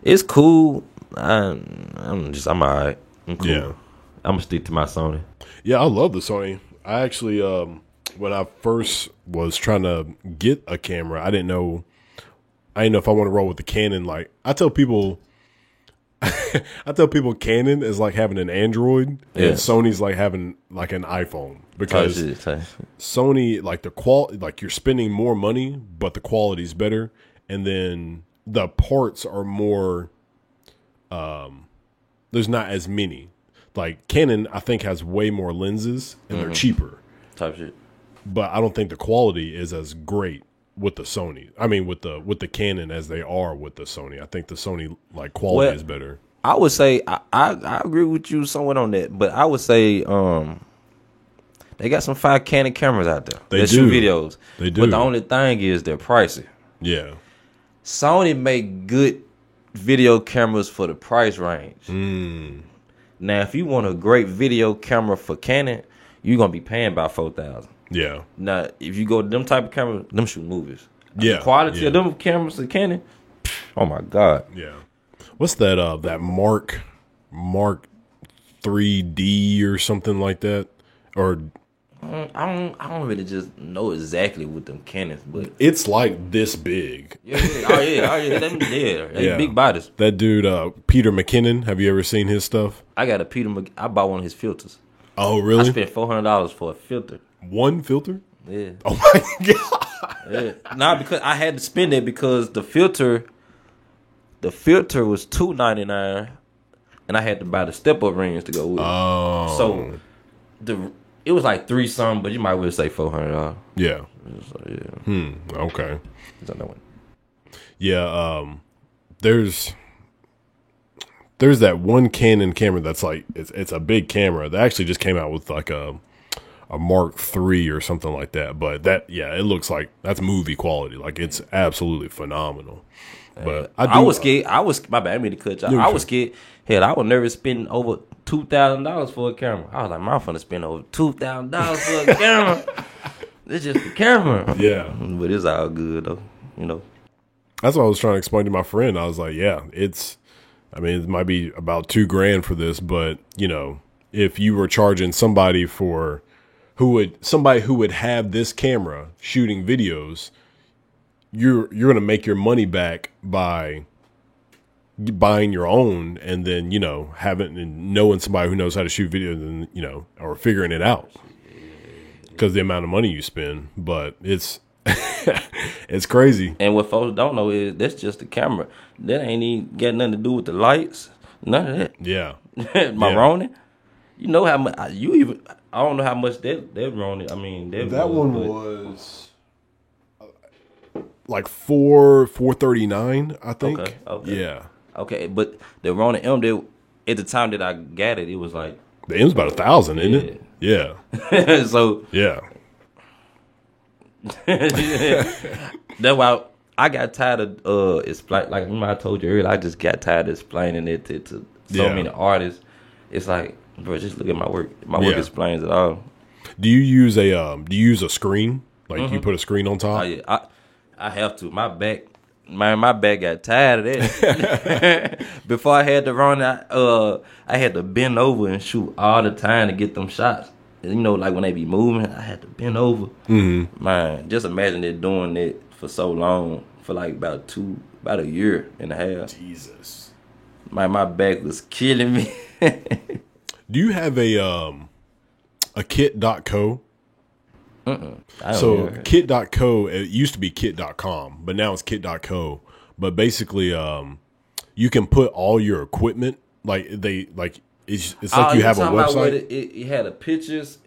it's cool. I'm alright. I'm cool. Yeah. I'm gonna stick to my Sony. Yeah, I love the Sony. I actually, when I first was trying to get a camera, I didn't know if I want to roll with the Canon. Like I tell people Canon is like having an Android, and Sony's like having like an iPhone, because Sony, like the quality, like you're spending more money, but the quality's better, and then the parts are more. There's not as many. Like Canon, I think, has way more lenses and they're cheaper. Type shit. But I don't think the quality is as great with the Sony. I mean, with the Canon as they are with the Sony. I think the Sony like quality is better. I would say I agree with you somewhat on that, but I would say they got some fire Canon cameras out there. They shoot videos. They do. But the only thing is they're pricey. Yeah. Sony make good video cameras for the price range. Now, if you want a great video camera for Canon, you're gonna be paying about $4,000. Yeah. Now, if you go to them type of cameras, them shoot movies. Yeah. The quality of them cameras for Canon, oh my God. Yeah. What's that? That Mark 3D or something like that, or I don't really just know exactly with them Canons, but it's like this big. Yeah. They big bodies. That dude, Peter McKinnon. Have you ever seen his stuff? I got I bought one of his filters. Oh, really? I spent $400 for a filter. One filter? Yeah. Oh my God. Yeah. Nah, because I had to spend it because the filter was $299, and I had to buy the step-up rings to go with it. Oh. So it was like $3 something, but you might well say $400. Yeah. So, yeah. Okay. That one. Yeah. There's that one Canon camera that's like it's a big camera that actually just came out with like a Mark III or something like that. But it looks like that's movie quality. Like it's absolutely phenomenal. But I was scared. My bad. I mean to cut you. I was scared. Hell, I was nervous spending over $2,000 for a camera. I was like, I'm finna spend over $2,000 for a camera. It's just the camera. Yeah. But it's all good though. You know. That's what I was trying to explain to my friend. I was like, yeah, it might be about $2,000 for this, but you know, if you were charging somebody who would have this camera shooting videos, you're going to make your money back by buying your own, and then, you know, knowing somebody who knows how to shoot videos, and, you know, or figuring it out because the amount of money you spend. But it's it's crazy. And what folks don't know is that's just the camera. That ain't even got nothing to do with the lights. None of that. Yeah. My Ronin. You know how much I don't know how much that Ronin. I mean, that one was like $439, I think. Okay. Yeah. Okay, but the Ronin M, at the time that I got it, it was like the M's about $1,000, isn't it? Yeah. So yeah. That's why I got tired of like I told you earlier. I just got tired of explaining it to so many artists. It's like, bro, just look at my work. My work explains it all. Do you use a screen? Like you put a screen on top? Oh, yeah. I have to. My back got tired of that. Before I had to run, I had to bend over and shoot all the time to get them shots. And, you know, like when they be moving, I had to bend over. Mm-hmm. Man, just imagine it doing it for so long, for like about a year and a half. Jesus. My back was killing me. Do you have a kit.co? So kit.co, it used to be kit.com, but now it's kit.co. But basically, you can put all your equipment, it's like you have a website. It had the pictures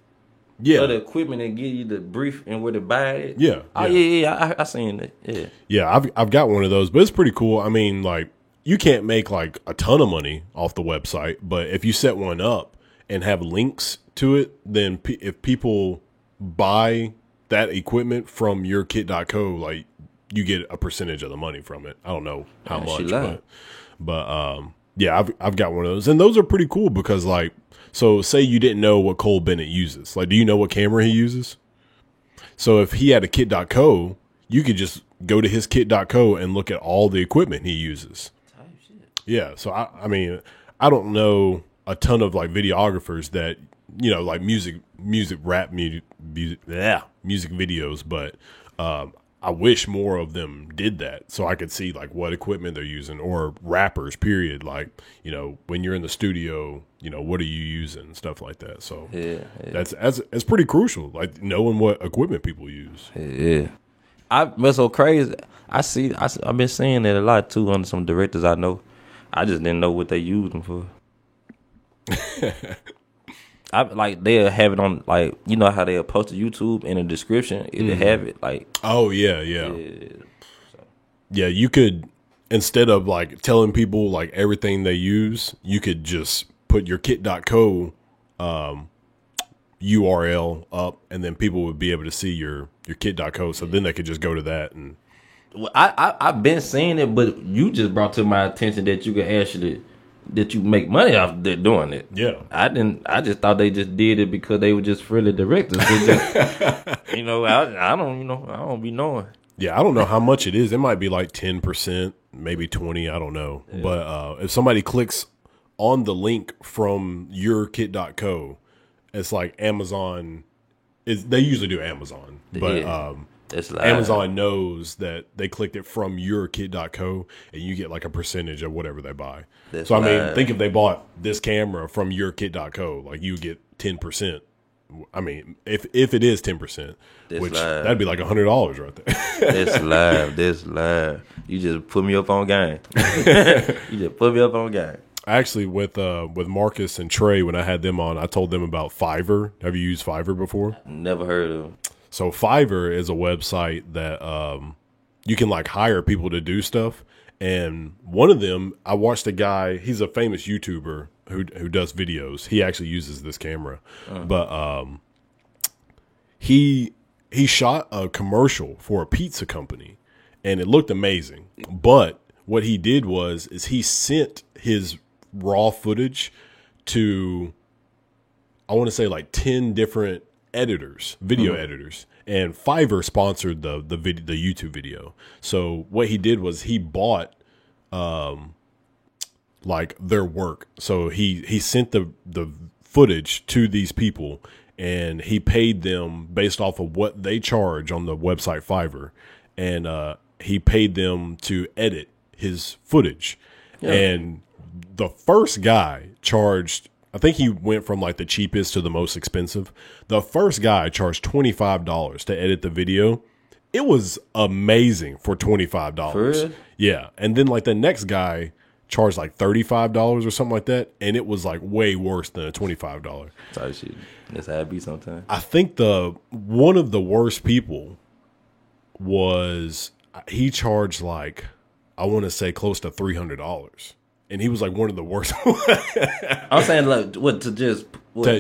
of the equipment and give you the brief and where to buy it. Yeah. I seen it. Yeah. Yeah, I've got one of those, but it's pretty cool. I mean, like, you can't make like a ton of money off the website, but if you set one up and have links to it, then if people buy that equipment from your kit.co, like you get a percentage of the money from it. I don't know how much, but yeah, I've got one of those, and those are pretty cool because like, so say you didn't know what Cole Bennett uses. Like, do you know what camera he uses? So if he had a kit.co, you could just go to his kit.co and look at all the equipment he uses. Yeah. So I mean, I don't know a ton of like videographers that, you know, like music videos, but I wish more of them did that so I could see like what equipment they're using, or rappers, period. Like, you know, when you're in the studio, you know, what are you using, stuff like that. So that's pretty crucial, like knowing what equipment people use. Yeah. That's so crazy. I've been seeing it a lot too under some directors I know. I just didn't know what they used them for. Like they'll have it on, like, you know how they'll post to YouTube in the description, it'll have it like. Oh yeah. Yeah, you could, instead of like telling people like everything they use, you could just put your kit.co URL up, and then people would be able to see your kit.co. So then they could just go to that. And well, I've been seeing it, but you just brought to my attention that you can actually, that you make money off doing it. Yeah. I just thought they just did it because they were just friendly directors. They just, you know, I don't be knowing. Yeah, I don't know how much it is. It might be like 10%, maybe 20, I don't know. Yeah. But if somebody clicks on the link from your kit.co, it's like Amazon they usually do Amazon. But Amazon knows that they clicked it from your kit.co, and you get like a percentage of whatever they buy. So I mean, think if they bought this camera from your kit.co, like you get 10%. I mean, if it is 10%, which that'd be like $100 right there. This live. You just put me up on game. Actually, with Marcus and Trey, when I had them on, I told them about Fiverr. Have you used Fiverr before? Never heard of it. So Fiverr is a website that you can like hire people to do stuff. And one of them, I watched a guy. He's a famous YouTuber who does videos. He actually uses this camera, but he shot a commercial for a pizza company, and it looked amazing. But what he did is he sent his raw footage to, I want to say like 10 different editors, video editors, and Fiverr sponsored the YouTube video. So what he did was he bought like their work. So he sent the footage to these people, and he paid them based off of what they charge on the website Fiverr, and he paid them to edit his footage. Yeah. And the first guy charged, I think he went from like the cheapest to the most expensive. The first guy charged $25 to edit the video. It was amazing for $25. For real? Yeah. And then like the next guy charged like $35 or something like that, and it was like way worse than a $25. Sorry, shit. That's how it be sometimes. I think one of the worst people was, he charged like, I want to say close to $300. And he was like one of the worst. I'm saying like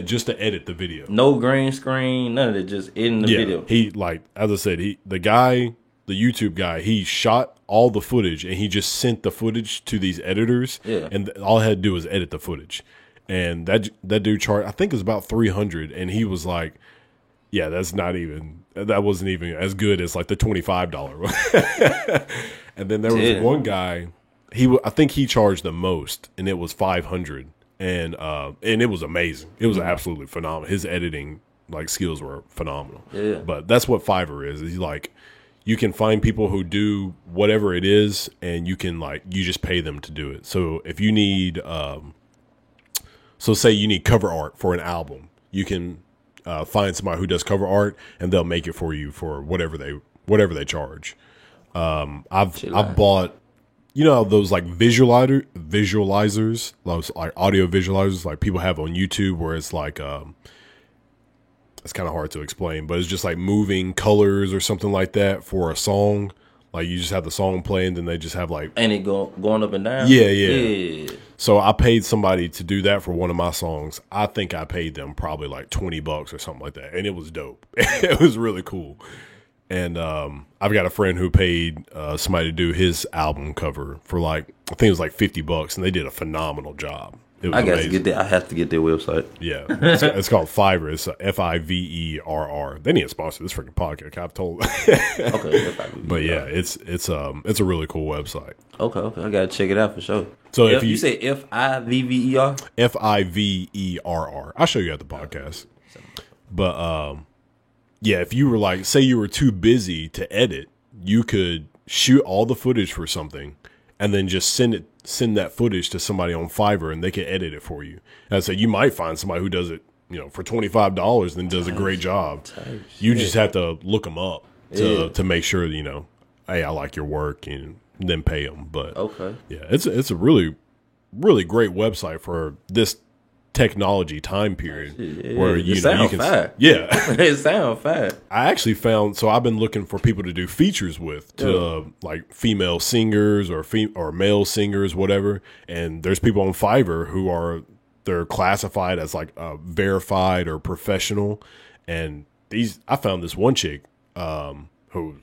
just to edit the video. No green screen, none of it, just in the video. He, like, as I said, the YouTube guy, he shot all the footage, and he just sent the footage to these editors. Yeah. And all I had to do was edit the footage. And that dude charged, I think it was about $300, and he was like, yeah, that wasn't even as good as like the $25. And then there was one guy, I think he charged the most, and it was $500, and it was amazing. It was absolutely phenomenal. His editing like skills were phenomenal. Yeah. But that's what Fiverr is. He's like, you can find people who do whatever it is, and you just pay them to do it. So if you need, say you need cover art for an album, you can find somebody who does cover art, and they'll make it for you for whatever they charge. I've bought, you know, those like visualizers, those like audio visualizers like people have on YouTube, where it's like it's kind of hard to explain, but it's just like moving colors or something like that for a song. Like you just have the song playing, then they just have like, and it going up and down. Yeah. So I paid somebody to do that for one of my songs. I think I paid them probably like $20 or something like that, and it was dope. It was really cool. And I've got a friend who paid somebody to do his album cover for like, I think it was like $50, and they did a phenomenal job. It was I got amazing. to get that. I have to get their website. Yeah, it's called Fiverr. It's Fiverr. They need to sponsor this freaking podcast. I've told. Okay, But yeah, it's a really cool website. Okay, I gotta check it out for sure. So if if you say Fiverr, Fiverr, I'll show you at the podcast. But yeah, if you were like, say you were too busy to edit, you could shoot all the footage for something and then just send that footage to somebody on Fiverr and they can edit it for you. And so you might find somebody who does it, for $25 and does a great job. You just have to look them up to make sure, hey, I like your work, and then pay them. But okay, yeah, it's a really, really great website for this technology time period where you can fire. Yeah. It sounds fire. I actually found, so I've been looking for people to do features with, to like female singers or male singers, whatever. And there's people on Fiverr who they're classified as like verified or professional. And I found this one chick who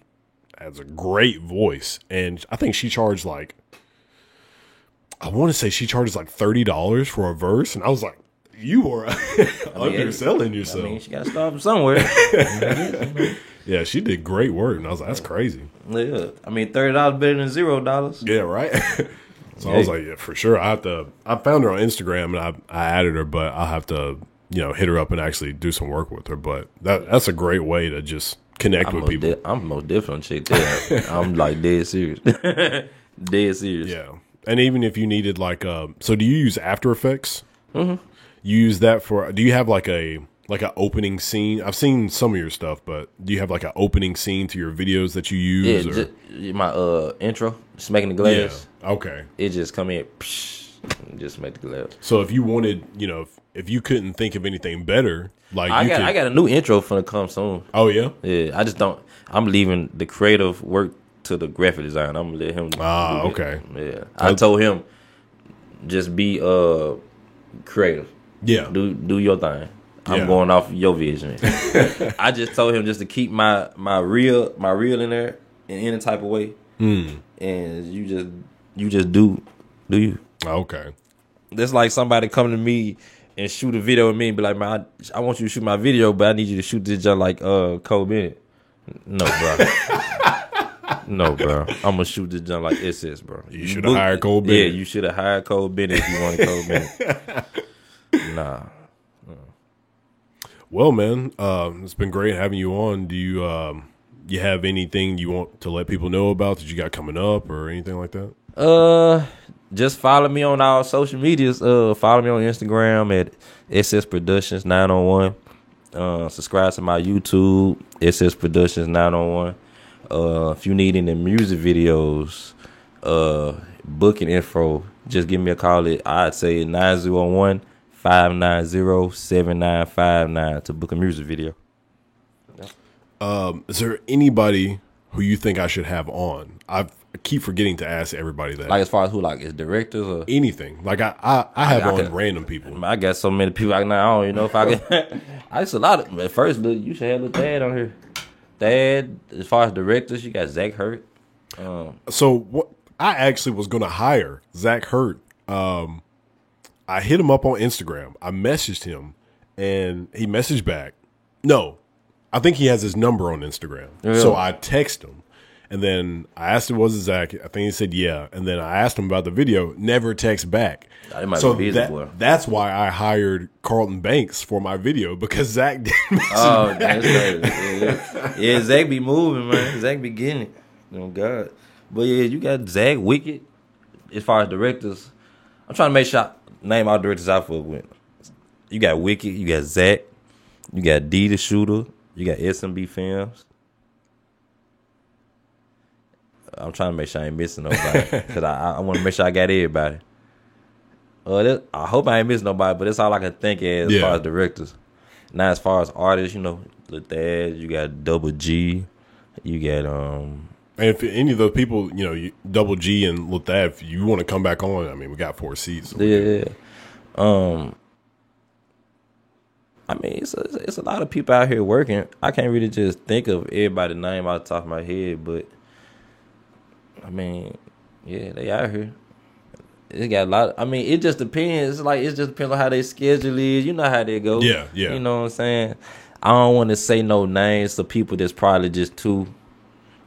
has a great voice, and I think she charged like, I want to say she charges like $30 for a verse, and I was like, you are underselling yourself. I mean, she got to start from somewhere. Yeah, she did great work, and I was like, that's crazy. Yeah, I mean, $30 better than $0. Yeah, right. So I was like, yeah, for sure. I found her on Instagram, and I added her, but I'll have to, hit her up and actually do some work with her. But that's a great way to just connect with people. I'm most different chick there. I'm like dead serious. Dead serious. Yeah. And even if you needed like so do you use After Effects? Mm-hmm. You use that do you have like an opening scene? I've seen some of your stuff, but do you have like an opening scene to your videos that you use? Yeah, my intro, just making the glass. Yeah. Okay. It just come in, just make the glass. So if you wanted, if you couldn't think of anything better, like I got a new intro for to come soon. Oh yeah? Yeah, I just don't. I'm leaving the creative work to the graphic design. I'm gonna let him. Okay. Yeah, I told him just be creative. Yeah. Do your thing. I'm going off your vision. I just told him just to keep my reel in there in any type of way. And you just do you. Okay. That's like somebody coming to me and shoot a video with me and be like, man, I want you to shoot my video, but I need you to shoot this just like Cole Bennett. No, bro. No, bro. I'm gonna shoot this jump like SS, bro. You should have hired Cole Bennett. Yeah, you should have hired Cole Bennett if you wanted Cole Bennett. Nah. Well, man, it's been great having you on. Do you you have anything you want to let people know about that you got coming up or anything like that? Just follow me on all social medias. Follow me on Instagram at SS Productions 901. Subscribe to my YouTube, SS Productions 901. If you need any music videos, booking info, just give me a call I'd say 901-590-7959 to book a music video. Is there anybody who you think I should have on? I keep forgetting to ask everybody that. Like as far as who, like, is directors or anything? Like I have on random people. I got so many people. I don't even know if I can. I just a lot of at first. You should have little Thad on here. Thad, as far as directors, you got Zach Hurt. So what? I actually was going to hire Zach Hurt. I hit him up on Instagram. I messaged him, and he messaged back. No, I think he has his number on Instagram. Really? So I text him, and then I asked him, was it Zach? I think he said yeah. And then I asked him about the video. Never text back. So that's why I hired Carlton Banks for my video, because Zach didn't message back. That's crazy. Yeah, Zach be moving, man. Zach be getting it. Oh, God. But yeah, you got Zach, Wicked. As far as directors, I'm trying to make sure I name all directors I fuck with. You got Wicked, you got Zach, you got D the Shooter, you got SMB Films. I'm trying to make sure I ain't missing nobody, because I want to make sure I got everybody. I hope I ain't missing nobody, but that's all I can think of as far as directors. Now, as far as artists, Lil Thad, you got Double G, you got And if any of those people, Double G and Latav, if you want to come back on, I mean, we got 4 seats. So Yeah. I mean, it's a lot of people out here working. I can't really just think of everybody's name out the top of my head, but I mean, yeah, they out here. It got a lot. I mean, it just depends. It just depends on how their schedule is. You know how they go. Yeah. You know what I'm saying? I don't want to say no names to people that's probably just too.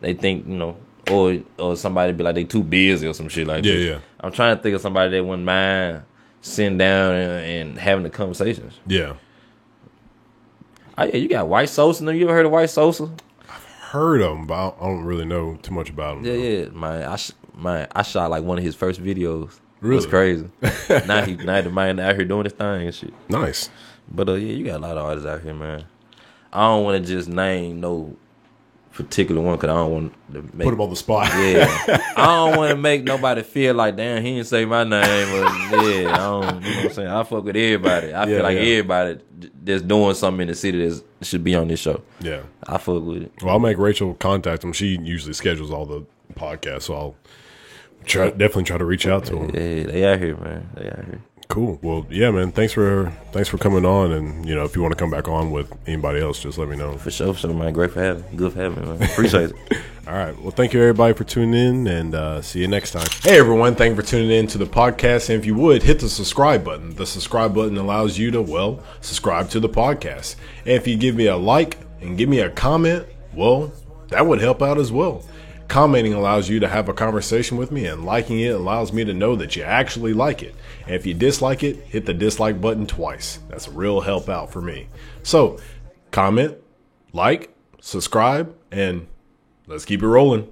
They think or somebody be like they too busy or some shit like that. Yeah. I'm trying to think of somebody that wouldn't mind sitting down and having the conversations. Yeah. Oh yeah, you got White Sosa. You ever heard of White Sosa? Heard of him, but I don't really know too much about him. Yeah, man. I shot like one of his first videos. Really? It was crazy. now the man out here doing his thing and shit. Nice. But yeah, you got a lot of artists out here, man. I don't want to just name no particular one because I don't want to make Put him on the spot. Yeah, I don't want to make nobody feel like, damn, he didn't say my name. Or, yeah, I don't. You know what I'm saying? I fuck with everybody. I feel like everybody that's doing something in the city that should be on this show. Yeah. I fuck with it. Well, I'll make Rachel contact him. She usually schedules all the podcasts, so I'll definitely try to reach out to him. Yeah, they out here, man. They out here. Cool. Well, yeah, man. Thanks for coming on, and if you want to come back on with anybody else, just let me know. For sure, man. Great for having me. Good for having me, man. Appreciate it. All right. Well, thank you everybody for tuning in, and see you next time. Hey everyone, thank you for tuning in to the podcast. And if you would hit the subscribe button. The subscribe button allows you to subscribe to the podcast. And if you give me a like and give me a comment, that would help out as well. Commenting allows you to have a conversation with me, and liking it allows me to know that you actually like it. And if you dislike it, hit the dislike button twice. That's a real help out for me. So, comment, like, subscribe, and let's keep it rolling.